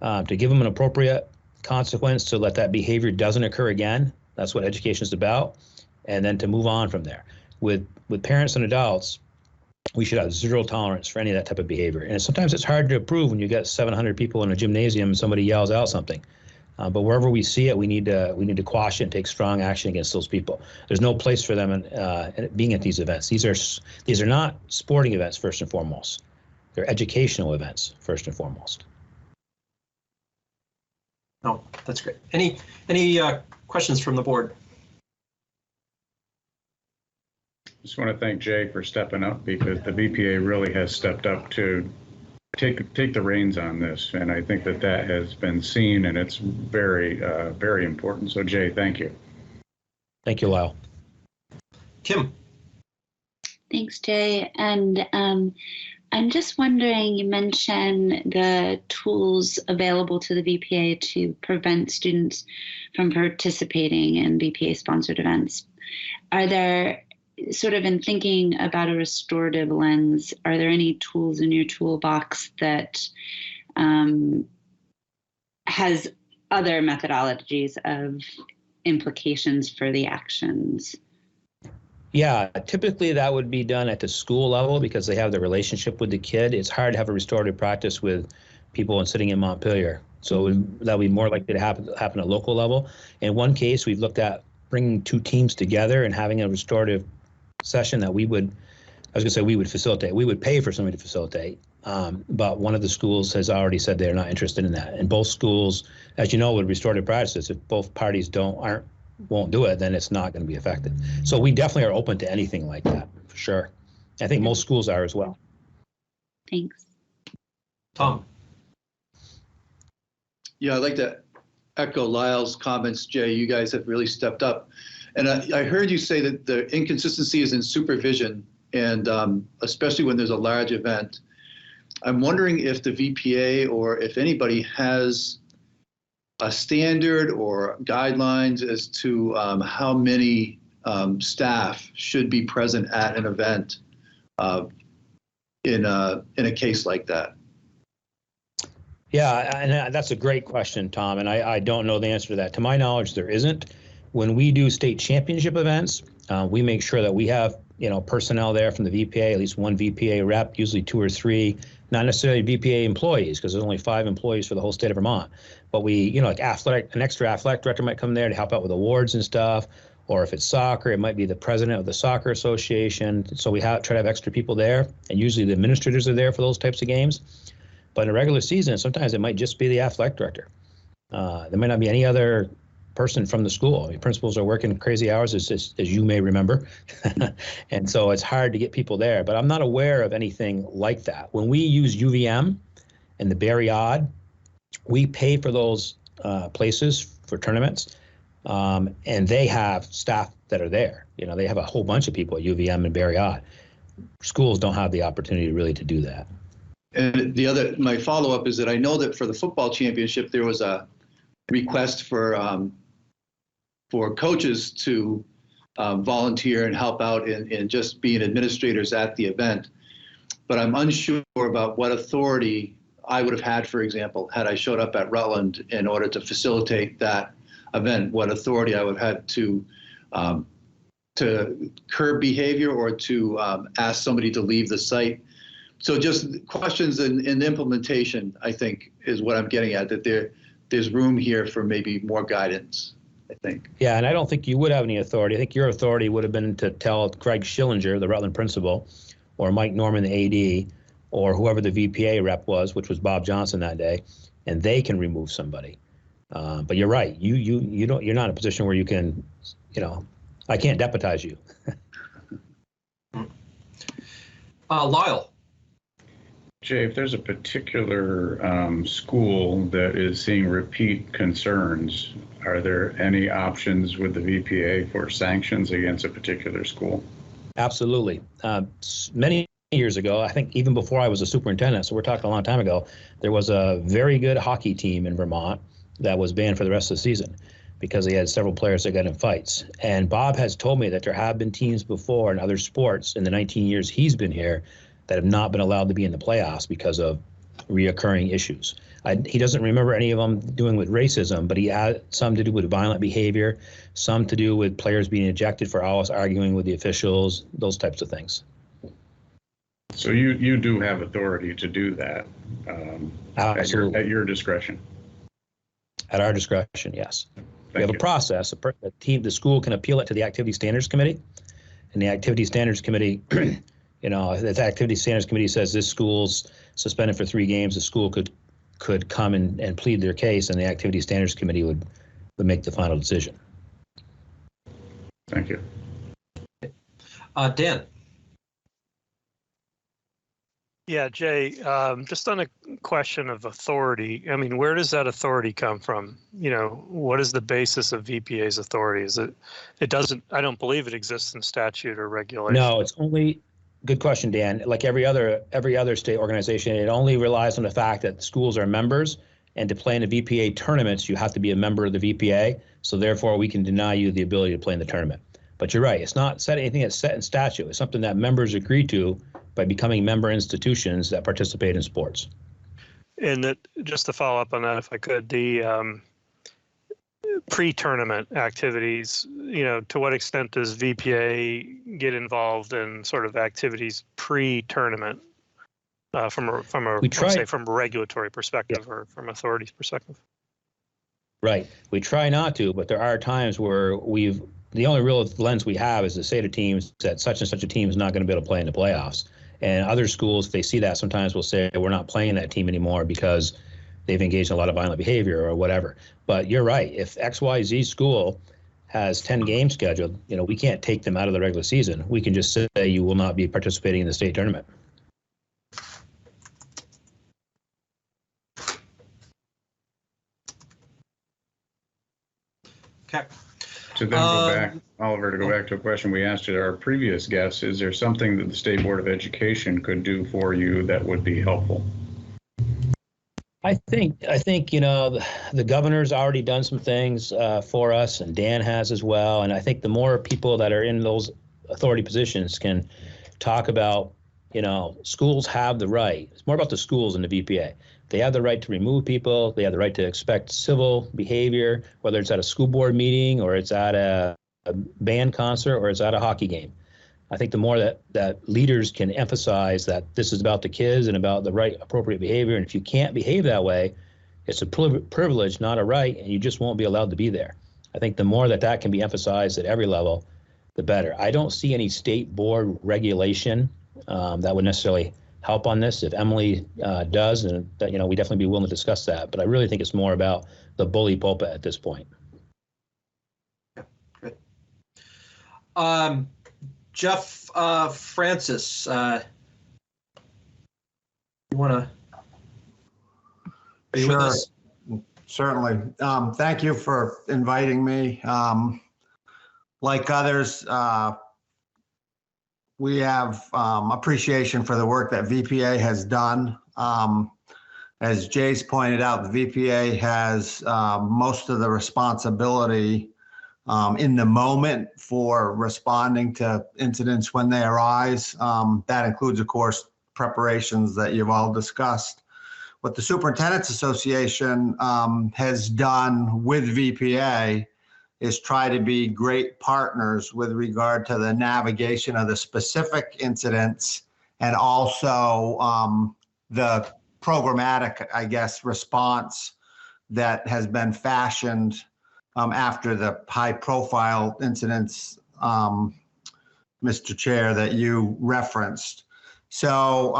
R: to give them an appropriate consequence so that behavior doesn't occur again. That's what education is about. And then to move on from there. With parents and adults, we should have zero tolerance for any of that type of behavior. And sometimes it's hard to approve when you get 700 people in a gymnasium and somebody yells out something. But wherever we see it, we need to quash it and take strong action against those people. There's no place for them in being at these events. These are not sporting events first and foremost. They're educational events first and foremost.
A: Oh, that's great. Any questions from the board?
K: Just want to thank Jay for stepping up, because the VPA really has stepped up to take the reins on this, and I think that has been seen, and it's very, very important. So Jay, thank you.
R: Thank you, Lyle.
A: Kim.
E: Thanks, Jay. And I'm just wondering, you mentioned the tools available to the VPA to prevent students from participating in VPA-sponsored events. Are there, sort of in thinking about a restorative lens, are there any tools in your toolbox that has other methodologies of implications for the actions?
R: Yeah, typically that would be done at the school level because they have the relationship with the kid. It's hard to have a restorative practice with people sitting in Montpelier. So that would be more likely to happen at local level. In one case, we've looked at bringing two teams together and having a restorative session that we would facilitate. We would pay for somebody to facilitate. But one of the schools has already said they're not interested in that. And both schools, as you know, with restorative practices, if both parties won't do it, then it's not going to be effective. So we definitely are open to anything like that, for sure. I think most schools are as well.
E: Thanks.
A: Tom.
D: Yeah, I'd like to echo Lyle's comments, Jay. You guys have really stepped up. And I heard you say that the inconsistency is in supervision, and especially when there's a large event. I'm wondering if the VPA or if anybody has a standard or guidelines as to how many staff should be present at an event in a case like that.
R: Yeah, and that's a great question, Tom, and I don't know the answer to that. To my knowledge, there isn't. When we do state championship events, we make sure that we have personnel there from the VPA, at least one VPA rep, usually 2 or 3, not necessarily VPA employees, because there's only 5 employees for the whole state of Vermont. But we, like an extra athletic director might come there to help out with awards and stuff. Or if it's soccer, it might be the president of the soccer association. So we try to have extra people there, and usually the administrators are there for those types of games. But in a regular season, sometimes it might just be the athletic director. There might not be any other person from the school. I mean, principals are working crazy hours, as you may remember. And so it's hard to get people there. But I'm not aware of anything like that. When we use UVM and the Barry Odd, we pay for those places for tournaments, and they have staff that are there. They have a whole bunch of people at UVM and Barry Odd. Schools don't have the opportunity really to do that.
D: And my follow-up is that I know that for the football championship, there was a request for coaches to volunteer and help out in just being administrators at the event. But I'm unsure about what authority I would have had, for example, had I showed up at Rutland in order to facilitate that event, what authority I would have had to curb behavior or to ask somebody to leave the site. So just questions in implementation, I think, is what I'm getting at, that there's room here for maybe more guidance, I think.
R: Yeah, and I don't think you would have any authority. I think your authority would have been to tell Craig Schillinger, the Rutland principal, or Mike Norman, the AD, or whoever the VPA rep was, which was Bob Johnson that day, and they can remove somebody. But you're right. You're not in a position where you can, I can't deputize you.
A: Lyle.
K: Jay, if there's a particular school that is seeing repeat concerns, are there any options with the VPA for sanctions against a particular school?
R: Absolutely. Many years ago, I think even before I was a superintendent, so we're talking a long time ago, there was a very good hockey team in Vermont that was banned for the rest of the season because they had several players that got in fights. And Bob has told me that there have been teams before in other sports in the 19 years he's been here that have not been allowed to be in the playoffs because of reoccurring issues. He doesn't remember any of them doing with racism, but he had some to do with violent behavior, some to do with players being ejected for always arguing with the officials, those types of things.
K: So you do have authority to do that
R: Absolutely.
K: At your discretion.
R: At our discretion, yes. We have a process. The school can appeal it to the Activity Standards Committee, and the Activity Standards Committee, if the Activity Standards Committee says this school's suspended for 3 games, the school could come and plead their case, and the Activity Standards Committee would make the final decision.
K: Thank you.
A: Dan.
J: Yeah, Jay, just on a question of authority, I mean, where does that authority come from? You know, what is the basis of VPA's authority? Is it doesn't, I don't believe it exists in statute or regulation.
R: No, it's only, good question, Dan. Like every other state organization, it only relies on the fact that schools are members, and to play in the VPA tournaments, you have to be a member of the VPA. So therefore, we can deny you the ability to play in the tournament. But you're right, it's not set anything that's set in statute. It's something that members agree to by becoming member institutions that participate in sports.
J: And that, just to follow up on that, if I could, the pre-tournament activities, you know, to what extent does VPA get involved in sort of activities pre-tournament from a regulatory perspective or from authority's perspective?
R: Right, we try not to, but there are times where the only real lens we have is to say to teams that such and such a team is not going to be able to play in the playoffs. And other schools, if they see that, sometimes will say, we're not playing that team anymore because they've engaged in a lot of violent behavior or whatever. But you're right. If XYZ school has 10 games scheduled, you know, we can't take them out of the regular season. We can just say you will not be participating in the state tournament.
A: Okay.
K: To then go back, Oliver, to go back to a question we asked at our previous guests, is there something that the State Board of Education could do for you that would be helpful?
R: I think you know, the governor's already done some things for us, and Dan has as well. And I think the more people that are in those authority positions can talk about, you know, schools have the right. It's more about the schools and the VPA. They have the right to remove people. They have the right to expect civil behavior, whether it's at a school board meeting or it's at a band concert or it's at a hockey game. I think the more that leaders can emphasize that this is about the kids and about the right appropriate behavior, and if you can't behave that way, it's a privilege, not a right, and you just won't be allowed to be there. I think the more that can be emphasized at every level, the better. I don't see any state board regulation that would necessarily help on this. If Emily does, and you know, we definitely be willing to discuss that. But I really think it's more about the bully pulpit at this point.
A: Yeah, good. Jeff Francis, you want to?
S: Sure, certainly. Thank you for inviting me. Like others, we have appreciation for the work that VPA has done. As Jay's pointed out, the VPA has most of the responsibility in the moment for responding to incidents when they arise. That includes, of course, preparations that you've all discussed. What the Superintendent's Association has done with VPA is try to be great partners with regard to the navigation of the specific incidents and also the programmatic, I guess, response that has been fashioned after the high-profile incidents, Mr. Chair, that you referenced. So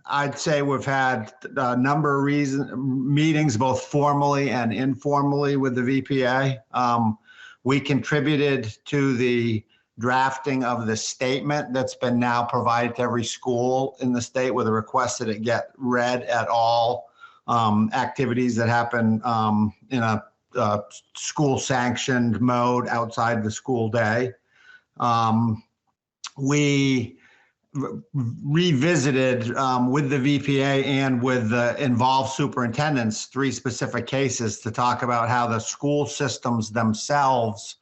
S: I'd say we've had a number of meetings, both formally and informally, with the VPA. We contributed to the drafting of the statement that's been now provided to every school in the state with a request that it get read at all activities that happen in a school-sanctioned mode outside the school day. We revisited with the VPA and with the involved superintendents 3 specific cases to talk about how the school systems themselves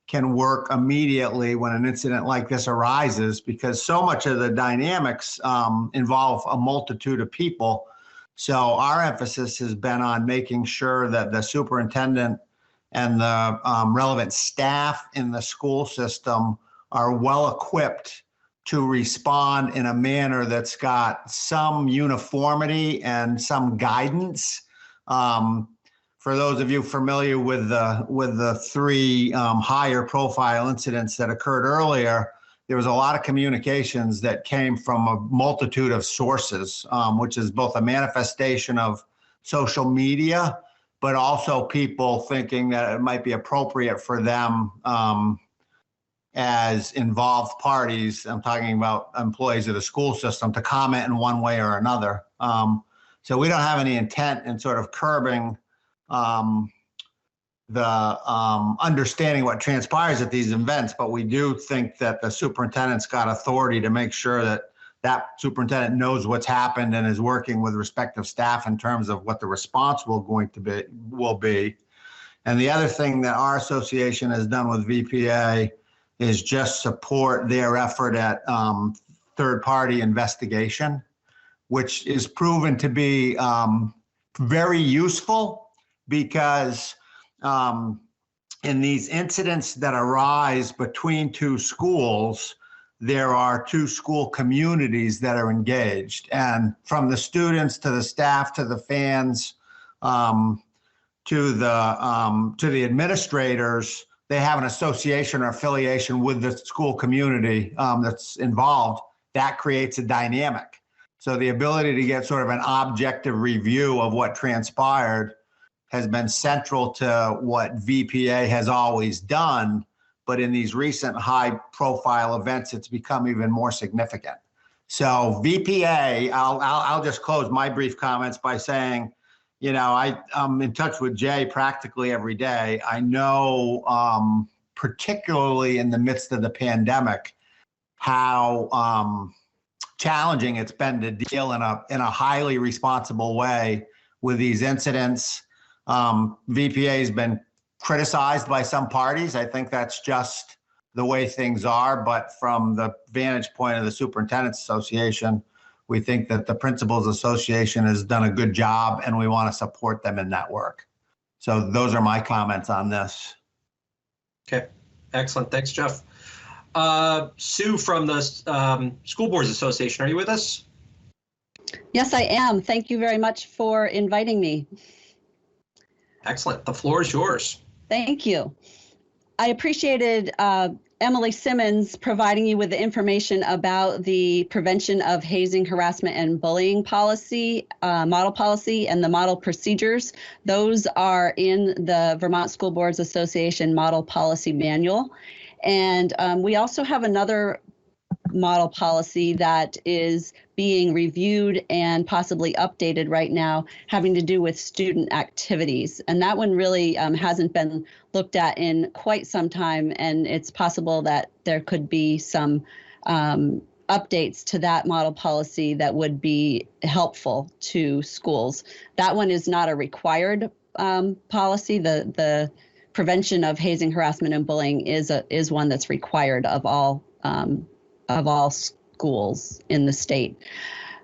S: can work immediately when an incident like this arises, because so much of the dynamics involve a multitude of people. So our emphasis has been on making sure that the superintendent and the relevant staff in the school system are well equipped to respond in a manner that's got some uniformity and some guidance. For those of you familiar with the 3 higher profile incidents that occurred earlier, there was a lot of communications that came from a multitude of sources, which is both a manifestation of social media, but also people thinking that it might be appropriate for them as involved parties, I'm talking about employees of the school system, to comment in one way or another. So we don't have any intent in sort of curbing the understanding what transpires at these events, but we do think that the superintendent's got authority to make sure that that superintendent knows what's happened and is working with respective staff in terms of what the response will be. And the other thing that our association has done with VPA is just support their effort at third-party investigation, which is proven to be very useful because in these incidents that arise between two schools, there are two school communities that are engaged. And from the students to the staff to the fans to the administrators, they have an association or affiliation with the school community that's involved. That creates a dynamic. So the ability to get sort of an objective review of what transpired has been central to what VPA has always done. But in these recent high-profile events, it's become even more significant. So VPA, I'll just close my brief comments by saying, you know, I'm in touch with Jay practically every day. I know, particularly in the midst of the pandemic, how challenging it's been to deal in a highly responsible way with these incidents. VPA has been criticized by some parties. I think that's just the way things are. But from the vantage point of the Superintendent's Association, we think that the Principals Association has done a good job and we want to support them in that work. So those are my comments on this.
A: Okay, excellent. Thanks, Jeff. Sue from the School Boards Association, are you with us?
T: Yes, I am. Thank you very much for inviting me.
A: Excellent. The floor is yours.
T: Thank you. I appreciated Emily Simmons providing you with the information about the prevention of hazing, harassment, and bullying policy, model policy, and the model procedures. Those are in the Vermont School Boards Association Model Policy Manual. And we also have another model policy that is being reviewed and possibly updated right now, having to do with student activities. And that one really hasn't been looked at in quite some time, and it's possible that there could be some updates to that model policy that would be helpful to schools. That one is not a required policy. The prevention of hazing, harassment, and bullying is one that's required of all schools in the state.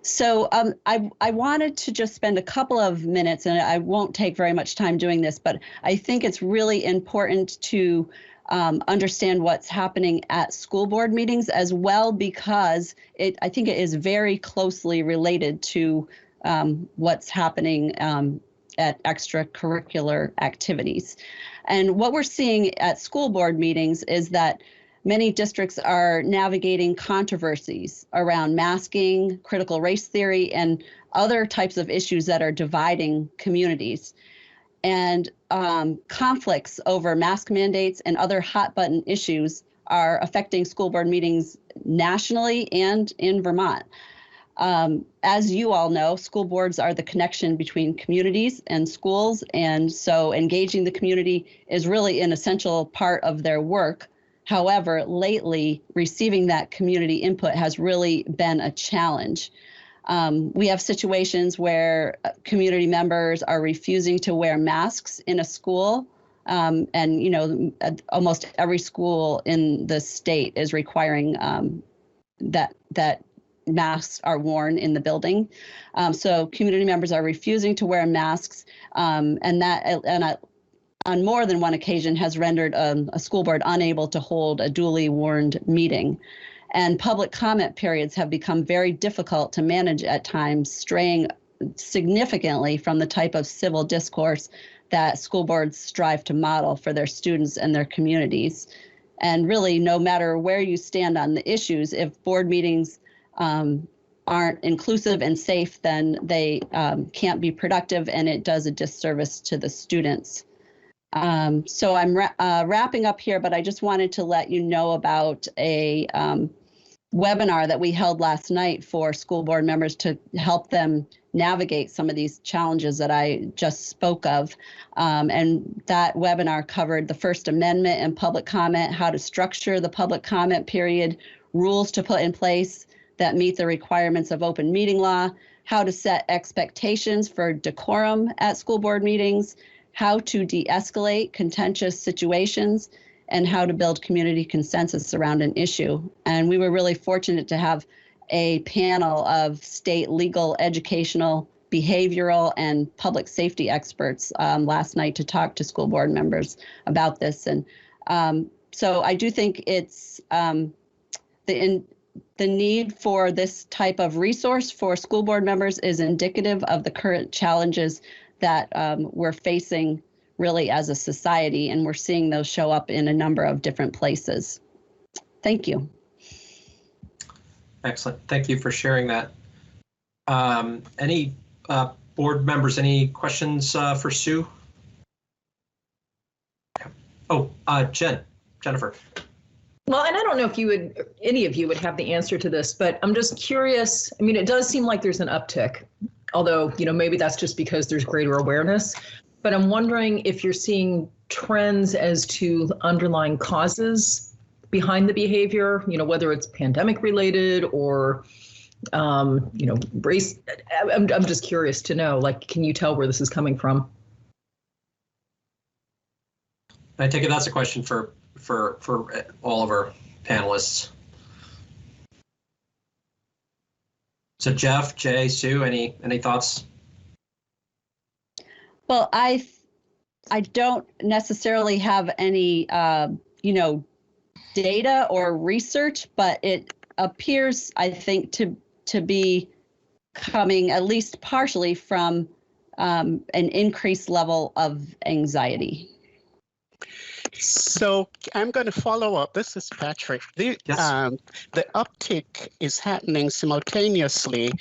T: So I wanted to just spend a couple of minutes, and I won't take very much time doing this, but I think it's really important to understand what's happening at school board meetings as well, because I think it is very closely related to what's happening at extracurricular activities. And what we're seeing at school board meetings is that many districts are navigating controversies around masking, critical race theory, and other types of issues that are dividing communities. And conflicts over mask mandates and other hot button issues are affecting school board meetings nationally and in Vermont. As you all know, school boards are the connection between communities and schools, and so engaging the community is really an essential part of their work. However, lately, receiving that community input has really been a challenge. We have situations where community members are refusing to wear masks in a school, and you know, almost every school in the state is requiring that masks are worn in the building. So community members are refusing to wear masks, and on more than one occasion has rendered a school board unable to hold a duly warned meeting. And public comment periods have become very difficult to manage at times, straying significantly from the type of civil discourse that school boards strive to model for their students and their communities. And really, no matter where you stand on the issues, if board meetings aren't inclusive and safe, then they can't be productive, and it does a disservice to the students. So I'm wrapping up here, but I just wanted to let you know about a webinar that we held last night for school board members to help them navigate some of these challenges that I just spoke of. And that webinar covered the First Amendment and public comment, how to structure the public comment period, rules to put in place that meet the requirements of open meeting law, how to set expectations for decorum at school board meetings, how to de-escalate contentious situations, and how to build community consensus around an issue. And we were really fortunate to have a panel of state legal, educational, behavioral, and public safety experts last night to talk to school board members about this. And so I do think it's the need for this type of resource for school board members is indicative of the current challenges that we're facing really as a society, and we're seeing those show up in a number of different places. Thank you.
A: Excellent. Thank you for sharing that. Any board members, any questions for Sue? Oh, Jennifer.
I: Well, and I don't know if any of you would have the answer to this, but I'm just curious. I mean, it does seem like there's an uptick, although, maybe that's just because there's greater awareness. But I'm wondering if you're seeing trends as to underlying causes behind the behavior, whether it's pandemic related or, race. I'm just curious to know, can you tell where this is coming from?
A: I take it that's a question for all of our panelists. So Jeff, Jay, Sue, any thoughts?
T: Well, I don't necessarily have any, data or research, but it appears, I think, to be coming at least partially from an increased level of anxiety.
C: So I'm going to follow up. This is Patrick. The uptick is happening simultaneously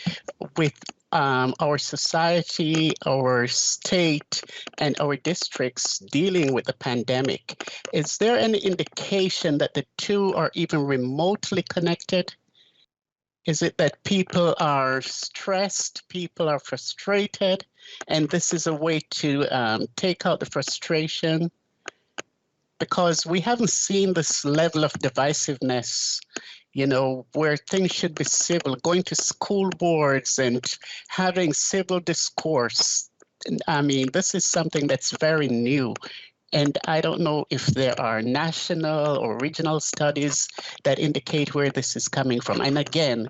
C: with our society, our state, and our districts dealing with the pandemic. Is there any indication that the two are even remotely connected? Is it that people are stressed, people are frustrated, and this is a way to take out the frustration? Because we haven't seen this level of divisiveness, where things should be civil, going to school boards and having civil discourse. I mean, this is something that's very new. And I don't know if there are national or regional studies that indicate where this is coming from. And again,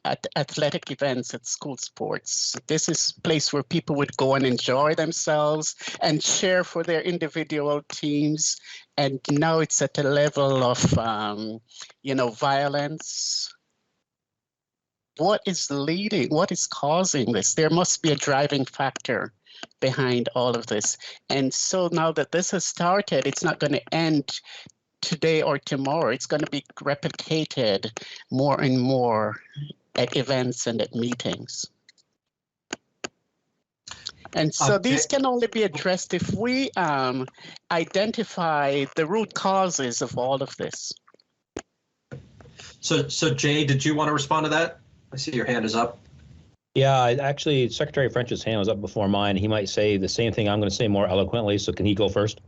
C: at athletic events, at school sports, this is a place where people would go and enjoy themselves and cheer for their individual teams. And now it's at a level of, violence. What is causing this? There must be a driving factor behind all of this. And so now that this has started, it's not going to end today or tomorrow. It's going to be replicated more and more at events and at meetings. And so these can only be addressed if we identify the root causes of all of this.
A: So Jay, did you want to respond to that? I see your hand is up.
R: Yeah, actually, Secretary French's hand was up before mine. He might say the same thing I'm going to say more eloquently, so can he go first?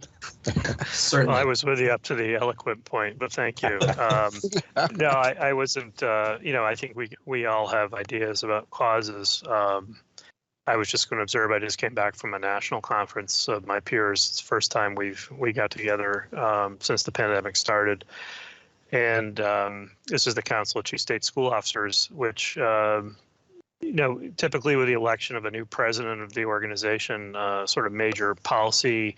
A: Certainly.
J: Well, I was with you up to the eloquent point, but thank you. No, I wasn't, I think we all have ideas about causes. I was just going to observe, I just came back from a national conference of my peers. It's the first time we got together since the pandemic started. And this is the Council of Chief State School Officers, which, typically with the election of a new president of the organization, sort of major policy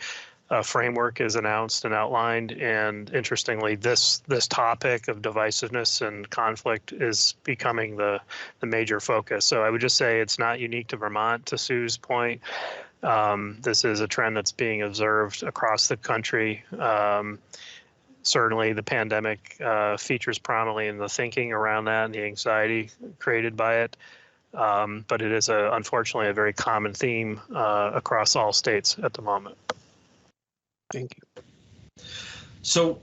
J: framework is announced and outlined. And interestingly, this topic of divisiveness and conflict is becoming the major focus. So I would just say it's not unique to Vermont, to Sue's point. This is a trend that's being observed across the country. Certainly the pandemic features prominently in the thinking around that and the anxiety created by it. But it is unfortunately a very common theme across all states at the moment.
A: Thank you. So,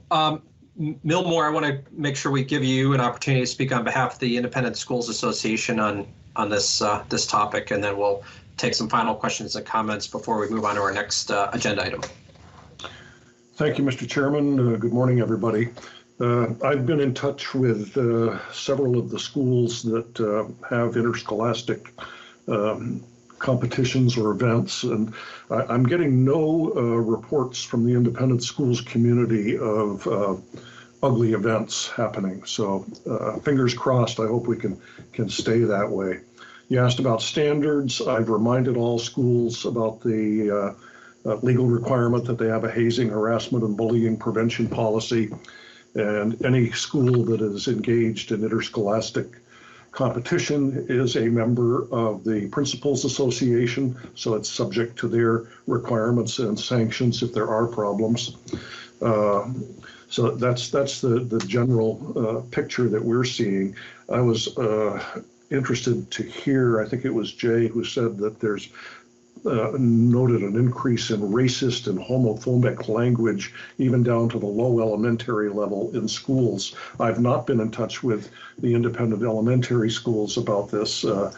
A: Milmore, I want to make sure we give you an opportunity to speak on behalf of the Independent Schools Association on this this topic, and then we'll take some final questions and comments before we move on to our next agenda item.
U: Thank you, Mr. Chairman. Good morning, everybody. I've been in touch with several of the schools that have interscholastic competitions or events, and I'm getting no reports from the independent schools community of ugly events happening. So fingers crossed, I hope we can stay that way. You asked about standards. I've reminded all schools about the legal requirement that they have a hazing, harassment, and bullying prevention policy. And any school that is engaged in interscholastic competition is a member of the Principals Association, so it's subject to their requirements and sanctions if there are problems. So that's the general picture that we're seeing. I was interested to hear, I think it was Jay who said that there's noted an increase in racist and homophobic language, even down to the low elementary level in schools. I've not been in touch with the independent elementary schools about this, so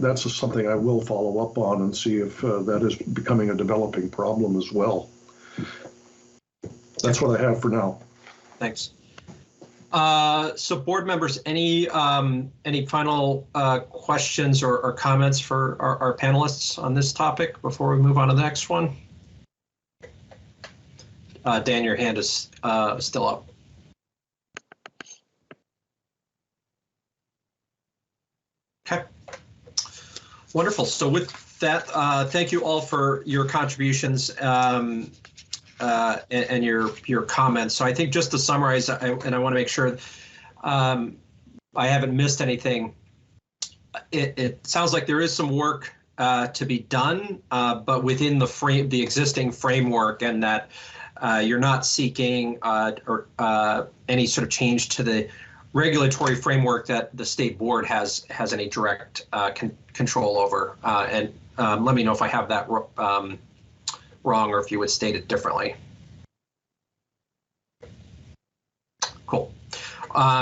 U: that's something I will follow up on and see if that is becoming a developing problem as well. That's what I have for now.
A: Thanks. So board members, any final questions or comments for our panelists on this topic before we move on to the next one? Dan, your hand is still up. Okay. Wonderful. So with that, thank you all for your contributions and your comments. So I think just to summarize, and I want to make sure I haven't missed anything. It sounds like there is some work to be done, but within the existing framework, and that you're not seeking any sort of change to the regulatory framework that the state board has any direct control over. And let me know if I have that wrong, or if you would state it differently. Cool.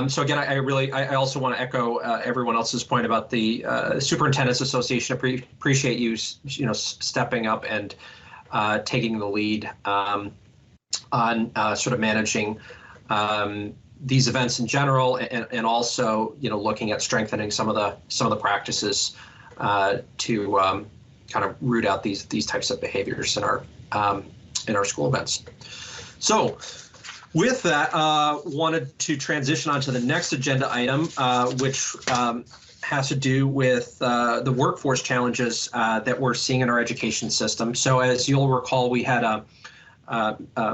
A: So again, I also want to echo everyone else's point about the Superintendents Association. Appreciate you stepping up and taking the lead on sort of managing these events in general, and also looking at strengthening some of the practices to kind of root out these types of behaviors in our school events. So with that, wanted to transition on to the next agenda item, which has to do with the workforce challenges that we're seeing in our education system. So as you'll recall, we had a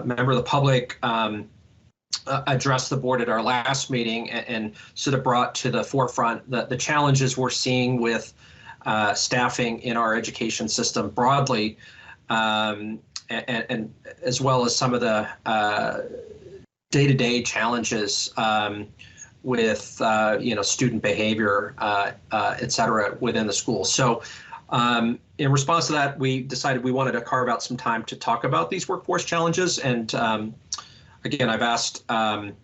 A: member of the public address the board at our last meeting and sort of brought to the forefront the challenges we're seeing with staffing in our education system broadly, and as well as some of the day-to-day challenges with student behavior, et cetera, within the school. So in response to that, we decided we wanted to carve out some time to talk about these workforce challenges. And again, I've asked the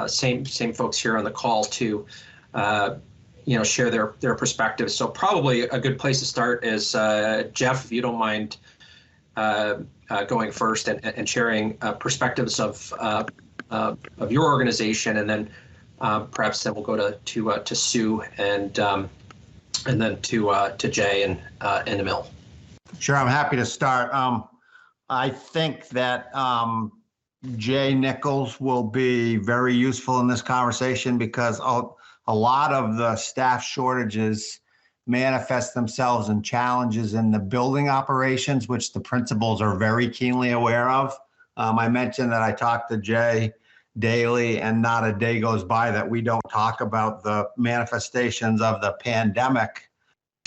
A: same folks here on the call to share their perspectives. So probably a good place to start is Jeff, if you don't mind going first and sharing perspectives of your organization, and then perhaps then we'll go to Sue and then to Jay and Emil.
S: Sure, I'm happy to start. I think that Jay Nichols will be very useful in this conversation, because a lot of the staff shortages manifest themselves in challenges in the building operations, which the principals are very keenly aware of. I mentioned that I talk to Jay daily, and not a day goes by that we don't talk about the manifestations of the pandemic.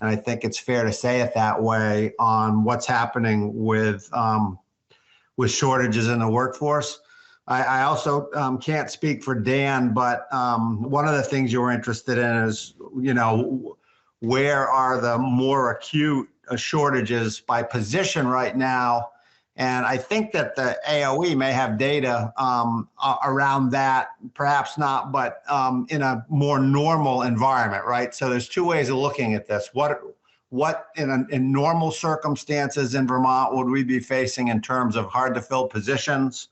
S: And I think it's fair to say it that way on what's happening with shortages in the workforce. I also can't speak for Dan, but one of the things you were interested in is, where are the more acute shortages by position right now? And I think that the AOE may have data around that, perhaps not, but in a more normal environment, right? So there's two ways of looking at this. What in normal circumstances in Vermont would we be facing in terms of hard to fill positions?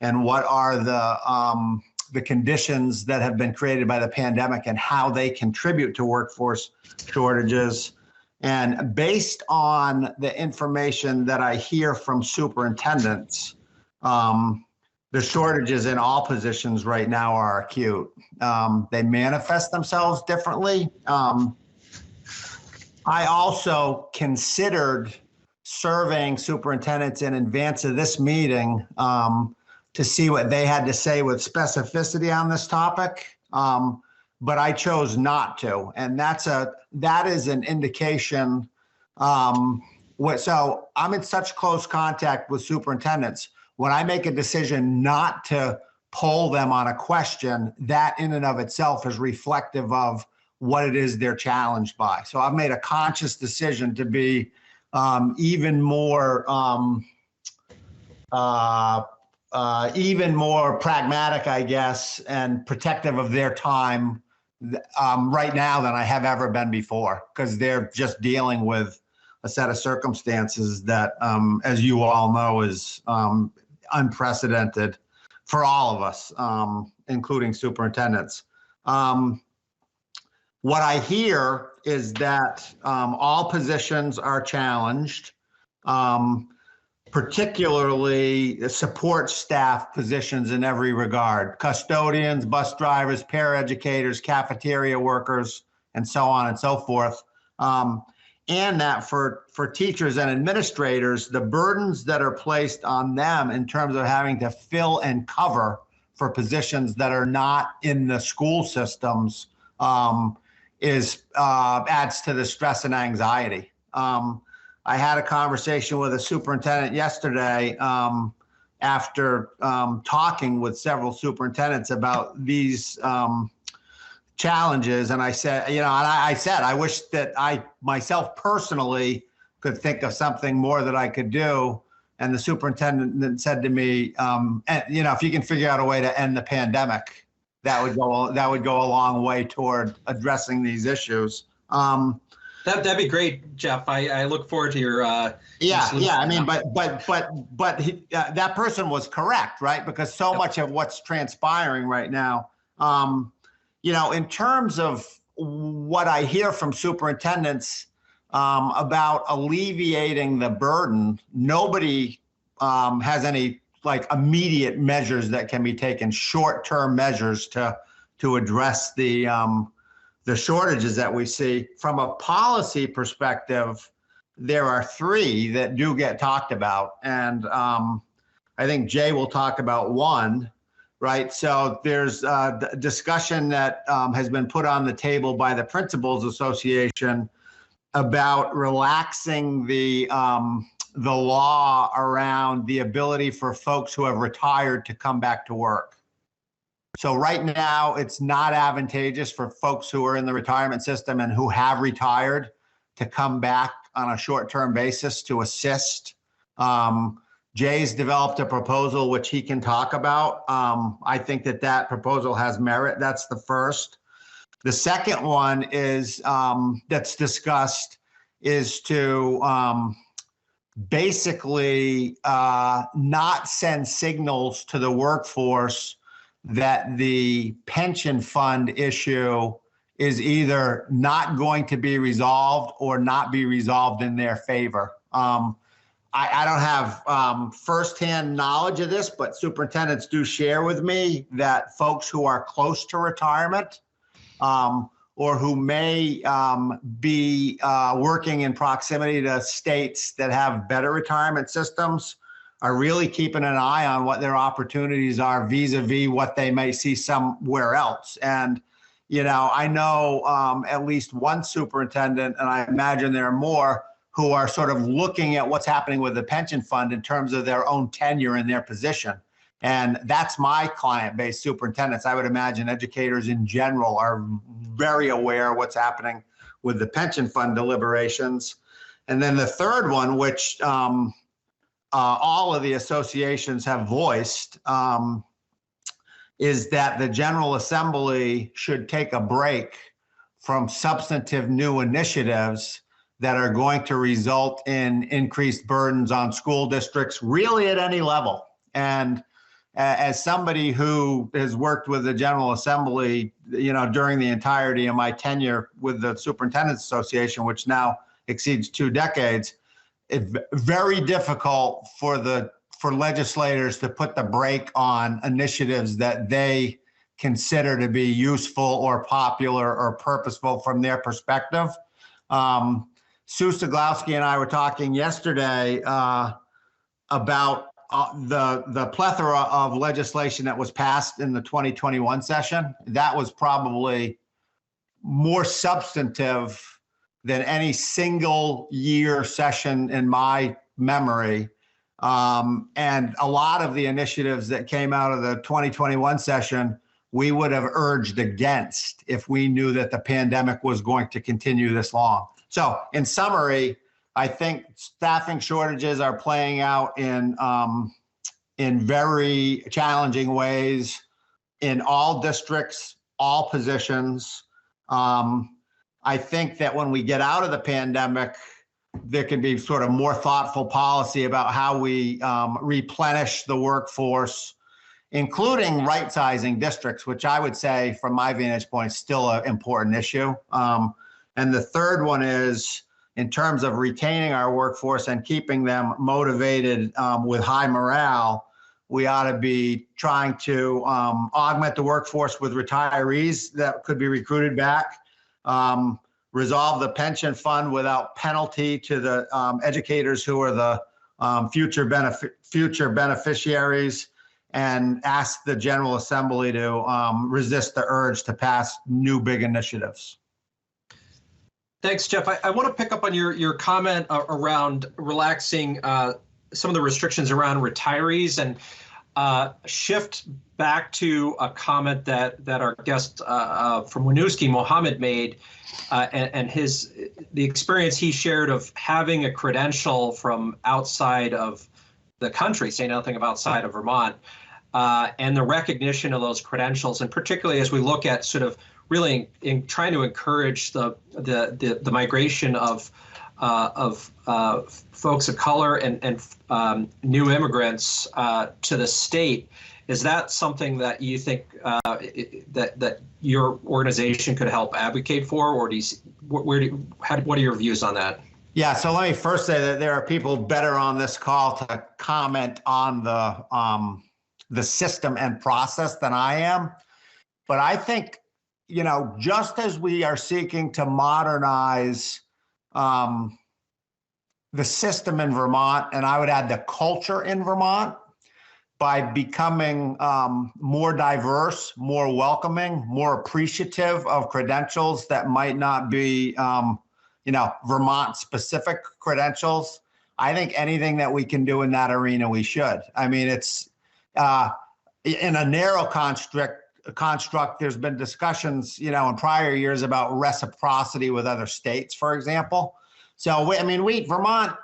S: And what are the conditions that have been created by the pandemic and how they contribute to workforce shortages? And based on the information that I hear from superintendents, the shortages in all positions right now are acute. They manifest themselves differently. I also considered surveying superintendents in advance of this meeting to see what they had to say with specificity on this topic. But I chose not to, and that is an indication. So I'm in such close contact with superintendents. When I make a decision not to poll them on a question, that in and of itself is reflective of what it is they're challenged by. So I've made a conscious decision to be even more pragmatic, I guess, and protective of their time right now than I have ever been before, because they're just dealing with a set of circumstances that, as you all know, is unprecedented for all of us, including superintendents. What I hear is that all positions are challenged, particularly the support staff positions in every regard: custodians, bus drivers, paraeducators, cafeteria workers, and so on and so forth. And that for teachers and administrators, the burdens that are placed on them in terms of having to fill and cover for positions that are not in the school systems adds to the stress and anxiety. I had a conversation with a superintendent yesterday after talking with several superintendents about these challenges. And I said, I wish that I myself personally could think of something more that I could do. And the superintendent said to me, if you can figure out a way to end the pandemic, that would go a long way toward addressing these issues.
A: That'd be great, Jeff. I look forward to your.
S: Yeah. I mean, but that person was correct, right? Because so much of what's transpiring right now, in terms of what I hear from superintendents about alleviating the burden, nobody has any immediate measures that can be taken, short-term measures to address the shortages that we see. From a policy perspective, there are three that do get talked about. And I think Jay will talk about one, right? So there's a discussion that has been put on the table by the Principals Association about relaxing the law around the ability for folks who have retired to come back to work. So right now, it's not advantageous for folks who are in the retirement system and who have retired to come back on a short-term basis to assist. Jay's developed a proposal which he can talk about. I think that proposal has merit. That's the first. The second one is that's discussed is to basically not send signals to the workforce that the pension fund issue is either not going to be resolved or not be resolved in their favor. I don't have firsthand knowledge of this, but superintendents do share with me that folks who are close to retirement or who may be working in proximity to states that have better retirement systems are really keeping an eye on what their opportunities are vis-a-vis what they may see somewhere else. And, I know at least one superintendent, and I imagine there are more, who are sort of looking at what's happening with the pension fund in terms of their own tenure in their position And that's my client base, superintendents. I would imagine educators in general are very aware of what's happening with the pension fund deliberations. And then the third one, which all of the associations have voiced, is that the General Assembly should take a break from substantive new initiatives that are going to result in increased burdens on school districts, really at any level. And as somebody who has worked with the General Assembly, during the entirety of my tenure with the Superintendent's Association, which now exceeds 2 decades, it's very difficult for legislators to put the brake on initiatives that they consider to be useful or popular or purposeful from their perspective. Sue Siglowski and I were talking yesterday about the plethora of legislation that was passed in the 2021 session. That was probably more substantive than any single year session in my memory. And a lot of the initiatives that came out of the 2021 session, we would have urged against if we knew that the pandemic was going to continue this long. So in summary, I think staffing shortages are playing out in very challenging ways in all districts, all positions. I think that when we get out of the pandemic, there can be sort of more thoughtful policy about how we replenish the workforce, including right-sizing districts, which I would say, from my vantage point, is still an important issue. And the third one is, in terms of retaining our workforce and keeping them motivated with high morale, we ought to be trying to augment the workforce with retirees that could be recruited back, resolve the pension fund without penalty to the educators who are the future beneficiaries, and ask the General Assembly to resist the urge to pass new big initiatives.
A: Thanks, Jeff. I want to pick up on your comment around relaxing some of the restrictions around retirees, and shift back to a comment that our guest from Winooski, Mohammed, made, and the experience he shared of having a credential from outside of the country, say nothing of outside of Vermont, and the recognition of those credentials, and particularly as we look at sort of really in trying to encourage the migration of folks of color and new immigrants to the state. Is that something that you think that your organization could help advocate for, or what are your views on that?
S: Yeah, so let me first say that there are people better on this call to comment on the system and process than I am, but I think, just as we are seeking to modernize the system in Vermont, and I would add the culture in Vermont, by becoming more diverse, more welcoming, more appreciative of credentials that might not be, Vermont-specific credentials. I think anything that we can do in that arena, we should. I mean, it's in a narrow construct, there's been discussions, in prior years about reciprocity with other states, for example. So, Vermont,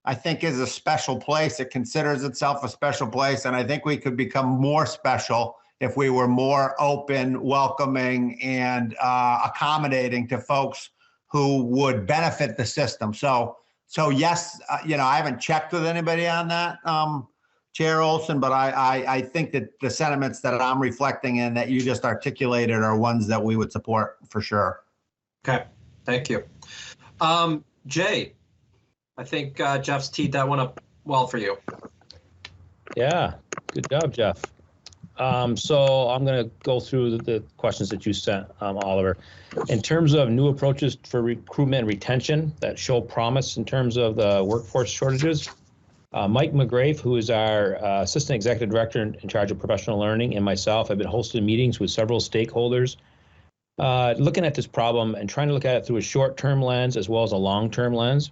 S: I think, is a special place. It considers itself a special place. And I think we could become more special if we were more open, welcoming, and accommodating to folks who would benefit the system. So yes, I haven't checked with anybody on that, Chair Olson, but I think that the sentiments that I'm reflecting in that you just articulated are ones that we would support for sure.
A: Okay, thank you. Jay, I think Jeff's teed that one up well for you.
R: Yeah, good job, Jeff. So I'm going to go through the questions that you sent, Oliver. In terms of new approaches for recruitment and retention that show promise in terms of the workforce shortages, Mike McGrath, who is our Assistant Executive Director in charge of professional learning, and myself have been hosting meetings with several stakeholders, looking at this problem and trying to look at it through a short-term lens as well as a long-term lens.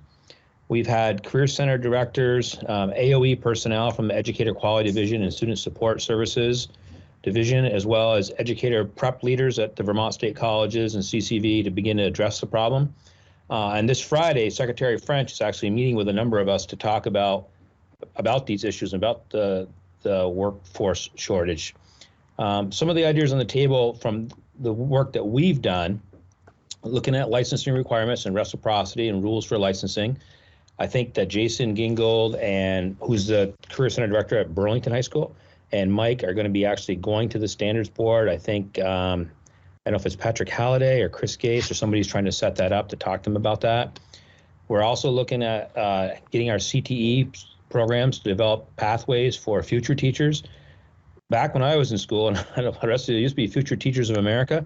R: We've had Career Center directors, AOE personnel from the Educator Quality Division and Student Support Services Division, as well as educator prep leaders at the Vermont State Colleges and CCV to begin to address the problem. And this Friday, Secretary French is actually meeting with a number of us to talk about these issues and about the workforce shortage. Some of the ideas on the table from the work that we've done, looking at licensing requirements and reciprocity and rules for licensing. I think that Jason Gingold, and who's the Career Center Director at Burlington High School, and Mike are going to be actually going to the Standards Board. I think, I don't know if it's Patrick Halliday or Chris Gase or somebody's trying to set that up to talk to them about that. We're also looking at getting our CTE programs to develop pathways for future teachers. Back when I was in school, and I don't know the rest of it, used to be Future Teachers of America.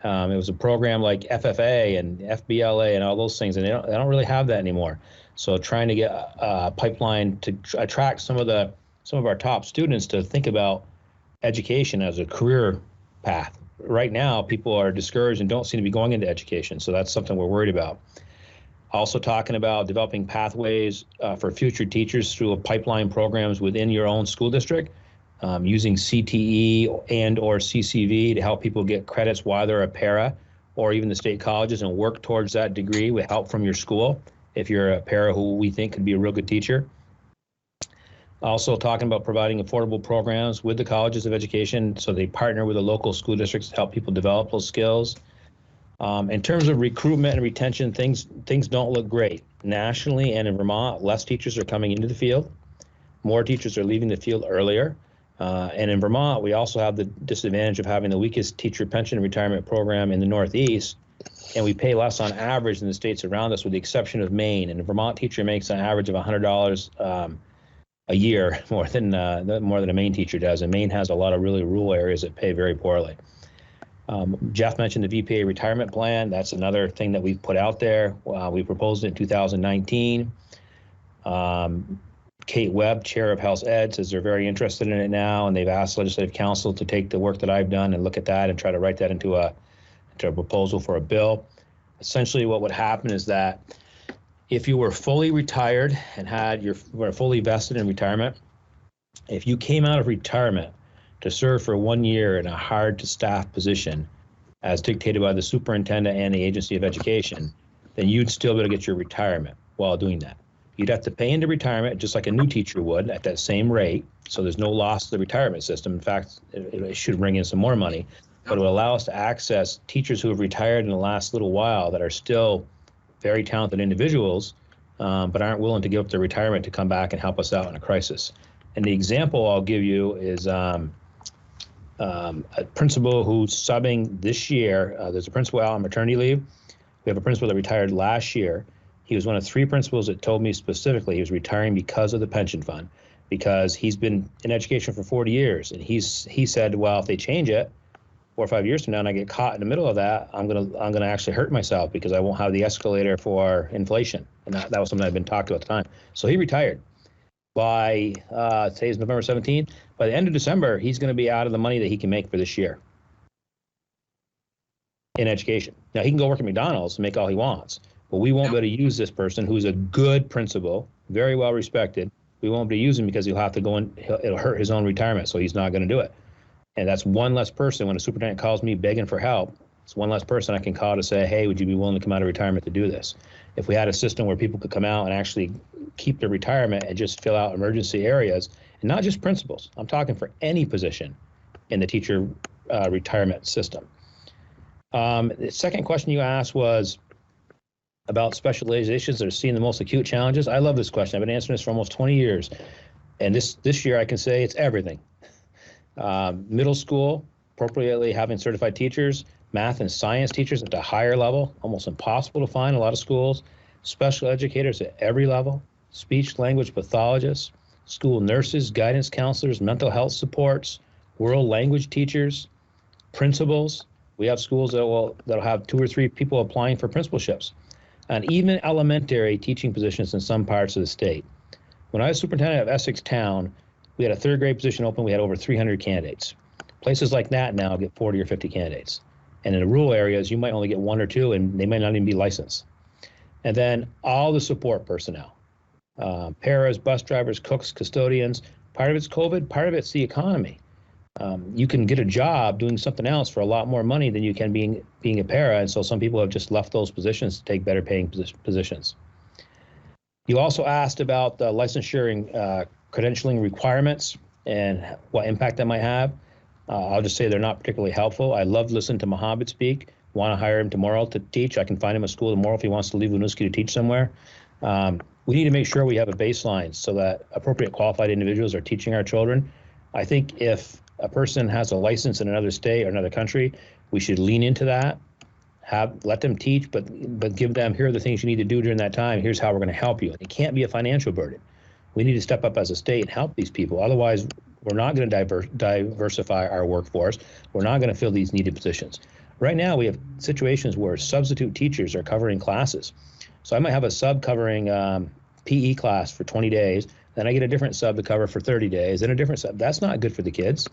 R: It was a program like FFA and FBLA and all those things, and they don't really have that anymore. So trying to get a pipeline to attract some of our top students to think about education as a career path. Right now, people are discouraged and don't seem to be going into education, so that's something we're worried about. Also talking about developing pathways for future teachers through pipeline programs within your own school district, using CTE and or CCV to help people get credits while they're a para, or even the state colleges, and work towards that degree with help from your school if you're a para who we think could be a real good teacher. Also talking about providing affordable programs with the colleges of education so they partner with the local school districts to help people develop those skills. In terms of recruitment and retention, things don't look great. Nationally and in Vermont, less teachers are coming into the field. More teachers are leaving the field earlier. And in Vermont, we also have the disadvantage of having the weakest teacher pension and retirement program in the Northeast, and we pay less on average than the states around us, with the exception of Maine. And a Vermont teacher makes an average of $100 a year more than a Maine teacher does. And Maine has a lot of really rural areas that pay very poorly. Jeff mentioned the VPA retirement plan. That's another thing that we've put out there. We proposed it in 2019. Kate Webb, chair of Health Ed, says they're very interested in it now, and they've asked Legislative Council to take the work that I've done and look at that and try to write that into a proposal for a bill. Essentially, what would happen is that if you were fully retired and were fully vested in retirement, if you came out of retirement to serve for 1 year in a hard-to-staff position, as dictated by the superintendent and the Agency of Education, then you'd still be able to get your retirement while doing that. You'd have to pay into retirement just like a new teacher would at that same rate. So there's no loss to the retirement system. In fact, it should bring in some more money, but it would allow us to access teachers who have retired in the last little while that are still very talented individuals, but aren't willing to give up their retirement to come back and help us out in a crisis. And the example I'll give you is a principal who's subbing this year. There's a principal out on maternity leave. We have a principal that retired last year. He was one of 3 principals that told me specifically he was retiring because of the pension fund, because he's been in education for 40 years. And he said, well, if they change it 4 or 5 years from now and I get caught in the middle of that, I'm gonna actually hurt myself because I won't have the escalator for inflation. And that was something I've been talking about at the time. So he retired. By today's November 17th. By the end of December, he's going to be out of the money that he can make for this year in education. Now, he can go work at McDonald's and make all he wants, but we won't be able to use this person who's a good principal, very well respected. We won't be able to use him because he'll have to go and it'll hurt his own retirement, so he's not going to do it. And that's one less person. When a superintendent calls me begging for help, it's one less person I can call to say, hey, would you be willing to come out of retirement to do this? If we had a system where people could come out and actually keep their retirement and just fill out emergency areas, and not just principals, I'm talking for any position in the teacher retirement system. The second question you asked was about specializations that are seeing the most acute challenges. I love this question. I've been answering this for almost 20 years. And this year I can say it's everything. Middle school, appropriately having certified teachers, math and science teachers at the higher level, almost impossible to find in a lot of schools, special educators at every level, speech language pathologists, school nurses, guidance counselors, mental health supports, world language teachers, principals. We have schools that'll have 2 or 3 people applying for principalships, and even elementary teaching positions in some parts of the state. When I was superintendent of Essex Town, we had a 3rd grade position open. We had over 300 candidates. Places like that now get 40 or 50 candidates. And in the rural areas, you might only get 1 or 2, and they might not even be licensed. And then all the support personnel, paras, bus drivers, cooks, custodians. Part of it's COVID, part of it's the economy. You can get a job doing something else for a lot more money than you can being a para, and so some people have just left those positions to take better paying positions. You also asked about the licensure credentialing requirements and what impact that might have. I'll just say they're not particularly helpful. I love listening to Mohammed speak. Want to hire him tomorrow to teach? I can find him a school tomorrow if he wants to leave Winooski to teach somewhere. We need to make sure we have a baseline so that appropriate qualified individuals are teaching our children. I think if a person has a license in another state or another country, we should lean into that, let them teach, but give them, here are the things you need to do during that time. Here's how we're going to help you. It can't be a financial burden. We need to step up as a state and help these people. Otherwise, we're not going to diversify our workforce. We're not going to fill these needed positions. Right now, we have situations where substitute teachers are covering classes. So I might have a sub covering PE class for 20 days, then I get a different sub to cover for 30 days, and a different sub. That's not good for the kids.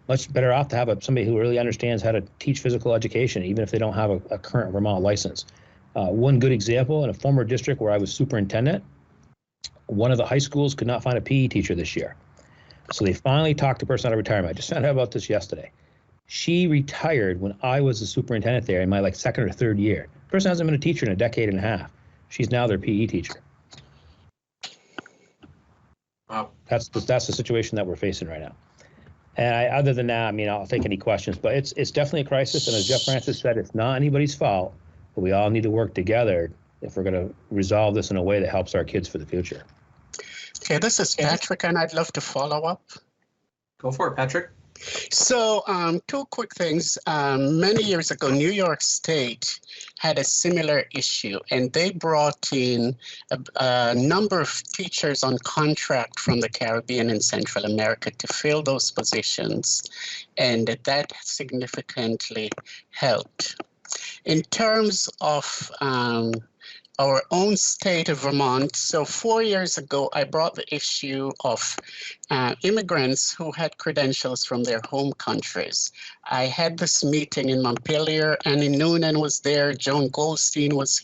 R: Much better off to have somebody who really understands how to teach physical education, even if they don't have a current Vermont license. One good example, in a former district where I was superintendent, one of the high schools could not find a PE teacher this year. So they finally talked to a person out of retirement. I just found out about this yesterday. She retired when I was the superintendent there in my second or third year. The person hasn't been a teacher in a decade and a half. She's now their PE teacher.
A: Wow.
R: That's the situation that we're facing right now. And other than that, I'll take any questions, but it's definitely a crisis. And as Jeff Francis said, it's not anybody's fault, but we all need to work together if we're going to resolve this in a way that helps our kids for the future.
C: Okay, this is Patrick, and I'd love to follow up.
A: Go for it, Patrick.
C: So two quick things. Many years ago, New York State had a similar issue, and they brought in a number of teachers on contract from the Caribbean and Central America to fill those positions, and that significantly helped. In terms of our own state of Vermont, so 4 years ago, I brought the issue of immigrants who had credentials from their home countries. I had this meeting in Montpelier. Annie Noonan was there, Joan Goldstein was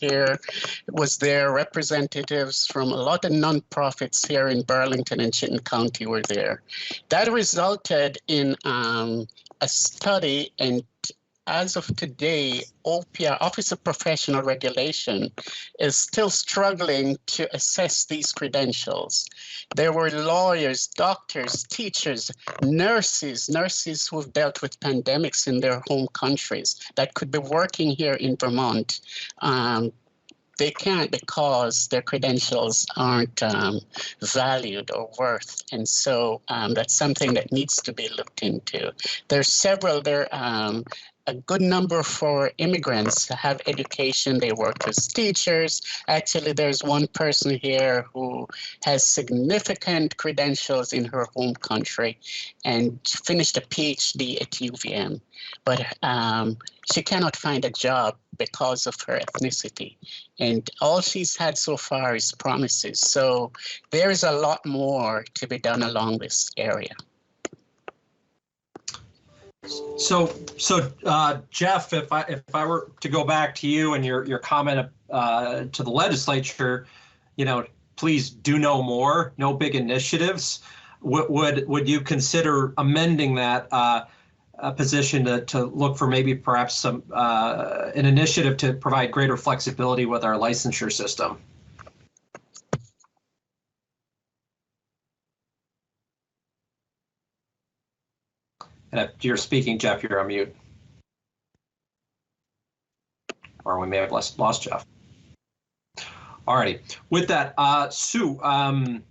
C: there, representatives from a lot of nonprofits here in Burlington and Chittenden County were there. That resulted in a study, and as of today, OPR, Office of Professional Regulation, is still struggling to assess these credentials. There were lawyers, doctors, teachers, nurses who have dealt with pandemics in their home countries that could be working here in Vermont. They can't because their credentials aren't valued or worth. And so that's something that needs to be looked into. There's several there. A good number for immigrants have education. They work as teachers. Actually, there's one person here who has significant credentials in her home country and finished a PhD at UVM. But she cannot find a job because of her ethnicity. And all she's had so far is promises. So there is a lot more to be done along this area.
A: So Jeff, if I were to go back to you and your comment to the legislature, please do no more, no big initiatives. Would you consider amending that position to look for maybe perhaps some an initiative to provide greater flexibility with our licensure system? And if you're speaking, Jeff, you're on mute. Or we may have lost Jeff. All righty. With that, Sue, the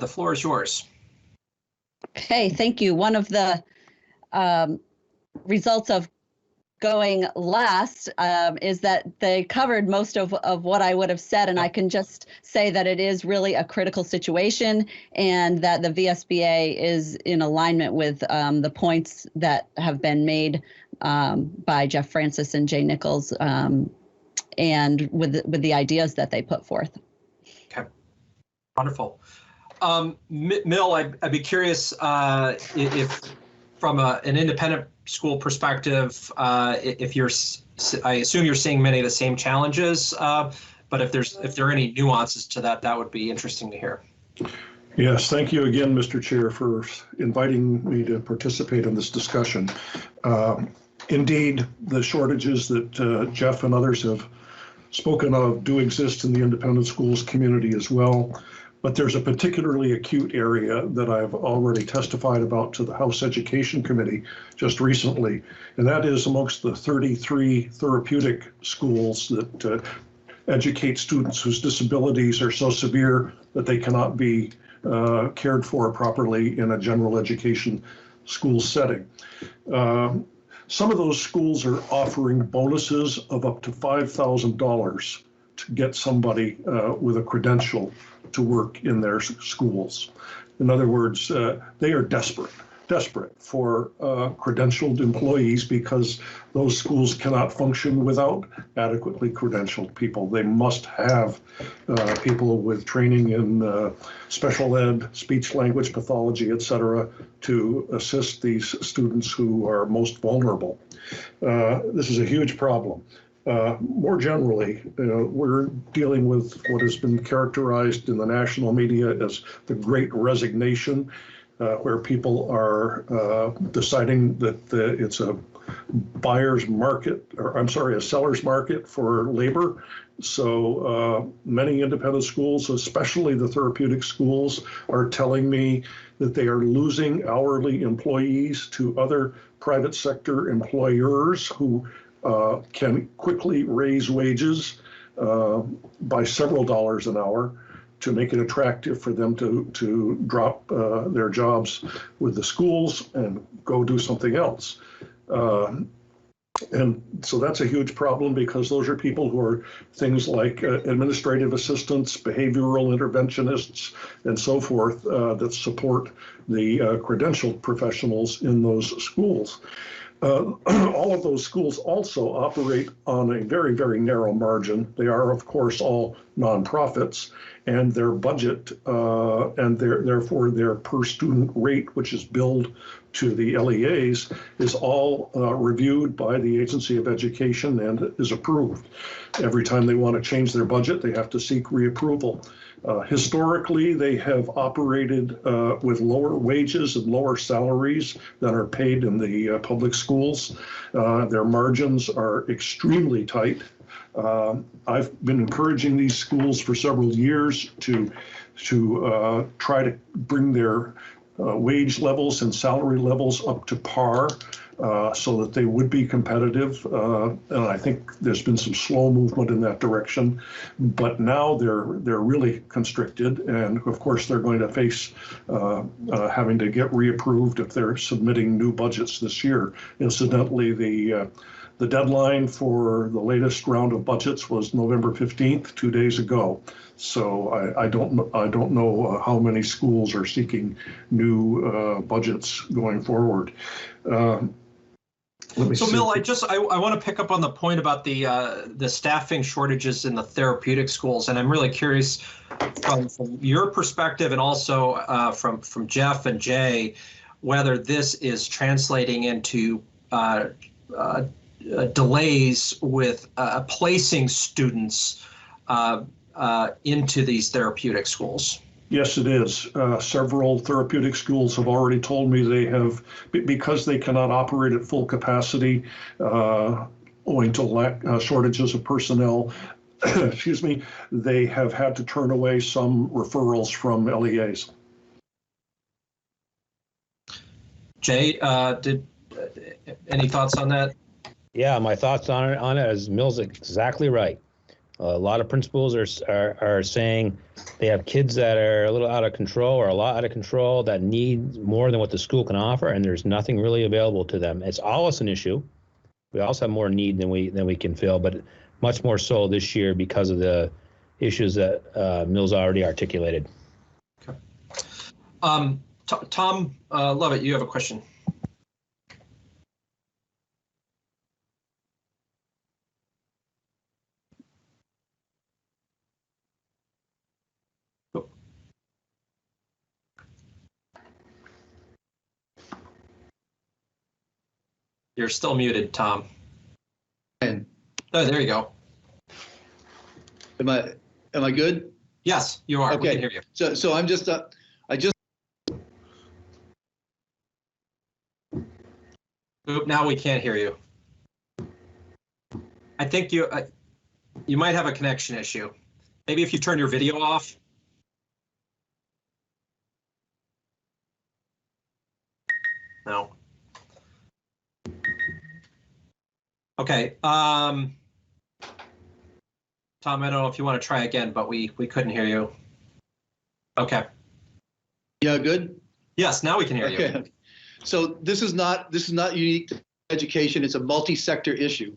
A: floor is yours.
T: Okay, thank you. One of the results of going last is that they covered most of what I would have said, and I can just say that it is really a critical situation and that the VSBA is in alignment with the points that have been made by Jeff Francis and Jay Nichols and with the ideas that they put forth.
A: Okay, wonderful. Mill, I'd be curious if from an independent school perspective, if you're, I assume you're seeing many of the same challenges, but if there are any nuances to that, that would be interesting to hear.
U: Yes, thank you again, Mr. Chair, for inviting me to participate in this discussion. Indeed, the shortages that Jeff and others have spoken of do exist in the independent schools community as well, but there's a particularly acute area that I've already testified about to the House Education Committee just recently, and that is amongst the 33 therapeutic schools that educate students whose disabilities are so severe that they cannot be cared for properly in a general education school setting. Some of those schools are offering bonuses of up to $5,000 to get somebody with a credential to work in their schools. In other words, they are desperate for credentialed employees because those schools cannot function without adequately credentialed people. They must have people with training in special ed, speech language pathology, et cetera, to assist these students who are most vulnerable. This is a huge problem. More generally, we're dealing with what has been characterized in the national media as the Great Resignation, where people are deciding that it's a buyer's market, or I'm sorry, a seller's market for labor. So many independent schools, especially the therapeutic schools, are telling me that they are losing hourly employees to other private sector employers who can quickly raise wages by several dollars an hour to make it attractive for them to drop their jobs with the schools and go do something else. And so that's a huge problem because those are people who are things like administrative assistants, behavioral interventionists, and so forth that support the credentialed professionals in those schools. All of those schools also operate on a very, very narrow margin. They are, of course, all nonprofits, and their budget and therefore their per student rate, which is billed to the LEAs, is all reviewed by the Agency of Education and is approved. Every time they want to change their budget, they have to seek reapproval. Historically, they have operated with lower wages and lower salaries than are paid in the public schools. Their margins are extremely tight. I've been encouraging these schools for several years to try to bring their wage levels and salary levels up to par so that they would be competitive. And I think there's been some slow movement in that direction, but now they're really constricted. And of course, they're going to face having to get reapproved if they're submitting new budgets this year. Incidentally, the deadline for the latest round of budgets was November 15th, 2 days ago. So I don't know how many schools are seeking new budgets going forward.
A: So Mill, I want to pick up on the point about the staffing shortages in the therapeutic schools, and I'm really curious from your perspective and also from Jeff and Jay, whether this is translating into delays with placing students into these therapeutic schools.
U: Yes, it is. Several therapeutic schools have already told me they have, because they cannot operate at full capacity owing to shortages of personnel, excuse me, they have had to turn away some referrals from LEAs.
A: Jay, any thoughts on that?
R: Yeah, my thoughts on it is Mill's exactly right. A lot of principals are saying they have kids that are a little out of control or a lot out of control that need more than what the school can offer, and there's nothing really available to them. It's always an issue. We also have more need than we can fill, but much more so this year because of the issues that Mill's already articulated.
A: Okay. Tom Lovett, you have a question. You're still muted, Tom.
D: And
A: Oh, there you go.
D: am I good?
A: Yes, you are.
D: Okay.
A: We can hear you.
D: So I'm just
A: Oop, now we can't hear you. I think you might have a connection issue. Maybe if you turn your video off. No. Okay. Tom, I don't know if you want to try again, but we couldn't hear you. Okay.
D: Yeah, good.
A: Yes, now we can hear you.
D: Okay. So this is not unique to education. It's a multi-sector issue.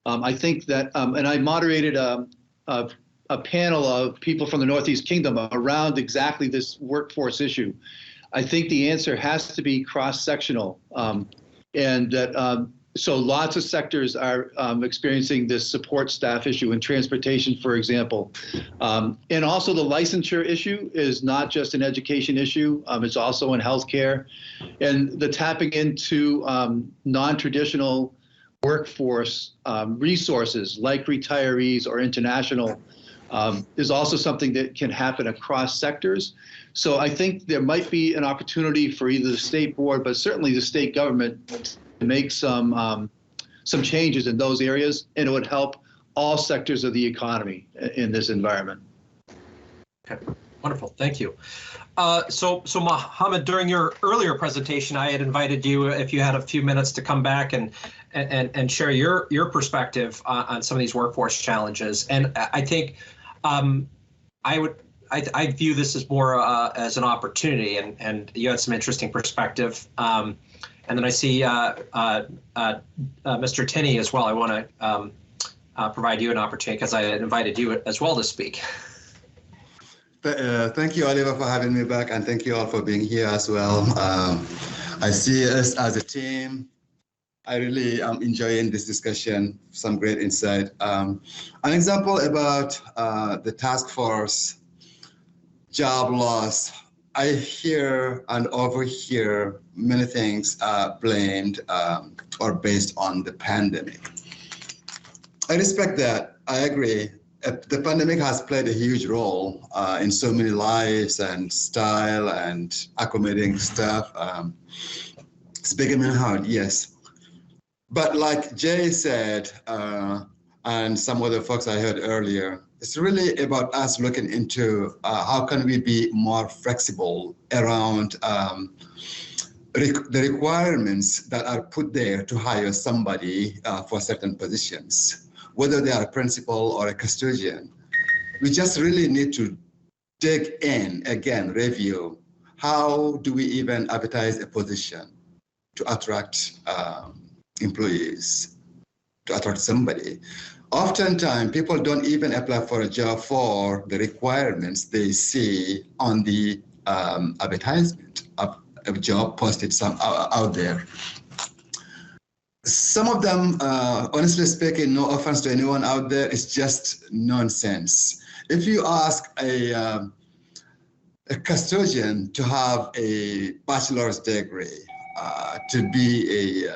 D: I think that, and I moderated a panel of people from the Northeast Kingdom around exactly this workforce issue. I think the answer has to be cross-sectional, and that so lots of sectors are experiencing this support staff issue in transportation, for example. And also the licensure issue is not just an education issue, it's also in healthcare. And the tapping into non-traditional workforce resources like retirees or international is also something that can happen across sectors. So I think there might be an opportunity for either the state board, but certainly the state government to make some changes in those areas, and it would help all sectors of the economy in this environment.
A: Okay, wonderful, thank you. So Mohammed, during your earlier presentation, I had invited you, if you had a few minutes, to come back and share your perspective on some of these workforce challenges. And I think I view this as more as an opportunity, and you had some interesting perspective. And then I see Mr. Tinney as well. I want to provide you an opportunity because I had invited you as well to speak.
Q: Thank you, Oliver, for having me back, and thank you all for being here as well. I see us as a team. I really am enjoying this discussion, some great insight. An example about the task force job loss. I hear and overhear many things blamed or based on the pandemic. I respect that. I agree. The pandemic has played a huge role in so many lives and style and accommodating stuff. It's becoming hard, yes. But like Jay said, and some other folks I heard earlier, it's really about us looking into how can we be more flexible around the requirements that are put there to hire somebody for certain positions, whether they are a principal or a custodian. We just really need to dig in, again, review, how do we even advertise a position to attract employees, to attract somebody. Oftentimes, people don't even apply for a job for the requirements they see on the advertisement of a job posted out there. Some of them, honestly speaking, no offense to anyone out there, it's just nonsense. If you ask a custodian to have a bachelor's degree to be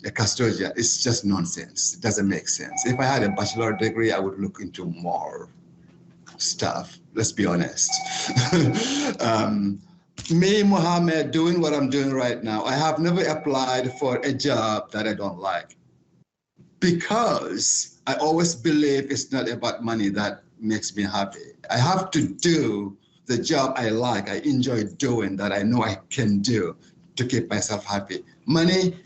Q: a custodian, it's just nonsense. It doesn't make sense. If I had a bachelor's degree, I would look into more stuff, let's be honest. Me, Mohammed, doing what I'm doing right now, I have never applied for a job that I don't like, because I always believe it's not about money that makes me happy. I have to do the job I like, I enjoy doing, that I know I can do to keep myself happy. Money,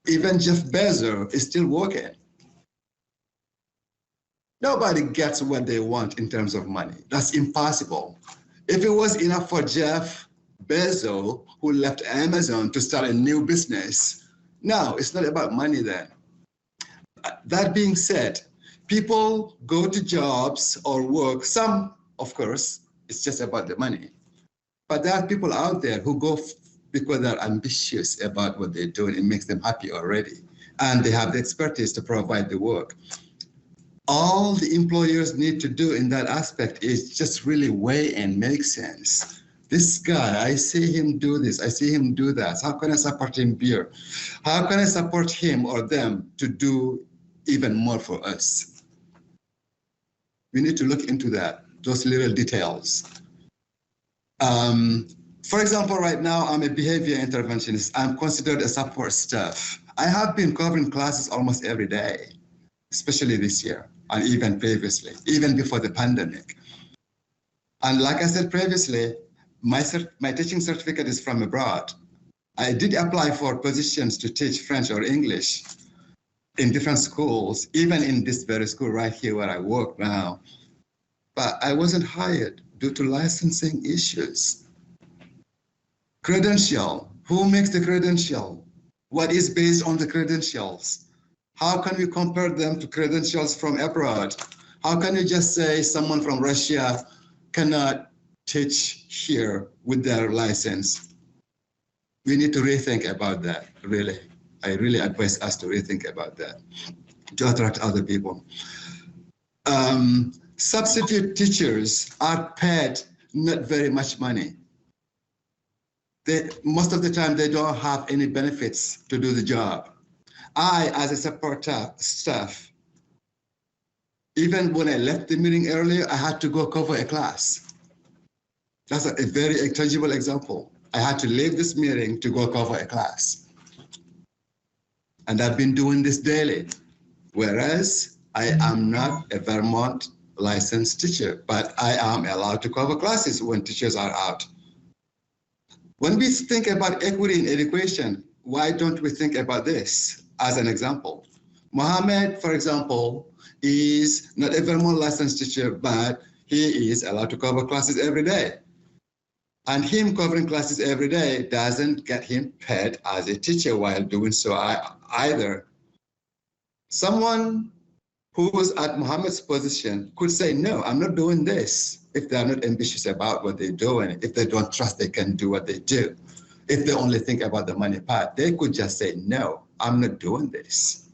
Q: even Jeff Bezos is still working. Nobody gets what they want in terms of money. That's impossible. If it was enough for Jeff Bezos, who left Amazon to start a new business, no, it's not about money then. That being said, people go to jobs or work, some, of course, it's just about the money. But there are people out there who go because they're ambitious about what they're doing. It makes them happy already. And they have the expertise to provide the work. All the employers need to do in that aspect is just really weigh and make sense. This guy, I see him do this, I see him do that. How can I support him here? How can I support him or them to do even more for us? We need to look into that, those little details. For example, right now, I'm a behavior interventionist. I'm considered a support staff. I have been covering classes almost every day, especially this year, and even previously, even before the pandemic. And like I said previously, my teaching certificate is from abroad. I did apply for positions to teach French or English in different schools, even in this very school right here where I work now. But I wasn't hired due to licensing issues. Credential, who makes the credential? What is based on the credentials? How can we compare them to credentials from abroad? How can you just say someone from Russia cannot teach here with their license? We need to rethink about that, really. I really advise us to rethink about that, to attract other people. Substitute teachers are paid not very much money. Most of the time, they don't have any benefits to do the job. I, as a support staff, even when I left the meeting earlier, I had to go cover a class. That's a very tangible example. I had to leave this meeting to go cover a class. And I've been doing this daily, whereas I am not a Vermont licensed teacher, but I am allowed to cover classes when teachers are out. When we think about equity in education, why don't we think about this as an example? Mohammed, for example, is not a Vermont licensed teacher, but he is allowed to cover classes every day. And him covering classes every day doesn't get him paid as a teacher while doing so either. Someone who was at Mohammed's position could say, no, I'm not doing this, if they're not ambitious about what they're doing, if they don't trust they can do what they do, if they only think about the money part, they could just say, no, I'm not doing this.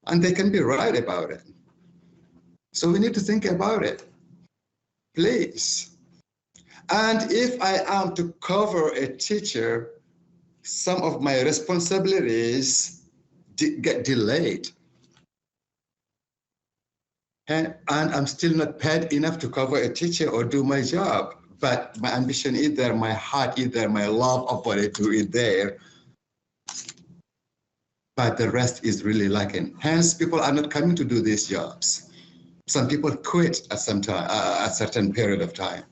Q: And they can be right about it. So we need to think about it, please. And if I am to cover a teacher, some of my responsibilities get delayed. And I'm still not paid enough to cover a teacher or do my job. But my ambition is there, my heart is there, my love of what I do is there. But the rest is really lacking. Hence, people are not coming to do these jobs. Some people quit at some time, a certain period of time.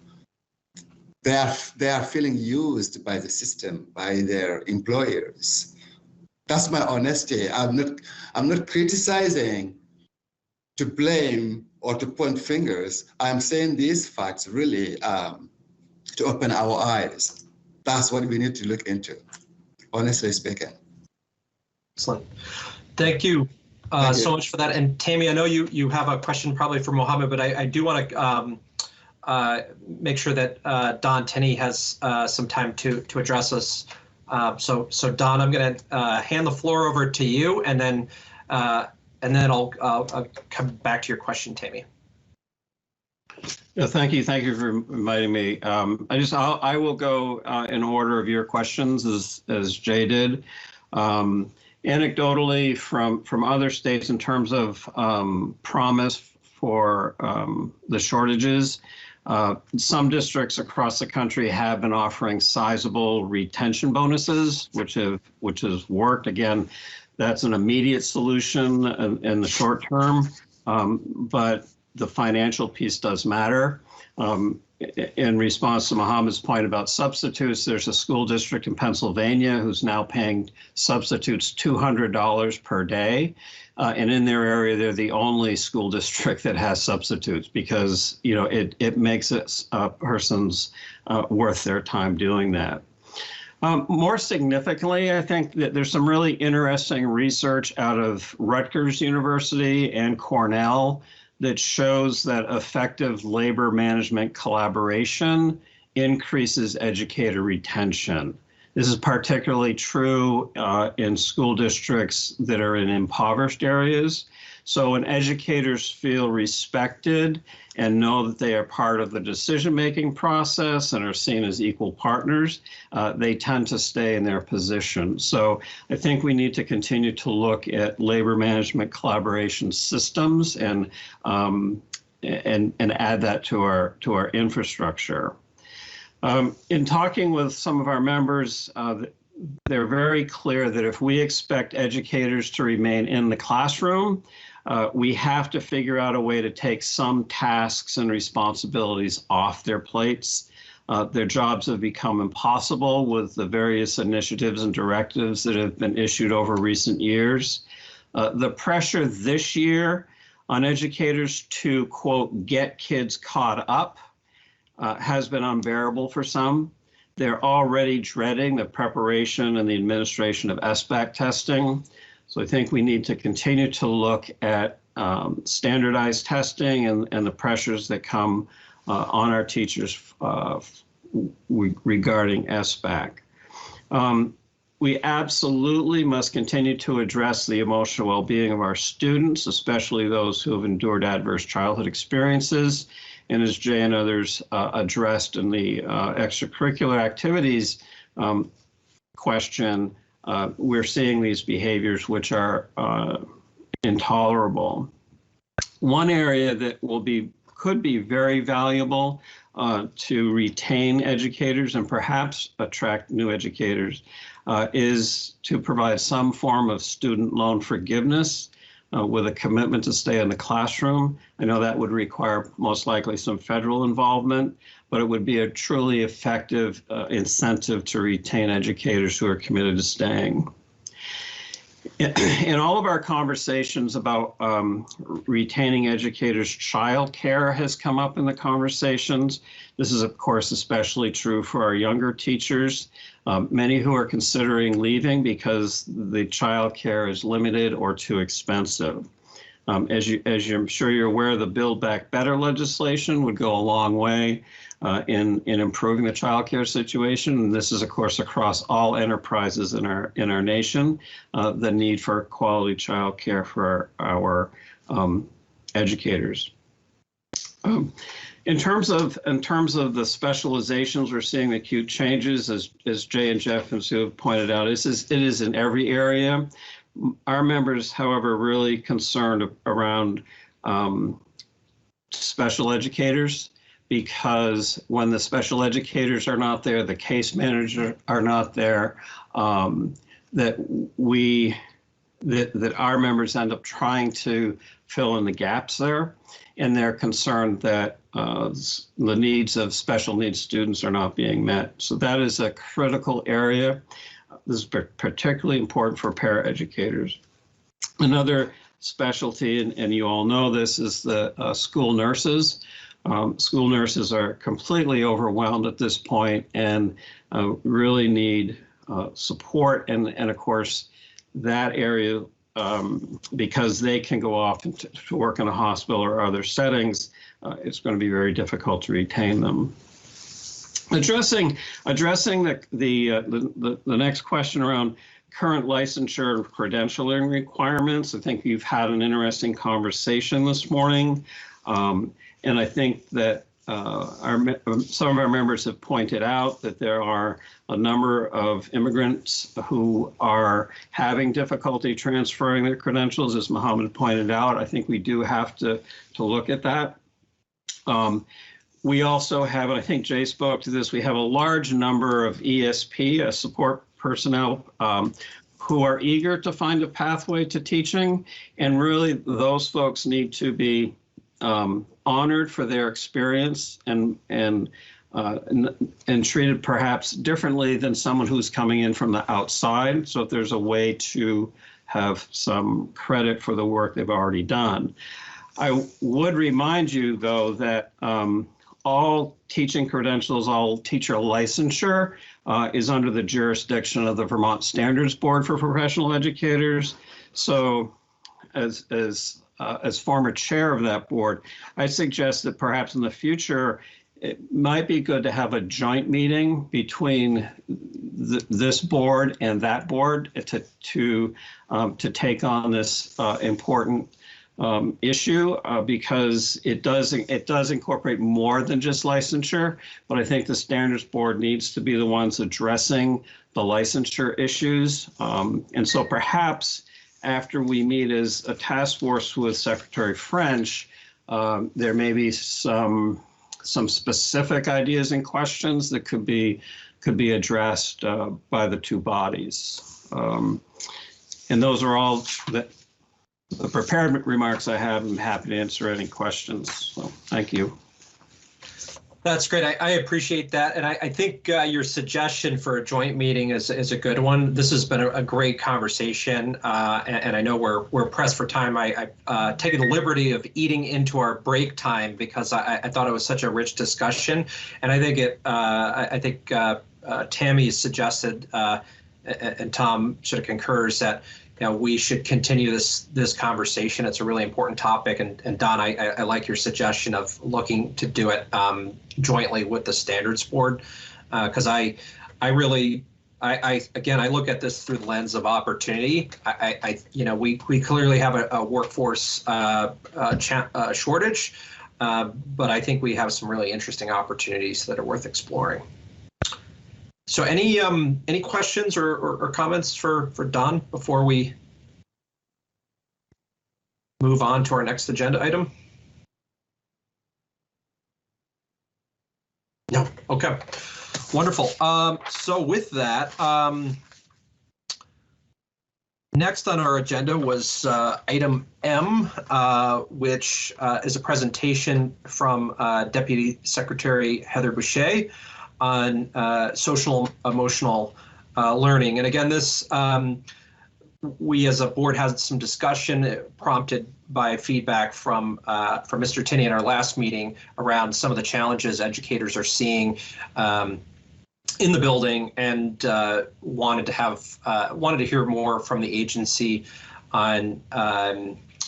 Q: They are feeling used by the system, by their employers. That's my honesty. I'm not criticizing to blame or to point fingers. I'm saying these facts really to open our eyes. That's what we need to look into, honestly speaking.
A: Excellent. Thank you so much for that. And Tammy, I know you have a question probably for Mohammed, but I do want to make sure that Don Tenney has some time to address us. So Don, I'm going to hand the floor over to you, and then I'll come back to your question, Tammy.
G: Yeah, thank you for inviting me. I will go in order of your questions as Jay did. Anecdotally from other states in terms of promise for the shortages, some districts across the country have been offering sizable retention bonuses, which has worked. Again, that's an immediate solution in the short term, but the financial piece does matter. In response to Mohammed's point about substitutes, there's a school district in Pennsylvania who's now paying substitutes $200 per day. And in their area, they're the only school district that has substitutes because, it makes it a person's worth their time doing that. More significantly, I think that there's some really interesting research out of Rutgers University and Cornell that shows that effective labor management collaboration increases educator retention. This is particularly true in school districts that are in impoverished areas. So when educators feel respected and know that they are part of the decision-making process and are seen as equal partners, they tend to stay in their position. So I think we need to continue to look at labor management collaboration systems and add that to our infrastructure. In talking with some of our members, they're very clear that if we expect educators to remain in the classroom, we have to figure out a way to take some tasks and responsibilities off their plates. Their jobs have become impossible with the various initiatives and directives that have been issued over recent years. The pressure this year on educators to, quote, get kids caught up has been unbearable for some. They're already dreading the preparation and the administration of SBAC testing. So I think we need to continue to look at standardized testing and the pressures that come on our teachers regarding SBAC. We absolutely must continue to address the emotional well-being of our students, especially those who have endured adverse childhood experiences. And as Jay and others addressed in the extracurricular activities question, we're seeing these behaviors which are intolerable. One area that could be very valuable to retain educators and perhaps attract new educators is to provide some form of student loan forgiveness with a commitment to stay in the classroom. I know that would require most likely some federal involvement, but it would be a truly effective incentive to retain educators who are committed to staying. In all of our conversations about retaining educators, childcare has come up in the conversations. This is, of course, especially true for our younger teachers, many who are considering leaving because the childcare is limited or too expensive. As I'm sure you're aware, the Build Back Better legislation would go a long way in improving the childcare situation. And this is, of course, across all enterprises in our nation, the need for quality childcare for our educators. In terms of the specializations, we're seeing acute changes, as Jay and Jeff and Sue have pointed out. It is in every area. Our members, however, are really concerned around special educators, because when the special educators are not there, the case managers are not there, that our members end up trying to fill in the gaps there, and they're concerned that the needs of special needs students are not being met. So that is a critical area. This is particularly important for paraeducators. Another specialty, and you all know this, is the school nurses. School nurses are completely overwhelmed at this point and really need support. And of course, that area, because they can go off to work in a hospital or other settings, it's going to be very difficult to retain them. Addressing the next question around current licensure and credentialing requirements, I think we've had an interesting conversation this morning. And I think that some of our members have pointed out that there are a number of immigrants who are having difficulty transferring their credentials, as Mohammed pointed out. I think we do have to look at that. We also have, and I think Jay spoke to this, we have a large number of ESP, support personnel, who are eager to find a pathway to teaching. And really, those folks need to be honored for their experience and treated perhaps differently than someone who's coming in from the outside. So if there's a way to have some credit for the work they've already done. I would remind you, though, that all teaching credentials, all teacher licensure is under the jurisdiction of the Vermont Standards Board for Professional Educators. So as former chair of that board, I suggest that perhaps in the future, it might be good to have a joint meeting between this board and that board to take on this important issue because it does incorporate more than just licensure, but I think the standards board needs to be the ones addressing the licensure issues. And so perhaps after we meet as a task force with Secretary French, there may be some specific ideas and questions that could be addressed by the two bodies. And those are all the prepared remarks I have. I'm happy to answer any questions. So thank you.
A: That's great. I appreciate that. And I think your suggestion for a joint meeting is a good one. This has been a great conversation. And I know we're pressed for time. I've taken the liberty of eating into our break time because I thought it was such a rich discussion. And I think Tammy suggested, and Tom sort of concurs, that we should continue this conversation. It's a really important topic. And Don, I like your suggestion of looking to do it jointly with the standards board, because I look at this through the lens of opportunity. We clearly have a workforce shortage, but I think we have some really interesting opportunities that are worth exploring. So any questions or comments for Don before we move on to our next agenda item? No. Okay. Wonderful. So with that, next on our agenda was item M, which is a presentation from Deputy Secretary Heather Bouchey on social emotional learning. And again, this we as a board had some discussion prompted by feedback from Mr. Tinney in our last meeting around some of the challenges educators are seeing in the building, and wanted to hear more from the agency on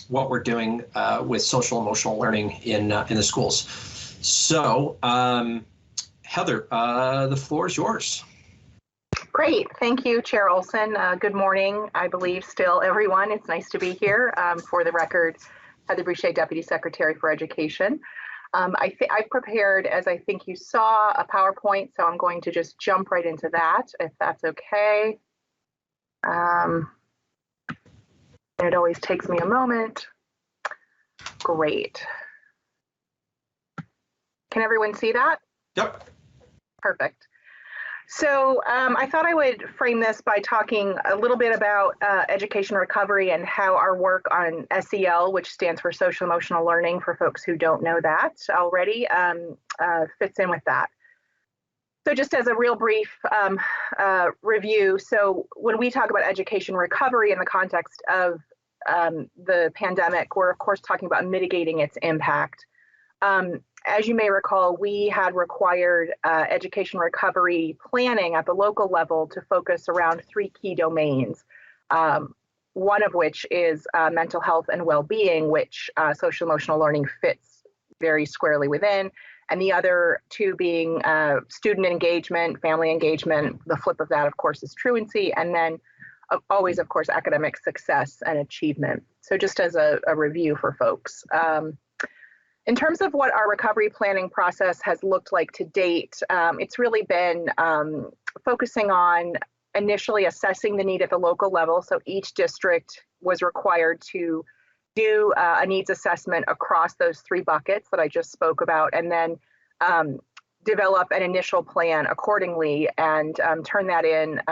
A: what we're doing with social emotional learning in the schools. So Heather, the floor is yours.
H: Great. Thank you, Chair Olson. Good morning, I believe still everyone. It's nice to be here. For the record, Heather Bouchey, Deputy Secretary for Education. I've prepared, as I think you saw, a PowerPoint, so I'm going to just jump right into that, if that's okay. It always takes me a moment. Great. Can everyone see that?
A: Yep.
H: Perfect. So I thought I would frame this by talking a little bit about education recovery and how our work on SEL, which stands for social emotional learning for folks who don't know that already, fits in with that. So just as a real brief review, so when we talk about education recovery in the context of the pandemic, we're of course talking about mitigating its impact. As you may recall, we had required education recovery planning at the local level to focus around 3 key domains, one of which is mental health and well-being, which social emotional learning fits very squarely within, and the other 2 being student engagement, family engagement. The flip of that, of course, is truancy, and then always, of course, academic success and achievement. So just as a review for folks. In terms of what our recovery planning process has looked like to date, it's really been focusing on initially assessing the need at the local level. So each district was required to do a needs assessment across those 3 buckets that I just spoke about, and then develop an initial plan accordingly and turn that in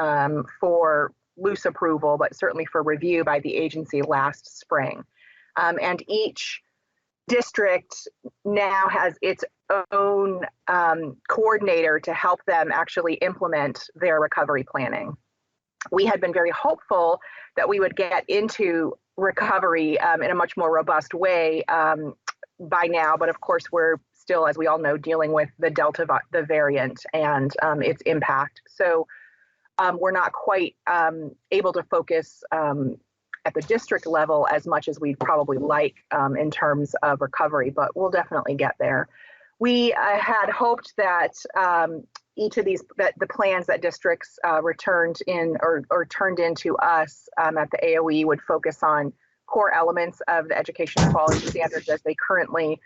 H: for loose approval, but certainly for review by the agency last spring. And each district now has its own coordinator to help them actually implement their recovery planning. We had been very hopeful that we would get into recovery in a much more robust way by now, but of course we're still, as we all know, dealing with the Delta variant and its impact. So we're not quite able to focus at the district level as much as we'd probably like in terms of recovery, but we'll definitely get there. We had hoped that each of these, that the plans that districts returned in or turned into us at the AOE would focus on core elements of the education quality standards as they currently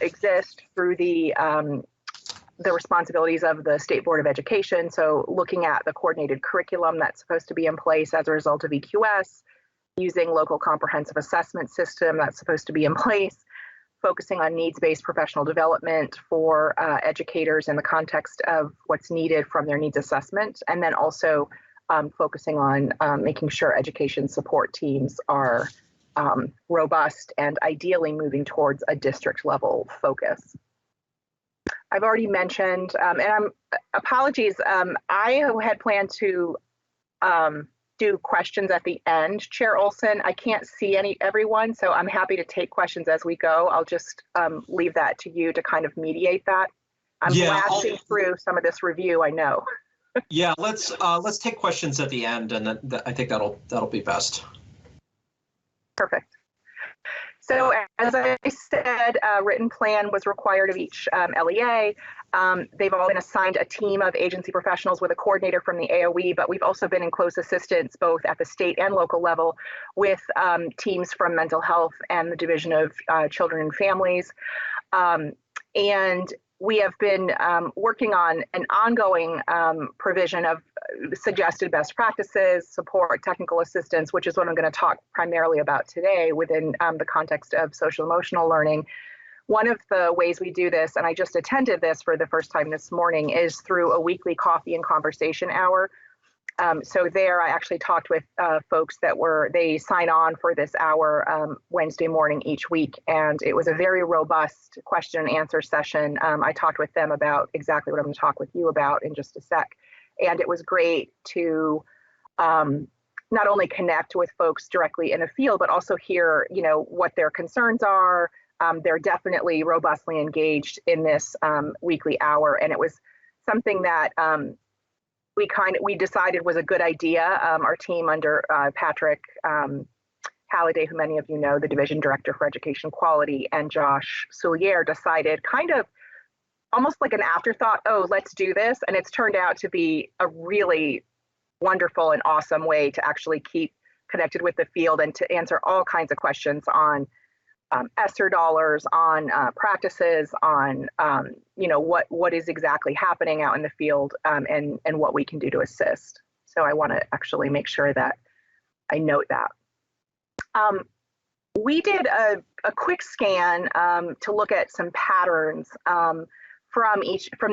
H: exist through the responsibilities of the State Board of Education. So looking at the coordinated curriculum that's supposed to be in place as a result of EQS, using local comprehensive assessment system that's supposed to be in place, focusing on needs-based professional development for educators in the context of what's needed from their needs assessment, and then also focusing on making sure education support teams are robust and ideally moving towards a district level focus. I've already mentioned, and apologies, I had planned to do questions at the end. Chair Olson, I can't see everyone, so I'm happy to take questions as we go. I'll just leave that to you to kind of mediate that. I'm blasting through some of this review, I know.
A: Yeah, let's take questions at the end, and I think that'll be best.
H: Perfect. So as I said, a written plan was required of each LEA. They've all been assigned a team of agency professionals with a coordinator from the AOE, but we've also been in close assistance both at the state and local level with teams from mental health and the Division of Children and Families. And we have been working on an ongoing provision of suggested best practices, support, technical assistance, which is what I'm going to talk primarily about today within the context of social emotional learning. One of the ways we do this, and I just attended this for the first time this morning, is through a weekly coffee and conversation hour. So there I actually talked with folks that they sign on for this hour Wednesday morning each week, and it was a very robust question and answer session. I talked with them about exactly what I'm going to talk with you about in just a sec. And it was great to not only connect with folks directly in the field, but also hear, what their concerns are. They're definitely robustly engaged in this weekly hour, and it was something that we decided was a good idea. Our team under Patrick Halliday, who many of you know, the Division Director for Education Quality, and Josh Soulier decided kind of almost like an afterthought, oh, let's do this. And it's turned out to be a really wonderful and awesome way to actually keep connected with the field and to answer all kinds of questions on ESSER dollars, on practices, on what is exactly happening out in the field, and what we can do to assist. So I want to actually make sure that I note that. We did a quick scan to look at some patterns from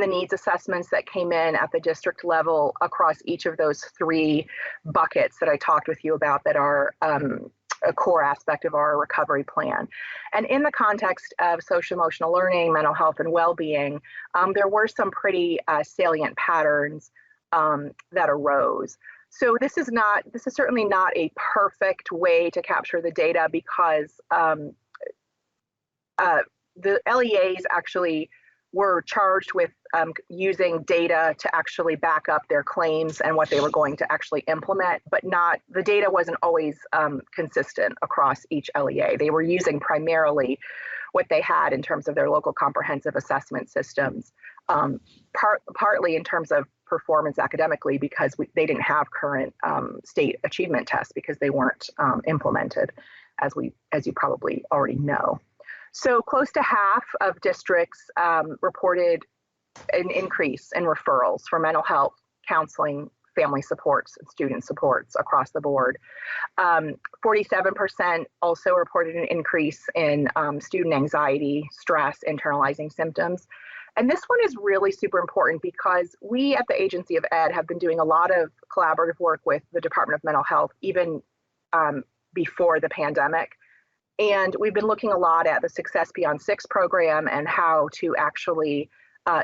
H: the needs assessments that came in at the district level across each of those three buckets that I talked with you about that are a core aspect of our recovery plan. And in the context of social emotional learning, mental health, and well-being, there were some pretty salient patterns that arose. So this is certainly not a perfect way to capture the data because the LEAs actually were charged with using data to actually back up their claims and what they were going to actually implement, but the data wasn't always consistent across each LEA. They were using primarily what they had in terms of their local comprehensive assessment systems, partly in terms of performance academically because they didn't have current state achievement tests because they weren't implemented, as you probably already know. So close to half of districts reported an increase in referrals for mental health, counseling, family supports, and student supports across the board. 47% also reported an increase in student anxiety, stress, internalizing symptoms. And this one is really super important because we at the Agency of Ed have been doing a lot of collaborative work with the Department of Mental Health even before the pandemic. And we've been looking a lot at the Success Beyond 6 program and how to actually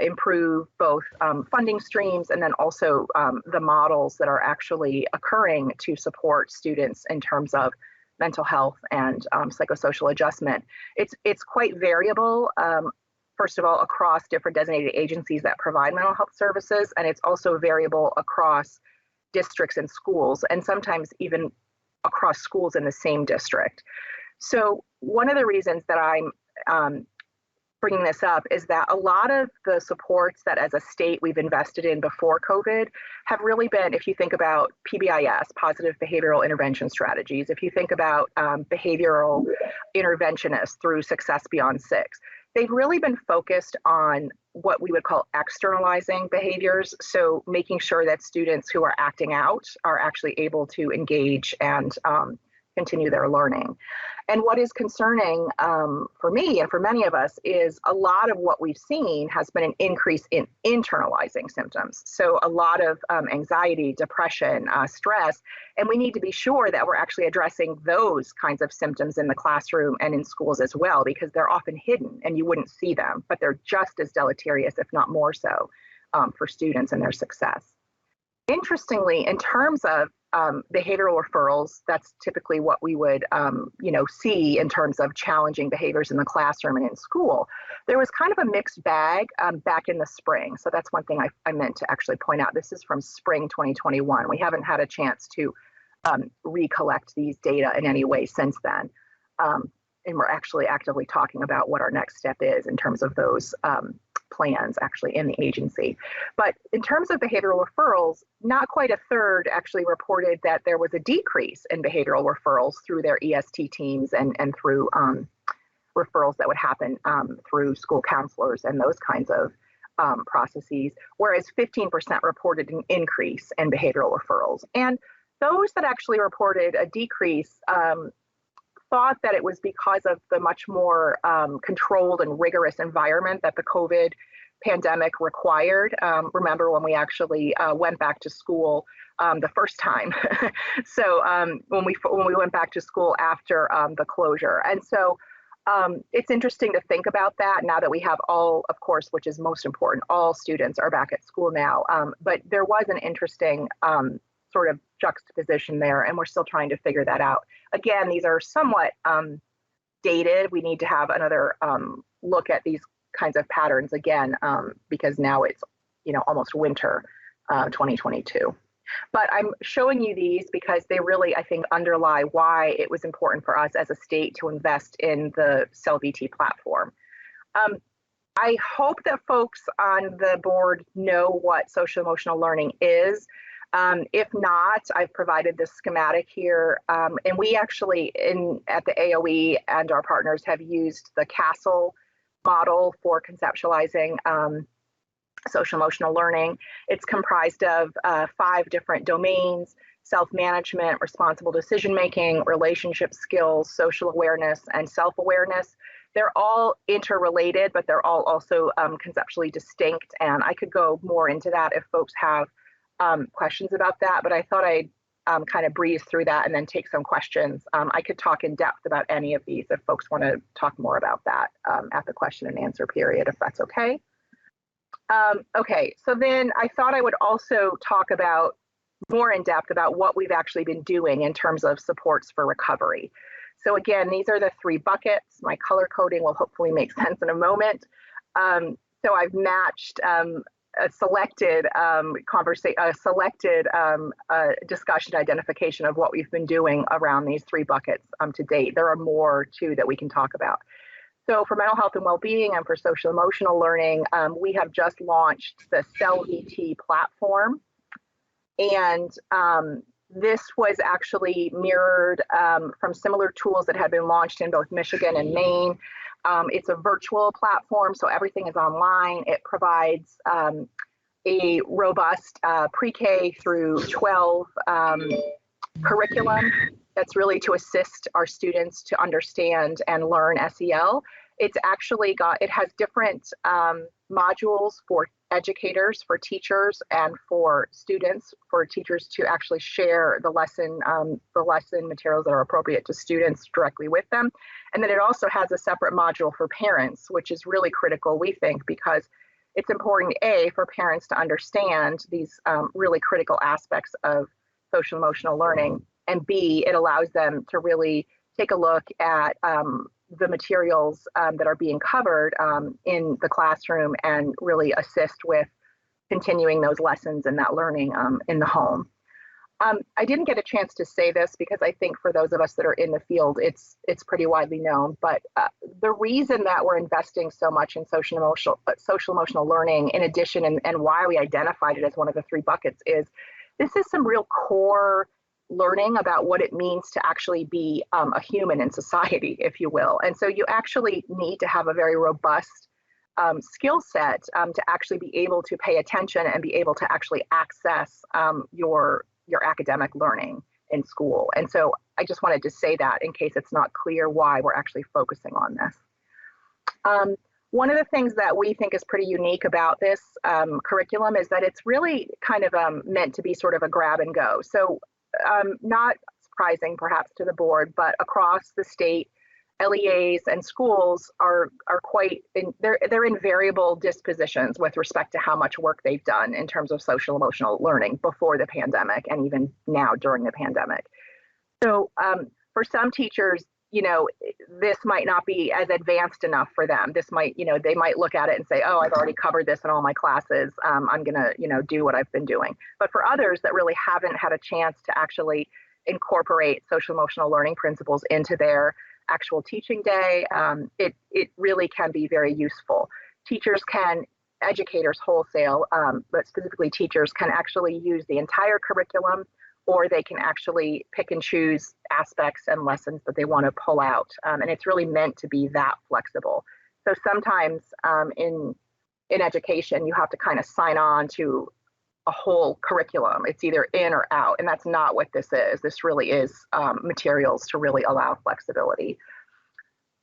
H: improve both funding streams and then also the models that are actually occurring to support students in terms of mental health and psychosocial adjustment. It's quite variable, first of all, across different designated agencies that provide mental health services, and it's also variable across districts and schools, and sometimes even across schools in the same district. So one of the reasons that I'm bringing this up is that a lot of the supports that as a state we've invested in before COVID have really been, if you think about PBIS, positive behavioral intervention strategies, if you think about behavioral interventionists through Success Beyond 6, they've really been focused on what we would call externalizing behaviors. So making sure that students who are acting out are actually able to engage and continue their learning. And what is concerning for me and for many of us is a lot of what we've seen has been an increase in internalizing symptoms. So a lot of anxiety, depression, stress, and we need to be sure that we're actually addressing those kinds of symptoms in the classroom and in schools as well, because they're often hidden and you wouldn't see them, but they're just as deleterious, if not more so, for students and their success. Interestingly, in terms of behavioral referrals, that's typically what we would, see in terms of challenging behaviors in the classroom and in school. There was kind of a mixed bag back in the spring. So that's one thing I meant to actually point out. This is from spring 2021. We haven't had a chance to recollect these data in any way since then. And we're actually actively talking about what our next step is in terms of those plans actually in the agency. But in terms of behavioral referrals, not quite a third actually reported that there was a decrease in behavioral referrals through their EST teams and through referrals that would happen through school counselors and those kinds of processes, whereas 15% reported an increase in behavioral referrals. And those that actually reported a decrease thought that it was because of the much more controlled and rigorous environment that the COVID pandemic required. Remember when we actually went back to school the first time. So when we went back to school after the closure. And so it's interesting to think about that now that we have all, of course, which is most important, all students are back at school now. But there was an interesting sort of juxtaposition there, and we're still trying to figure that out. Again, these are somewhat dated. We need to have another look at these kinds of patterns again, because now it's almost winter 2022. But I'm showing you these because they really, I think, underlie why it was important for us as a state to invest in the CEL-VT platform. I hope that folks on the board know what social emotional learning is. If not, I've provided this schematic here, and we actually at the AOE and our partners have used the CASTLE model for conceptualizing social emotional learning. It's comprised of 5 different domains: self-management, responsible decision-making, relationship skills, social awareness, and self-awareness. They're all interrelated, but they're all also conceptually distinct, and I could go more into that if folks have questions about that, but I thought I'd kind of breeze through that and then take some questions. I could talk in depth about any of these if folks want to talk more about that at the question and answer period, if that's okay. Okay, so then I thought I would also talk about more in depth about what we've actually been doing in terms of supports for recovery. So again, these are the 3 buckets. My color coding will hopefully make sense in a moment. So I've matched a selected discussion identification of what we've been doing around these 3 buckets to date. There are more too that we can talk about. So for mental health and well-being and for social emotional learning, we have just launched the CEL-VT platform. And this was actually mirrored from similar tools that had been launched in both Michigan and Maine. It's a virtual platform, so everything is online. It provides a robust pre-K through 12 curriculum that's really to assist our students to understand and learn SEL. It's actually it has different modules for educators, for teachers, and for students, for teachers to actually share the lesson materials that are appropriate to students directly with them. And then it also has a separate module for parents, which is really critical, we think, because it's important, A, for parents to understand these really critical aspects of social emotional learning, and B, it allows them to really take a look at the materials that are being covered in the classroom and really assist with continuing those lessons and that learning in the home. I didn't get a chance to say this because I think for those of us that are in the field, it's pretty widely known. But the reason that we're investing so much in social emotional learning, in addition, and why we identified it as one of the 3 buckets, is this is some real core learning about what it means to actually be a human in society, if you will. And so you actually need to have a very robust skill set to actually be able to pay attention and be able to actually access your academic learning in school. And so I just wanted to say that in case it's not clear why we're actually focusing on this. One of the things that we think is pretty unique about this curriculum is that it's really kind of meant to be sort of a grab and go. So not surprising perhaps to the board, but across the state, LEAs and schools are quite they're in variable dispositions with respect to how much work they've done in terms of social emotional learning before the pandemic and even now during the pandemic. So for some teachers, this might not be as advanced enough for them. This might, they might look at it and say, oh, I've already covered this in all my classes. I'm gonna, do what I've been doing. But for others that really haven't had a chance to actually incorporate social emotional learning principles into their actual teaching day, it really can be very useful. Educators wholesale, but specifically teachers can actually use the entire curriculum, or they can actually pick and choose aspects and lessons that they want to pull out. And it's really meant to be that flexible. So sometimes in education, you have to kind of sign on to a whole curriculum. It's either in or out, and that's not what this is. This really is materials to really allow flexibility.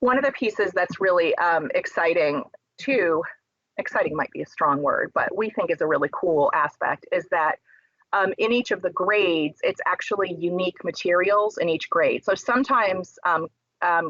H: One of the pieces that's really exciting too, exciting might be a strong word, but we think is a really cool aspect, is that in each of the grades, it's actually unique materials in each grade. So sometimes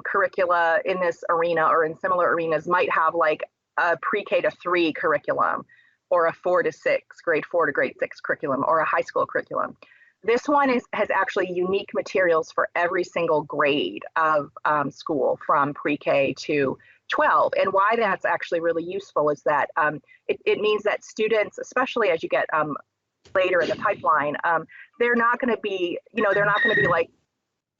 H: curricula in this arena or in similar arenas might have like a pre-K to 3 curriculum, or a 4 to 6, grade 4 to grade 6 curriculum, or a high school curriculum. This one has actually unique materials for every single grade of school from pre-K to 12. And why that's actually really useful is that it means that students, especially as you get later in the pipeline, they're not going to be, like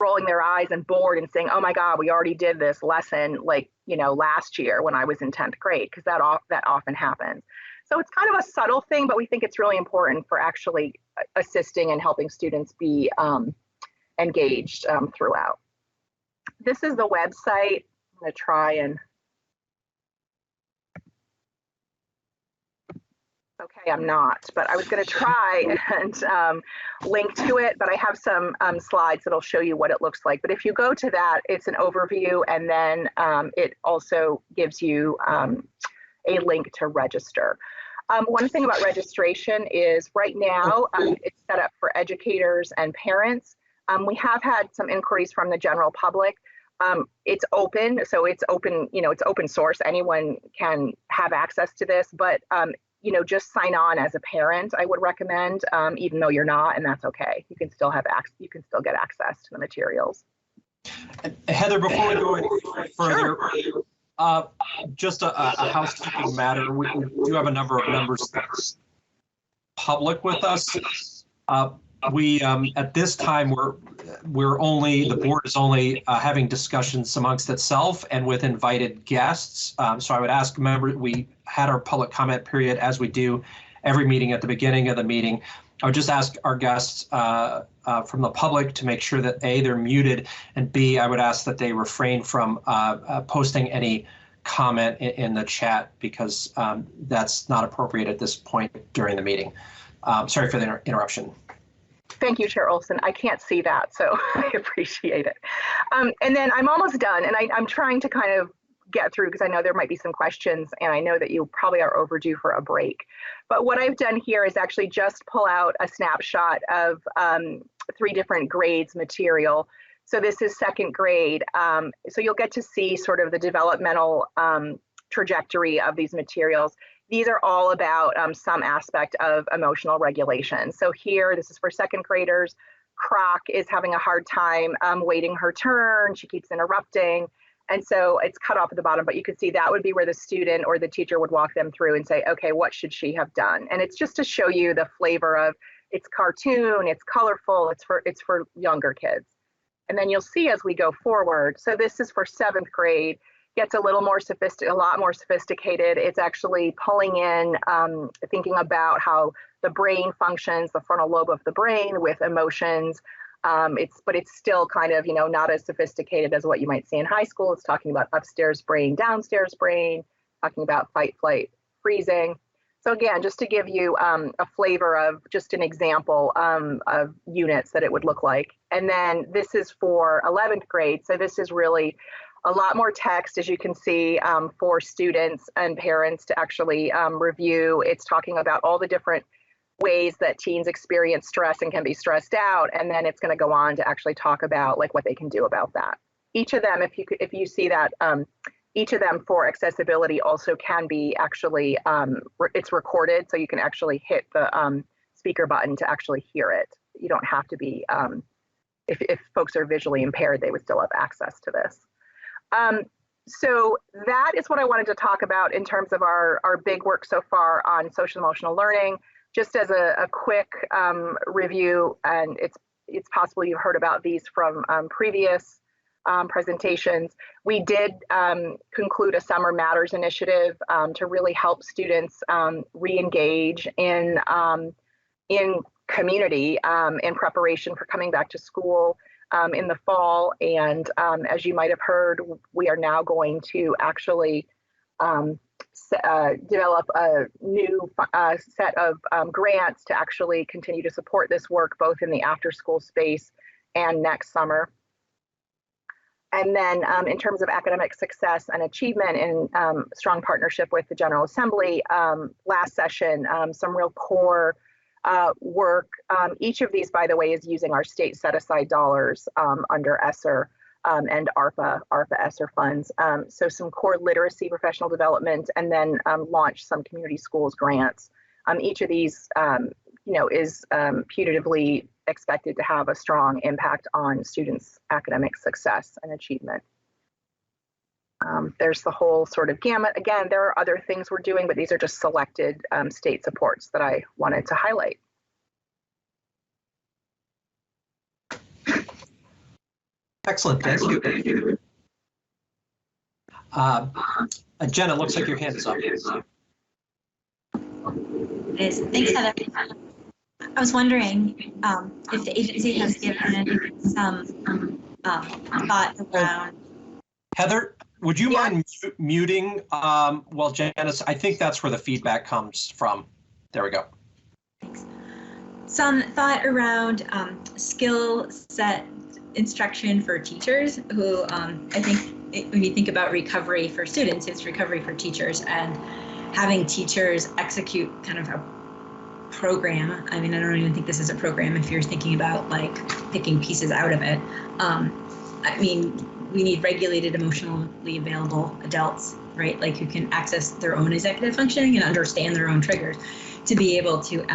H: rolling their eyes and bored and saying, oh my God, we already did this lesson last year when I was in 10th grade, because that often happens. So it's kind of a subtle thing, but we think it's really important for actually assisting and helping students be engaged throughout. This is the website. I'm going to try and. Okay, I'm not, but I was going to try and link to it, but I have some slides that'll show you what it looks like. But if you go to that, it's an overview, and then it also gives you a link to register. One thing about registration is right now it's set up for educators and parents. We have had some inquiries from the general public. It's open, so it's open, it's open source. Anyone can have access to this, but just sign on as a parent, I would recommend, even though you're not, and that's okay. You can still have access, you can still get access to the materials.
A: Heather, before we go any further, sure. Just a housekeeping matter. We do have a number of members public with us. We at this time the board is only having discussions amongst itself and with invited guests. So I would ask members, we had our public comment period as we do every meeting at the beginning of the meeting. I would just ask our guests from the public to make sure that A, they're muted, and B, I would ask that they refrain from posting any comment in the chat, because that's not appropriate at this point during the meeting. Sorry for the interruption.
H: Thank you, Chair Olson. I can't see that, so I appreciate it. And then I'm almost done, and I'm trying to kind of get through, because I know there might be some questions, and I know that you probably are overdue for a break. But what I've done here is actually just pull out a snapshot of 3 different grades material. So this is 2nd grade. So you'll get to see sort of the developmental trajectory of these materials. These are all about some aspect of emotional regulation. So here, this is for 2nd graders. Croc is having a hard time waiting her turn. She keeps interrupting. And so it's cut off at the bottom, but you can see that would be where the student or the teacher would walk them through and say, okay, what should she have done? And it's just to show you the flavor of, it's cartoon, it's colorful, it's for younger kids. And then you'll see as we go forward, so this is for 7th grade, gets a little more a lot more sophisticated. It's actually pulling in, thinking about how the brain functions, the frontal lobe of the brain with emotions. But it's still kind of, not as sophisticated as what you might see in high school. It's talking about upstairs brain, downstairs brain, talking about fight, flight, freezing. So again, just to give you a flavor of just an example of units that it would look like. And then this is for 11th grade. So this is really a lot more text, as you can see, for students and parents to actually review. It's talking about all the different ways that teens experience stress and can be stressed out. And then it's going to go on to actually talk about like what they can do about that. Each of them, if you see that, each of them for accessibility also can be actually, it's recorded, so you can actually hit the speaker button to actually hear it. You don't have to be, if folks are visually impaired, they would still have access to this. So that is what I wanted to talk about in terms of our big work so far on social emotional learning. Just as a quick review, and it's possible you've heard about these from previous presentations. We did conclude a Summer Matters initiative to really help students re-engage in community in preparation for coming back to school in the fall. And as you might have heard, we are now going to actually develop a new set of grants to actually continue to support this work, both in the after-school space and next summer. And then in terms of academic success and achievement in strong partnership with the General Assembly, last session, some real core work. Each of these, by the way, is using our state set-aside dollars under ESSER and ARPA ESSER funds. So some core literacy professional development, and then launch some community schools grants. Each of these, is putatively expected to have a strong impact on students' academic success and achievement. There's the whole sort of gamut. Again, there are other things we're doing, but these are just selected state supports that I wanted to highlight.
A: Excellent, thank you. Jen, it looks like your hand is up.
F: It is. Thanks, Heather. I was wondering if the agency has given some thought around.
A: Heather, would you mind muting while Janice, I think that's where the feedback comes from. There we go.
F: Thanks. Some thought around skill set instruction for teachers who I think when you think about recovery for students, it's recovery for teachers, and having teachers execute kind of a program. I mean, I don't even think this is a program if you're thinking about like picking pieces out of it. I mean, we need regulated, emotionally available adults, right? Like who can access their own executive functioning and understand their own triggers to be able to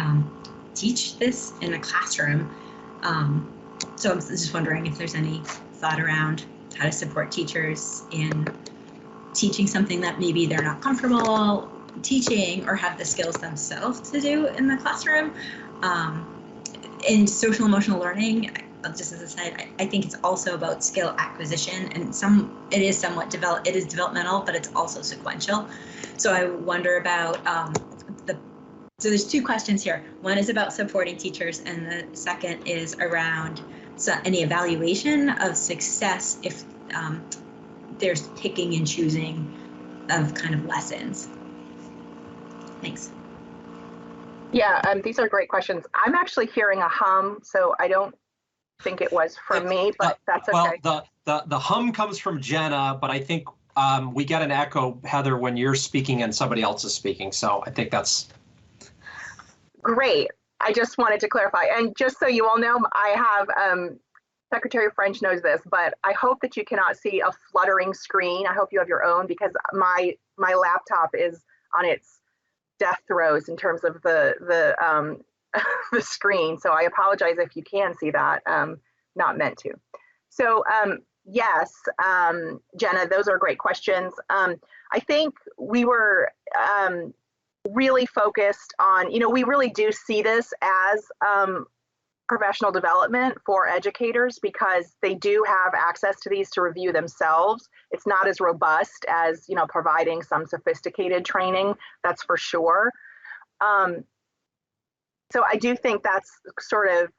F: teach this in a classroom. So I'm just wondering if there's any thought around how to support teachers in teaching something that maybe they're not comfortable teaching or have the skills themselves to do in the classroom. In social emotional learning, just as a side, I think it's also about skill acquisition, and it is somewhat developmental, but it's also sequential. So I wonder about so there's two questions here. One is about supporting teachers, and the second is around any evaluation of success if there's picking and choosing of kind of lessons. Thanks.
H: Yeah, these are great questions. I'm actually hearing a hum, so I don't think it was from me, but that's okay.
A: Well, the hum comes from Jenna, but I think we get an echo, Heather, when you're speaking and somebody else is speaking. So I think that's
H: great. I just wanted to clarify. And just so you all know, I have, Secretary French knows this, but I hope that you cannot see a fluttering screen. I hope you have your own, because my laptop is on its death throes in terms of the the screen. So I apologize if you can see that, not meant to. So yes, Jenna, those are great questions. I think we were really focused on, we really do see this as professional development for educators because they do have access to these to review themselves. It's not as robust as, providing some sophisticated training, that's for sure. So I do think that's sort of,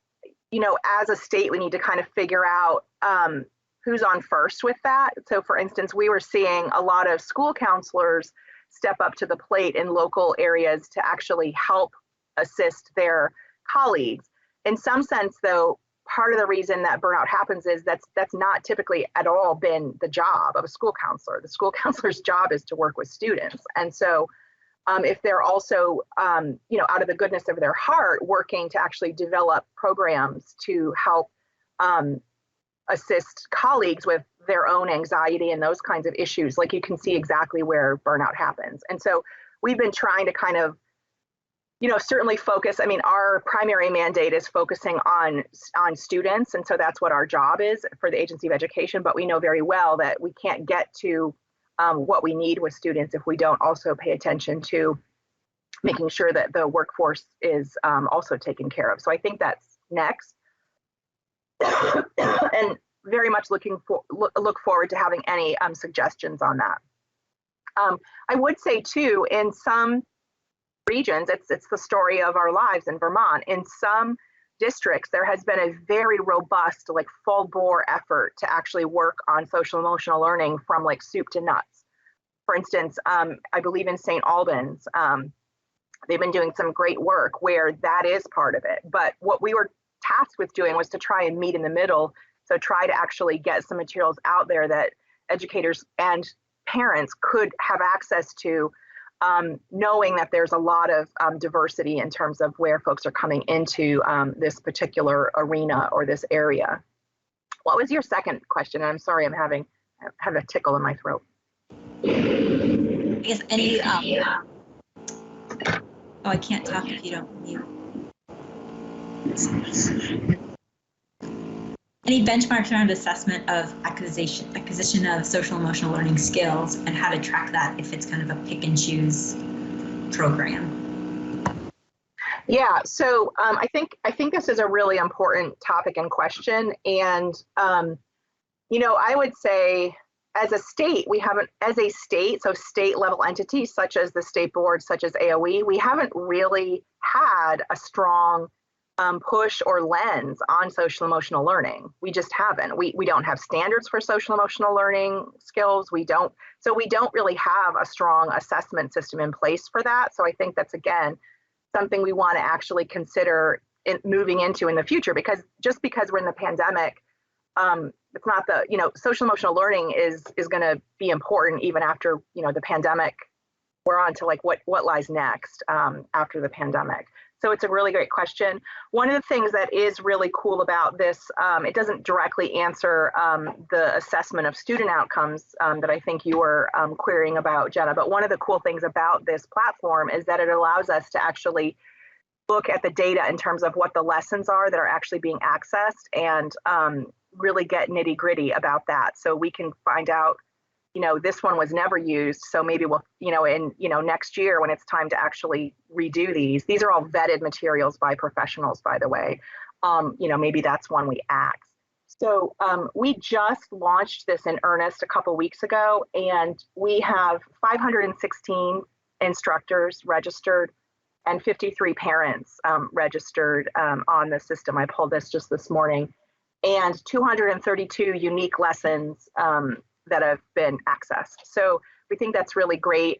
H: as a state, we need to kind of figure out who's on first with that. So for instance, we were seeing a lot of school counselors step up to the plate in local areas to actually help assist their colleagues. In some sense, though, part of the reason that burnout happens is that's not typically at all been the job of a school counselor. The school counselor's job is to work with students. And so if they're also, out of the goodness of their heart, working to actually develop programs to help assist colleagues with their own anxiety and those kinds of issues, like you can see exactly where burnout happens. And so we've been trying to kind of, certainly focus. I mean, our primary mandate is focusing on students. And so that's what our job is for the Agency of Education. But we know very well that we can't get to what we need with students if we don't also pay attention to making sure that the workforce is also taken care of. So I think that's next. And very much look forward to having any suggestions on that. I would say too, in some regions, it's the story of our lives in Vermont. In some districts, there has been a very robust, like full bore effort to actually work on social emotional learning from like soup to nuts. For instance, I believe in St. Albans, they've been doing some great work where that is part of it. But what we were tasked with doing was to try and meet in the middle. So try to actually get some materials out there that educators and parents could have access to, knowing that there's a lot of diversity in terms of where folks are coming into this particular arena or this area. What was your second question? I'm sorry, I have a tickle in my throat.
F: I guess any, oh, I can't talk if you don't mute. Any benchmarks around assessment of acquisition of social emotional learning skills and how to track that if it's kind of a pick and choose program?
H: Yeah, so I think this is a really important topic and question. And, I would say as a state, so state level entities such as the state board, such as AOE, we haven't really had a strong push or lens on social emotional learning. We just haven't. We don't have standards for social emotional learning skills. We don't really have a strong assessment system in place for that. So I think that's, again, something we want to actually consider moving into in the future, because just because we're in the pandemic, it's not social emotional learning is going to be important even after, the pandemic. We're on to like what lies next after the pandemic. So it's a really great question. One of the things that is really cool about this, it doesn't directly answer the assessment of student outcomes that I think you were querying about, Jenna, but one of the cool things about this platform is that it allows us to actually look at the data in terms of what the lessons are that are actually being accessed and really get nitty gritty about that. So we can find out, this one was never used. So maybe we'll, next year when it's time to actually redo these are all vetted materials by professionals, by the way. Maybe that's one we axe. So we just launched this in earnest a couple weeks ago, and we have 516 instructors registered and 53 parents registered on the system. I pulled this just this morning, and 232 unique lessons that have been accessed. So we think that's really great.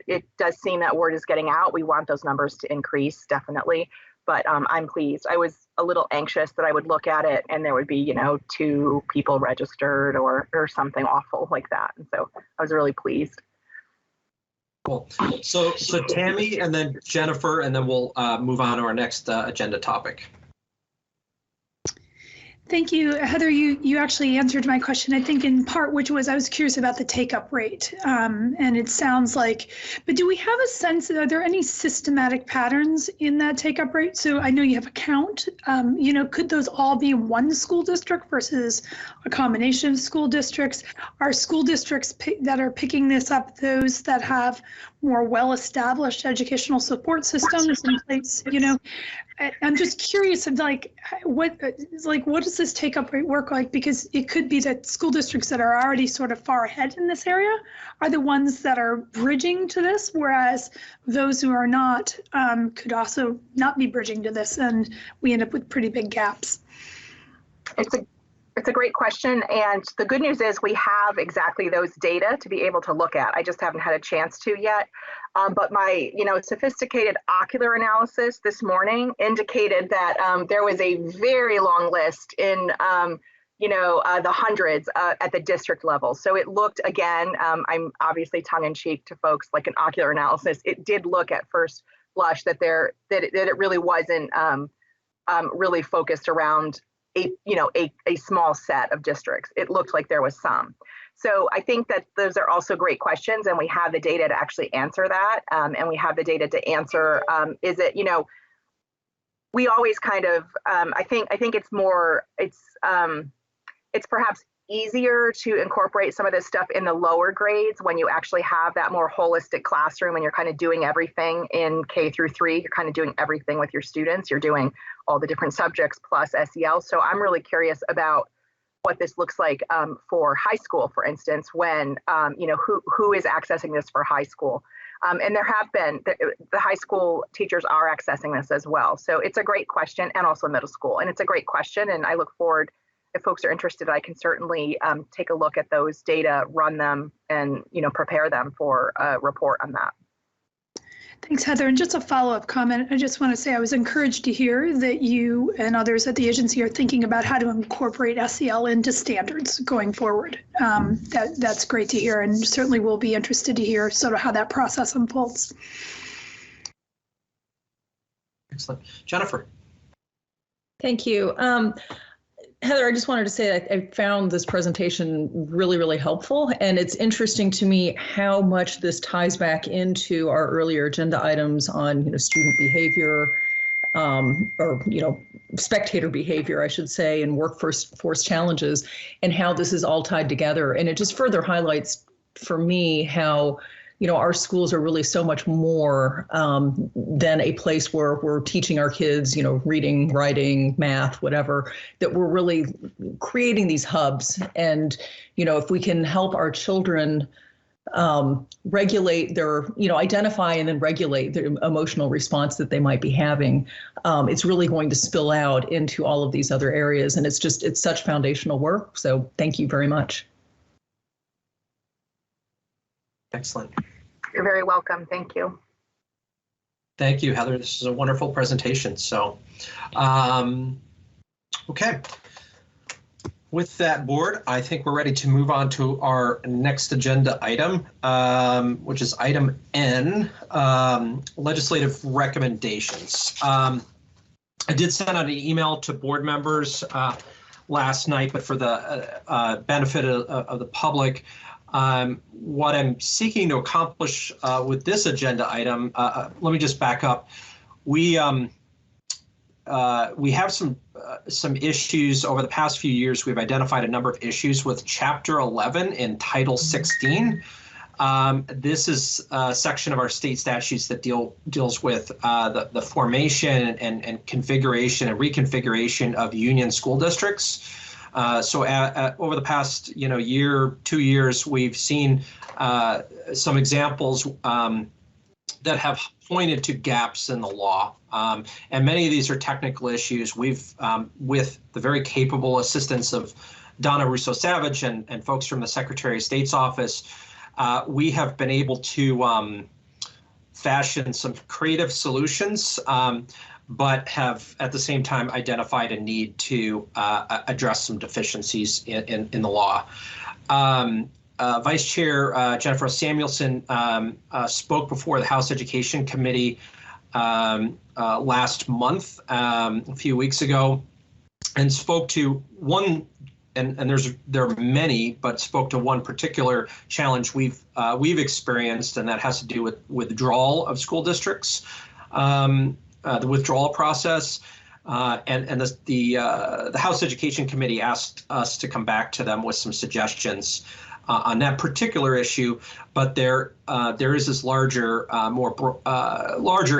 H: It does seem that word is getting out. We want those numbers to increase, definitely. But I'm pleased. I was a little anxious that I would look at it and there would be, 2 people registered or something awful like that. And so I was really pleased.
A: Cool. So Tammy and then Jennifer, and then we'll move on to our next agenda topic.
M: Thank you, Heather. You actually answered my question, I think in part, which was I was curious about the take-up rate. And it sounds like, but do we have a sense, are there any systematic patterns in that take-up rate? So I know you have a count, could those all be in one school district versus a combination of school districts? Are school districts that are picking this up those that have more well-established educational support systems in place? I'm just curious of what does this take-up rate work like? Because it could be that school districts that are already sort of far ahead in this area are the ones that are bridging to this, whereas those who are not could also not be bridging to this, and we end up with pretty big gaps.
H: It's a great question, and the good news is we have exactly those data to be able to look at. I just haven't had a chance to yet. But my, sophisticated ocular analysis this morning indicated that there was a very long list in, the hundreds at the district level. So it looked, again, I'm obviously tongue-in-cheek to folks, like an ocular analysis. It did look at first blush that it really wasn't really focused around a small set of districts. It looked like there was some. So I think that those are also great questions, and we have the data to actually answer that. And we have the data to answer, is it, we always kind of, I think it's perhaps easier to incorporate some of this stuff in the lower grades when you actually have that more holistic classroom and you're kind of doing everything in K through 3. You're kind of doing everything with your students. You're doing all the different subjects plus SEL. So I'm really curious about what this looks like for high school, for instance, when, who is accessing this for high school. And there have been, the high school teachers are accessing this as well. So it's a great question, and also middle school. And it's a great question, and I look forward, if folks are interested, I can certainly take a look at those data, run them, and prepare them for a report on that.
M: Thanks, Heather. And just a follow-up comment, I just want to say I was encouraged to hear that you and others at the agency are thinking about how to incorporate SEL into standards going forward. That's great to hear, and certainly we'll be interested to hear sort of how that process unfolds.
A: Excellent. Jennifer.
I: Thank you. Heather, I just wanted to say that I found this presentation really, really helpful. And it's interesting to me how much this ties back into our earlier agenda items on student behavior, or spectator behavior, I should say, and workforce challenges, and how this is all tied together. And it just further highlights for me how our schools are really so much more than a place where we're teaching our kids, reading, writing, math, whatever, that we're really creating these hubs. And, if we can help our children regulate their, identify and then regulate the emotional response that they might be having, it's really going to spill out into all of these other areas. And it's such foundational work. So thank you very much.
A: Excellent.
H: You're very welcome. Thank you.
A: Thank you, Heather. This is a wonderful presentation. So, okay. With that, board, I think we're ready to move on to our next agenda item, which is item N, legislative recommendations. I did send out an email to board members last night, but for the benefit of the public, what I'm seeking to accomplish with this agenda item, let me just back up. We have some issues over the past few years. We've identified a number of issues with Chapter 11 in Title 16. This is a section of our state statutes that deals with the formation and configuration and reconfiguration of union school districts. So over the past year, 2 years, we've seen some examples that have pointed to gaps in the law. And many of these are technical issues. We've, with the very capable assistance of Donna Russo-Savage and folks from the Secretary of State's office, we have been able to fashion some creative solutions, but have at the same time identified a need to address some deficiencies in the law. Vice Chair Jennifer Samuelson spoke before the House Education Committee last month, a few weeks ago, and spoke to one, and there are many, but spoke to one particular challenge we've experienced, and that has to do with withdrawal of school districts, the withdrawal process. And the House Education Committee asked us to come back to them with some suggestions on that particular issue, but there is this larger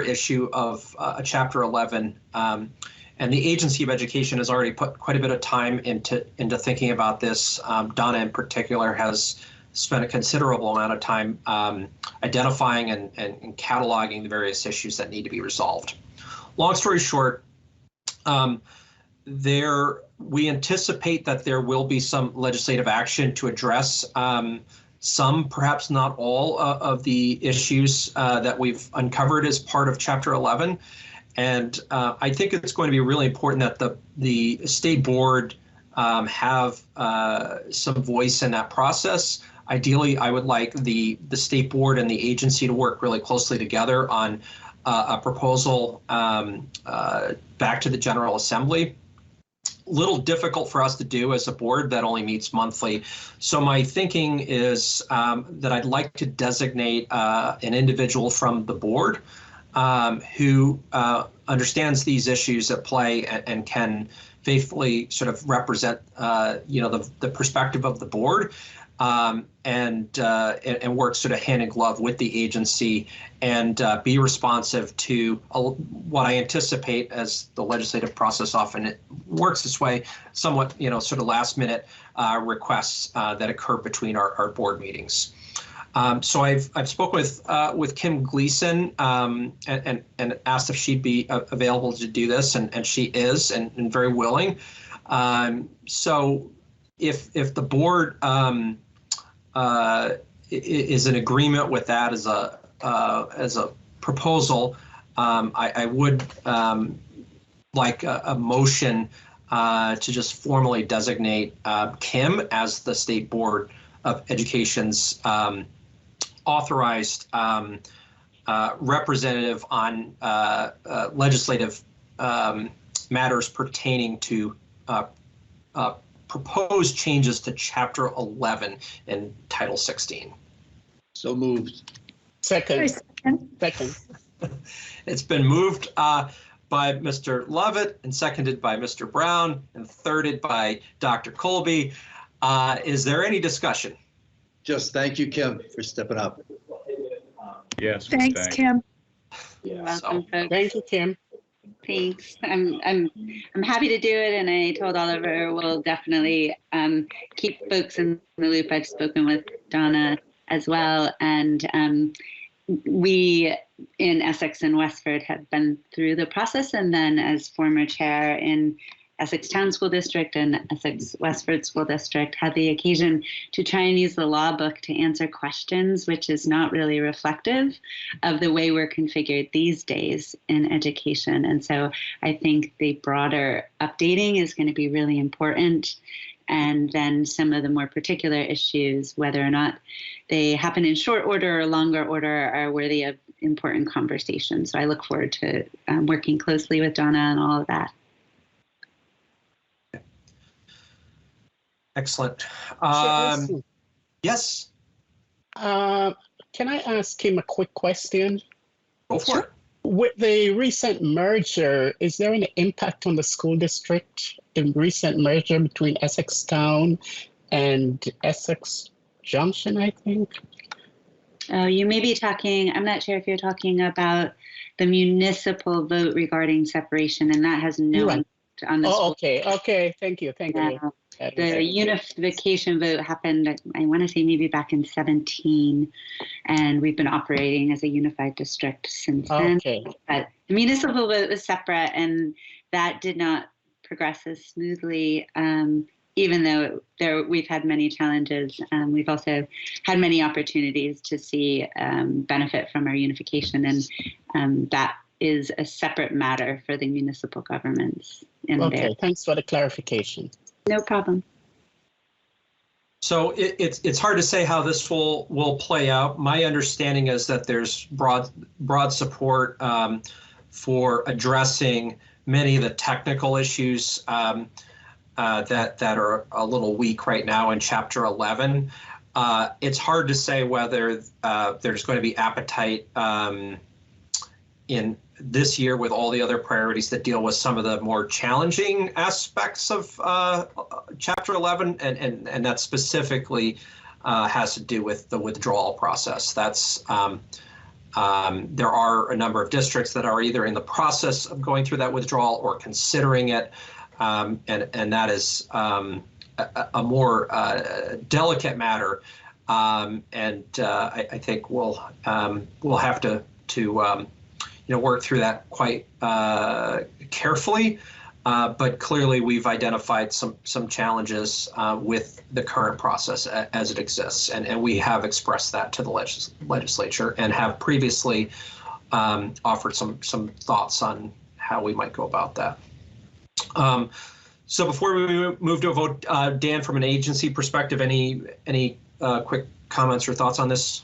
A: issue of Chapter 11, and the Agency of Education has already put quite a bit of time into thinking about this. Donna, in particular, has spent a considerable amount of time identifying and cataloging the various issues that need to be resolved. Long story short, we anticipate that there will be some legislative action to address some, perhaps not all, of the issues that we've uncovered as part of Chapter 11. And I think it's going to be really important that the state board have some voice in that process. Ideally, I would like the state board and the agency to work really closely together on a proposal back to the General Assembly. Little difficult for us to do as a board that only meets monthly. So my thinking is that I'd like to designate an individual from the board who understands these issues at play and can faithfully sort of represent the perspective of the board. And work sort of hand in glove with the agency and be responsive to what I anticipate, as the legislative process often works this way, somewhat sort of last minute requests that occur between our board meetings. So I've spoken with Kim Gleason and asked if she'd be available to do this, and she is, and very willing. So if the board is in agreement with that as a proposal, I would like a motion to just formally designate Kim as the State Board of Education's authorized representative on legislative matters pertaining to proposed changes to Chapter 11 in Title 16.
D: So moved.
C: Second.
A: It's been moved by Mr. Lovett and seconded by Mr. Brown and thirded by Dr. Kolbe. Is there any discussion?
D: Just thank you, Kim, for stepping up.
K: Yes.
M: Thanks, Kim.
E: You're welcome, folks.
C: Thank you, Kim.
E: Thanks. I'm happy to do it, and I told Oliver we'll definitely keep folks in the loop. I've spoken with Donna as well, and we in Essex and Westford have been through the process, and then as former chair in Essex Town School District and Essex Westford School District, had the occasion to try and use the law book to answer questions, which is not really reflective of the way we're configured these days in education. And so I think the broader updating is going to be really important. And then some of the more particular issues, whether or not they happen in short order or longer order, are worthy of important conversation. So I look forward to working closely with Donna on all of that.
A: Excellent. Yes.
C: Can I ask him a quick question?
A: Go for it.
C: With the recent merger, is there any impact on the school district, the recent merger between Essex Town and Essex Junction, I think?
E: You may be talking, I'm not sure if you're talking about the municipal vote regarding separation, and that has no impact on the school.
C: Okay, thank you.
E: The unification vote happened, I want to say maybe back in 2017, and we've been operating as a unified district since then. But the municipal vote was separate, and that did not progress as smoothly, even though we've had many challenges. We've also had many opportunities to see benefit from our unification, and that is a separate matter for the municipal governments.
C: Thanks for the clarification.
E: No problem.
A: So it's hard to say how this will play out. My understanding is that there's broad support for addressing many of the technical issues that are a little weak right now in Chapter 11. It's hard to say whether there's going to be appetite in this year with all the other priorities that deal with some of the more challenging aspects of Chapter 11, and that specifically has to do with the withdrawal process. That's there are a number of districts that are either in the process of going through that withdrawal or considering it, and that is a more delicate matter, and I think we'll have to work through that quite carefully. But clearly, we've identified some challenges with the current process as it exists, and we have expressed that to the legislature and have previously offered some thoughts on how we might go about that. So before we move to a vote, Dan, from an agency perspective, any quick comments or thoughts on this?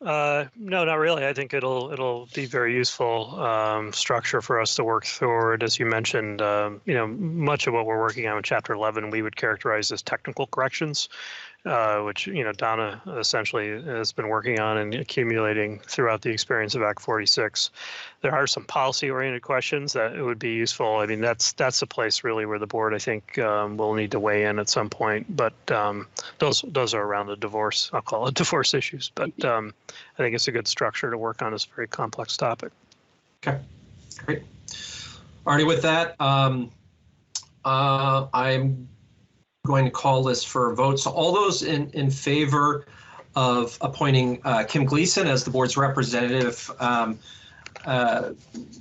J: No, not really. I think it'll be very useful structure for us to work through. As you mentioned, much of what we're working on in Chapter 11 we would characterize as technical corrections, which Donna essentially has been working on and accumulating throughout the experience of Act 46. There are some policy-oriented questions that it would be useful. I mean, that's the place really where the board, I think, will need to weigh in at some point. But those are around the divorce. I'll call it divorce issues. But I think it's a good structure to work on this very complex topic.
A: Okay, great. Alrighty, with that, I'm going to call this for a vote. So all those in favor of appointing Kim Gleason as the board's representative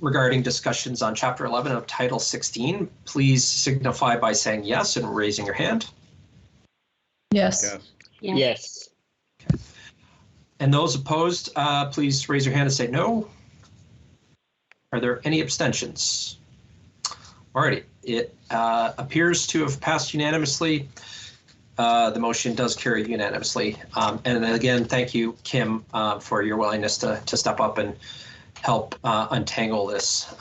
A: regarding discussions on Chapter 11 of Title 16, please signify by saying yes and raising your hand.
I: Yes.
B: Yes.
A: Okay. And those opposed, please raise your hand and say no. Are there any abstentions? Alrighty, it appears to have passed unanimously. The motion does carry unanimously. And then again, thank you, Kim, for your willingness to step up and help untangle this.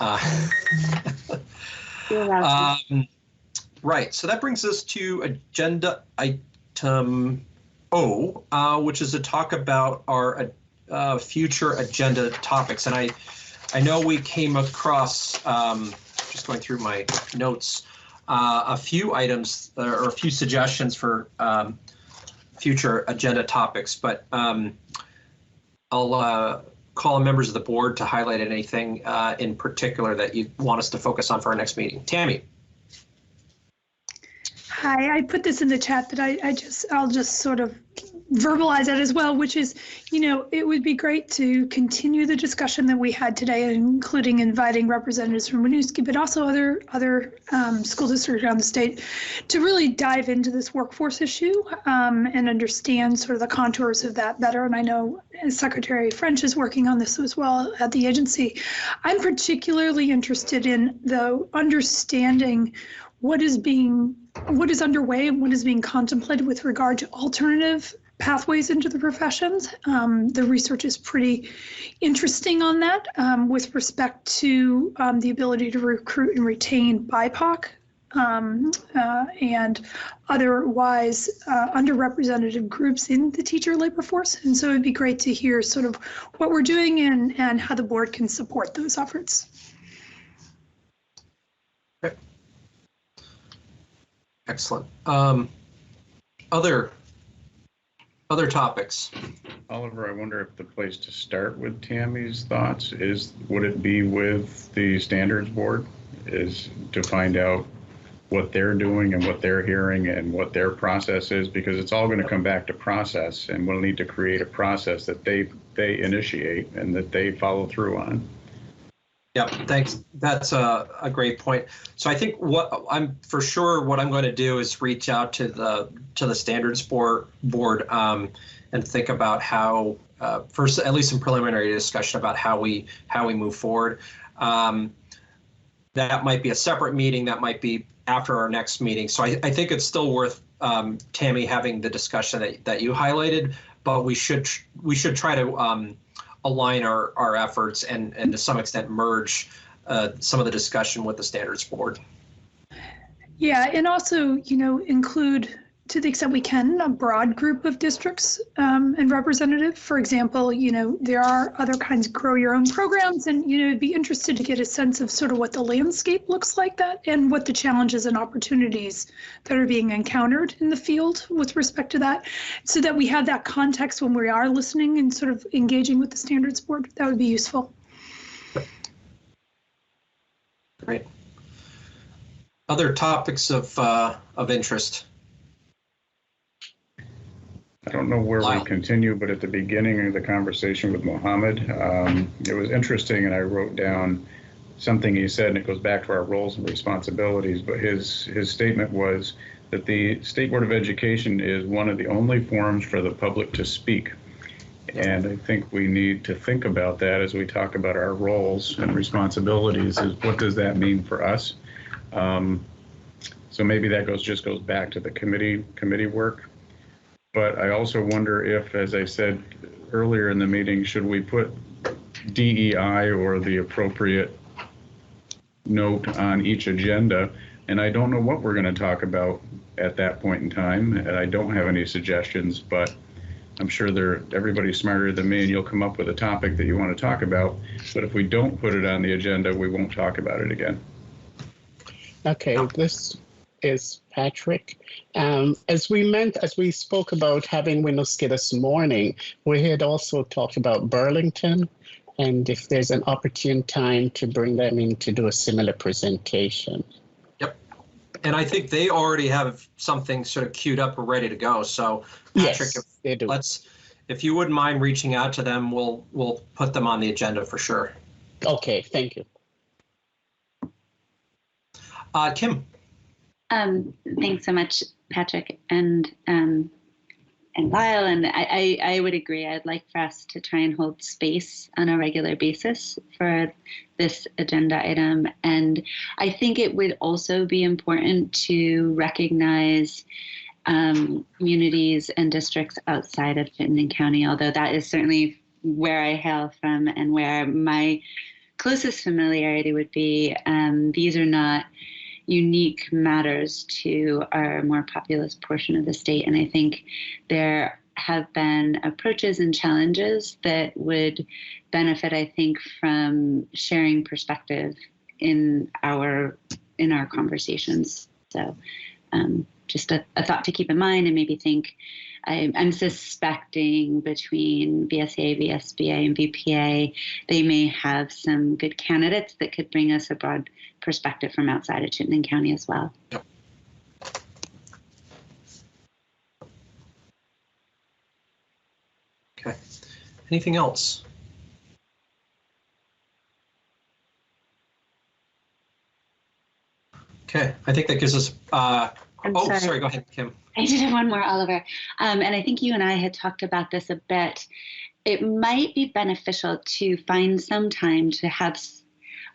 E: You're welcome.
A: Right, so that brings us to agenda item O, which is to talk about our future agenda topics. And I know we came across, just going through my notes, a few items or a few suggestions for future agenda topics, but I'll call on members of the board to highlight anything in particular that you want us to focus on for our next meeting. Tammy.
M: Hi, I put this in the chat, but I'll just sort of verbalize it as well, which is, it would be great to continue the discussion that we had today, including inviting representatives from Winooski, but also other school districts around the state, to really dive into this workforce issue and understand sort of the contours of that better. And I know Secretary French is working on this as well at the agency. I'm particularly interested in, though, understanding what is underway and what is being contemplated with regard to alternative pathways into the professions. The research is pretty interesting on that with respect to the ability to recruit and retain BIPOC and otherwise underrepresented groups in the teacher labor force. And so it'd be great to hear sort of what we're doing and how the board can support those efforts.
A: Excellent. Other topics.
K: Oliver, I wonder if the place to start with Tammy's thoughts would it be with the standards board, is to find out what they're doing and what they're hearing and what their process is, because it's all going to come back to process, and we'll need to create a process that they initiate and that they follow through on.
A: Yep, thanks. That's a great point. So I think what I'm going to do is reach out to the standards board and think about how first, at least some preliminary discussion about how we move forward. That might be a separate meeting. That might be after our next meeting. So I think it's still worth Tammy having the discussion that you highlighted, but we should try to align our efforts and to some extent merge some of the discussion with the standards board.
M: Yeah, and also, include, to the extent we can, a broad group of districts and representative. For example, there are other kinds of grow your own programs, and, be interested to get a sense of sort of what the landscape looks like that and what the challenges and opportunities that are being encountered in the field with respect to that, so that we have that context when we are listening and sort of engaging with the standards board. That would be useful.
A: Great. Other topics of interest?
K: I don't know where we continue, but at the beginning of the conversation with Mohammed, it was interesting, and I wrote down something he said, and it goes back to our roles and responsibilities, but his statement was that the State Board of Education is one of the only forums for the public to speak. And I think we need to think about that as we talk about our roles and responsibilities, is what does that mean for us? So maybe that just goes back to the committee work. But I also wonder if, as I said earlier in the meeting, should we put DEI or the appropriate note on each agenda? And I don't know what we're going to talk about at that point in time, and I don't have any suggestions, but I'm sure everybody's smarter than me, and you'll come up with a topic that you want to talk about. But if we don't put it on the agenda, we won't talk about it again.
C: Okay, this is Patrick. As we spoke about having Winooski this morning, we had also talked about Burlington, and if there's an opportune time to bring them in to do a similar presentation.
A: Yep. And I think they already have something sort of queued up or ready to go. So Patrick,
C: yes, they do.
A: If you wouldn't mind reaching out to them, we'll put them on the agenda for sure.
C: Okay, thank you.
A: Kim.
E: Thanks so much, Patrick and Lyle. And I would agree. I'd like for us to try and hold space on a regular basis for this agenda item. And I think it would also be important to recognize communities and districts outside of Chittenden County, although that is certainly where I hail from and where my closest familiarity would be. These are not unique matters to our more populous portion of the state. And I think there have been approaches and challenges that would benefit, I think, from sharing perspective in our conversations. So just a thought to keep in mind, and maybe think, I'm suspecting between VSA, VSBA, and VPA, they may have some good candidates that could bring us a broad perspective from outside of Chittenden County as well.
A: Yep. Okay. Anything else? Okay, I think that gives us, sorry, go ahead, Kim.
E: I did have one more, Oliver. And I think you and I had talked about this a bit. It might be beneficial to find some time to have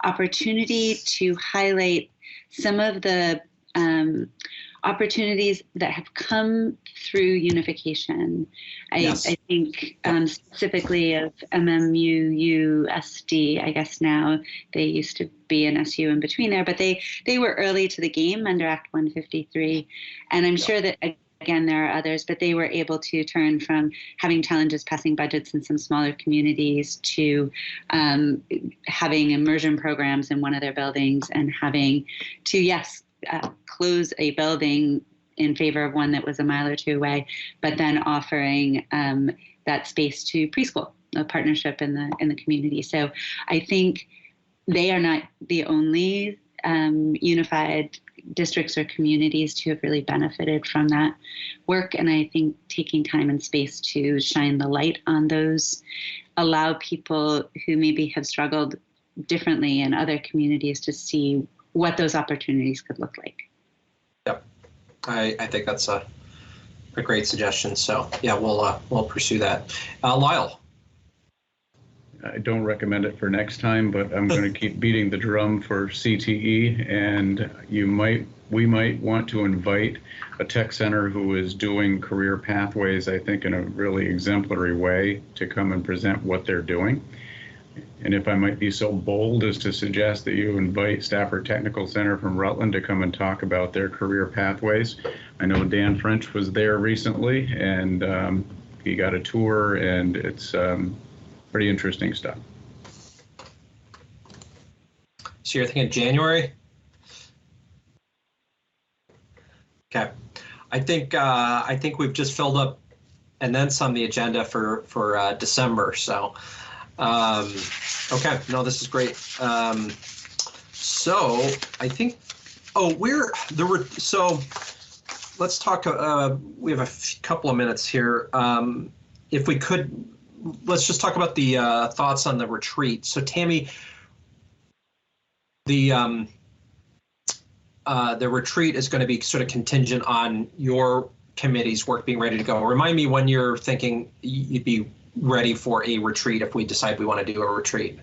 E: opportunity to highlight some of the opportunities that have come through unification. Yes. I think specifically of MMU, USD, I guess now they used to be an SU in between there, but they were early to the game under Act 153. And I'm sure that, again, there are others, but they were able to turn from having challenges passing budgets in some smaller communities to having immersion programs in one of their buildings and having to, close a building in favor of one that was a mile or two away, but then offering that space to preschool, a partnership in the community. So I think they are not the only unified districts or communities to have really benefited from that work. And I think taking time and space to shine the light on those, allow people who maybe have struggled differently in other communities to see what those opportunities could look like.
A: Yep, I think that's a great suggestion. So yeah, we'll pursue that. Lyle.
K: I don't recommend it for next time, but I'm going to keep beating the drum for CTE, and we might want to invite a tech center who is doing career pathways, I think, in a really exemplary way to come and present what they're doing. And if I might be so bold as to suggest that you invite Stafford Technical Center from Rutland to come and talk about their career pathways. I know Dan French was there recently, and he got a tour, and it's pretty interesting stuff.
A: So you're thinking January? Okay. I think we've just filled up and then some the agenda for December. So, okay, no, this is great. So I think, so let's talk. We have a couple of minutes here. If we could, let's just talk about the thoughts on the retreat. So Tammy, the retreat is going to be sort of contingent on your committee's work being ready to go. Remind me when you're thinking you'd be ready for a retreat if we decide we want to do a retreat.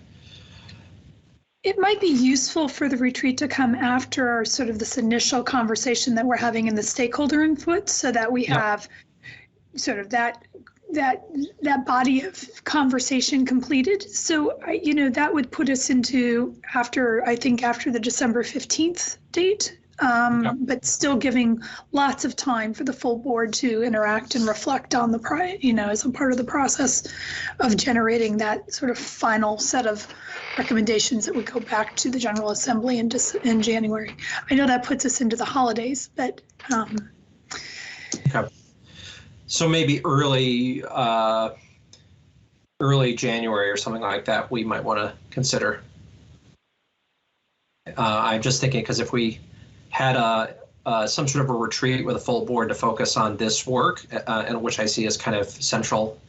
M: It might be useful for the retreat to come after sort of this initial conversation that we're having in the stakeholder input, so that we have sort of that body of conversation completed. So, that would put us into after the December 15th date, but still giving lots of time for the full board to interact and reflect on as a part of the process of generating that sort of final set of recommendations that would go back to the General Assembly in January. I know that puts us into the holidays, but.
A: Okay. So maybe early January or something like that, we might want to consider. I'm just thinking, because if we had some sort of a retreat with a full board to focus on this work, and which I see as kind of central,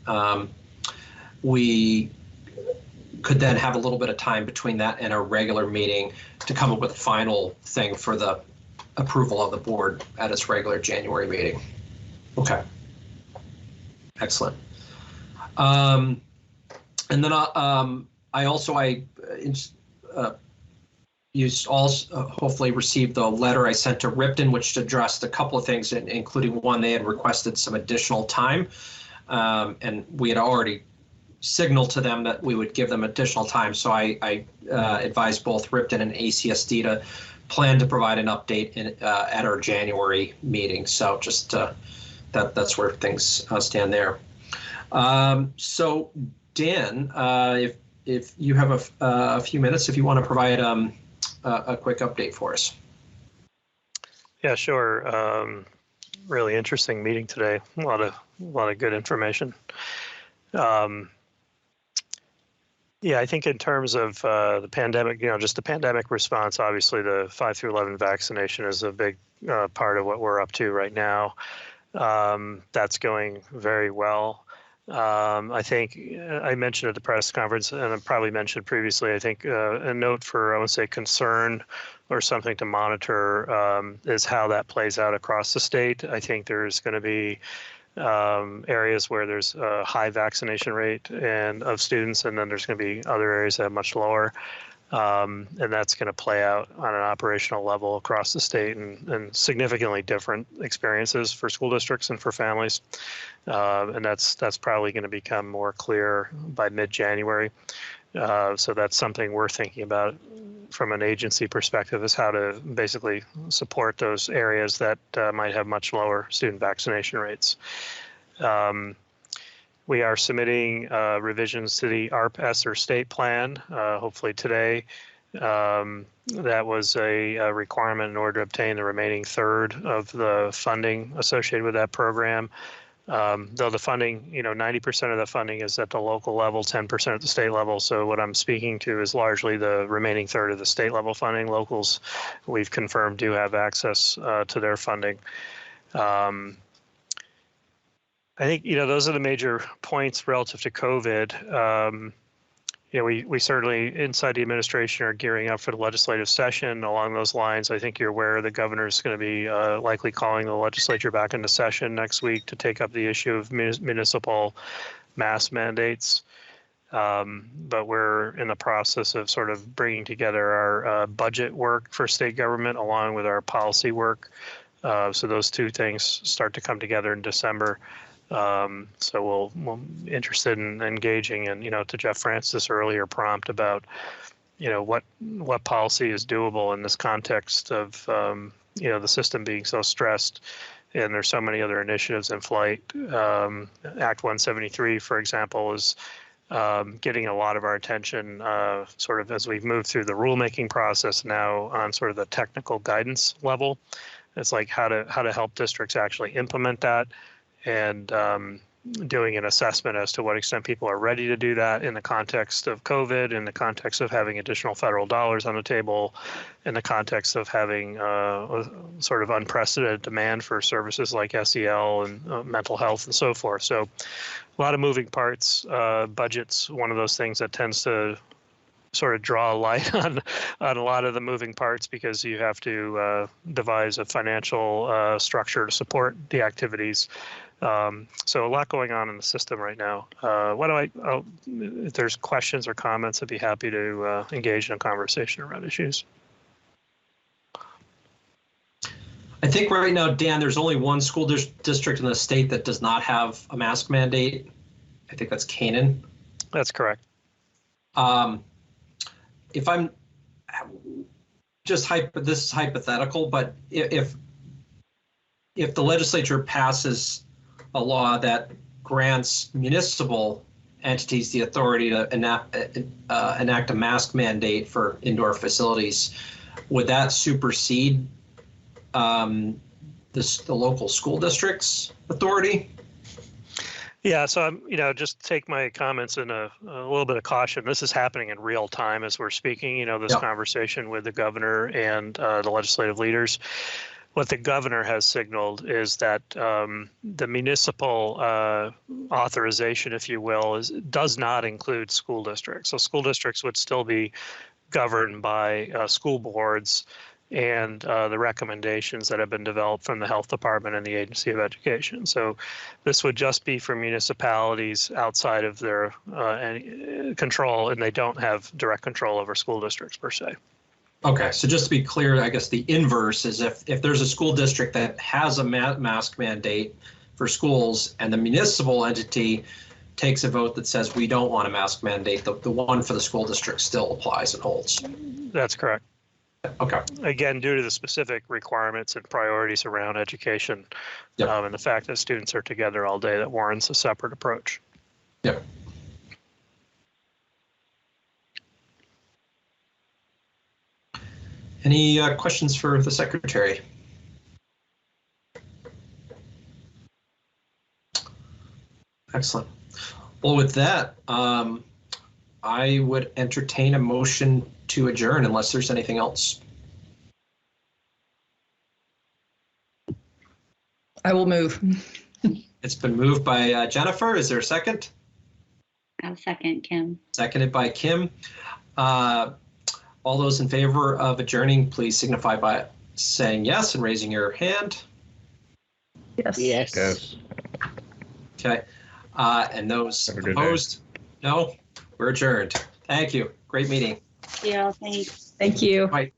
A: we could then have a little bit of time between that and a regular meeting to come up with a final thing for the approval of the board at its regular January meeting. Okay. Excellent. And then you also hopefully received the letter I sent to Ripton, which addressed a couple of things, including one, they had requested some additional time, and we had already signaled to them that we would give them additional time. So I advised both Ripton and ACSD to plan to provide an update at our January meeting. So just that's where things stand there. So Dan, if you have a few minutes, if you want to provide a quick update for us.
J: Yeah, sure. Really interesting meeting today. A lot of good information. Yeah, I think in terms of the pandemic, just the pandemic response, obviously the 5 through 11 vaccination is a big part of what we're up to right now. That's going very well. I think I mentioned at the press conference, and I probably mentioned previously, I think a note for, I would say, concern or something to monitor is how that plays out across the state. I think there's going to be areas where there's a high vaccination rate of students, and then there's going to be other areas that are much lower. And that's going to play out on an operational level across the state, and significantly different experiences for school districts and for families. And that's probably going to become more clear by mid-January. So that's something we're thinking about from an agency perspective, is how to basically support those areas that might have much lower student vaccination rates. We are submitting revisions to the ARP ESSER state plan, hopefully today. That was a requirement in order to obtain the remaining third of the funding associated with that program. Though the funding, 90% of the funding is at the local level, 10% at the state level. So what I'm speaking to is largely the remaining third of the state level funding. Locals, we've confirmed, do have access to their funding. I think, those are the major points relative to COVID. We certainly, inside the administration, are gearing up for the legislative session. Along those lines, I think you're aware the governor's going to be likely calling the legislature back into session next week to take up the issue of municipal mask mandates. But we're in the process of sort of bringing together our budget work for state government along with our policy work. So those two things start to come together in December. So we'll interested in engaging and, to Jeff Francis' earlier prompt about, what policy is doable in this context of, the system being so stressed. And there's so many other initiatives in flight. Act 173, for example, is getting a lot of our attention sort of as we've moved through the rulemaking process now on sort of the technical guidance level. It's like how to help districts actually implement that, and doing an assessment as to what extent people are ready to do that in the context of COVID, in the context of having additional federal dollars on the table, in the context of having a sort of unprecedented demand for services like SEL and mental health and so forth. So a lot of moving parts. Budget's one of those things that tends to sort of draw a light on a lot of the moving parts, because you have to devise a financial structure to support the activities. So a lot going on in the system right now. If there's questions or comments, I'd be happy to engage in a conversation around issues.
A: I think right now, Dan, there's only one school district in the state that does not have a mask mandate. I think that's Canaan.
J: That's correct.
A: If I'm just this is hypothetical, but if the legislature passes a law that grants municipal entities the authority to enact a mask mandate for indoor facilities, would that supersede the local school district's authority?
J: Yeah, so I'm, just take my comments in a little bit of caution. This is happening in real time as we're speaking, this conversation with the governor and the legislative leaders. What the governor has signaled is that the municipal authorization, if you will, does not include school districts. So school districts would still be governed by school boards and the recommendations that have been developed from the health department and the Agency of Education. So this would just be for municipalities outside of their control, and they don't have direct control over school districts per se.
A: Okay, so just to be clear, I guess the inverse is if there's a school district that has a mask mandate for schools and the municipal entity takes a vote that says we don't want a mask mandate, the one for the school district still applies and holds.
J: That's correct.
A: Okay.
J: Again, due to the specific requirements and priorities around education, and the fact that students are together all day, that warrants a separate approach.
A: Yep. Any questions for the secretary? Excellent. Well, with that, I would entertain a motion to adjourn unless there's anything else.
I: I will move.
A: It's been moved by Jennifer. Is there a second?
E: I'll second, Kim.
A: Seconded by Kim. All those in favor of adjourning, please signify by saying yes and raising your hand.
I: Yes.
K: Yes.
A: Okay. And those opposed? No? We're adjourned. Thank you. Great meeting.
E: Yeah, thanks.
I: Thank you.
A: Bye.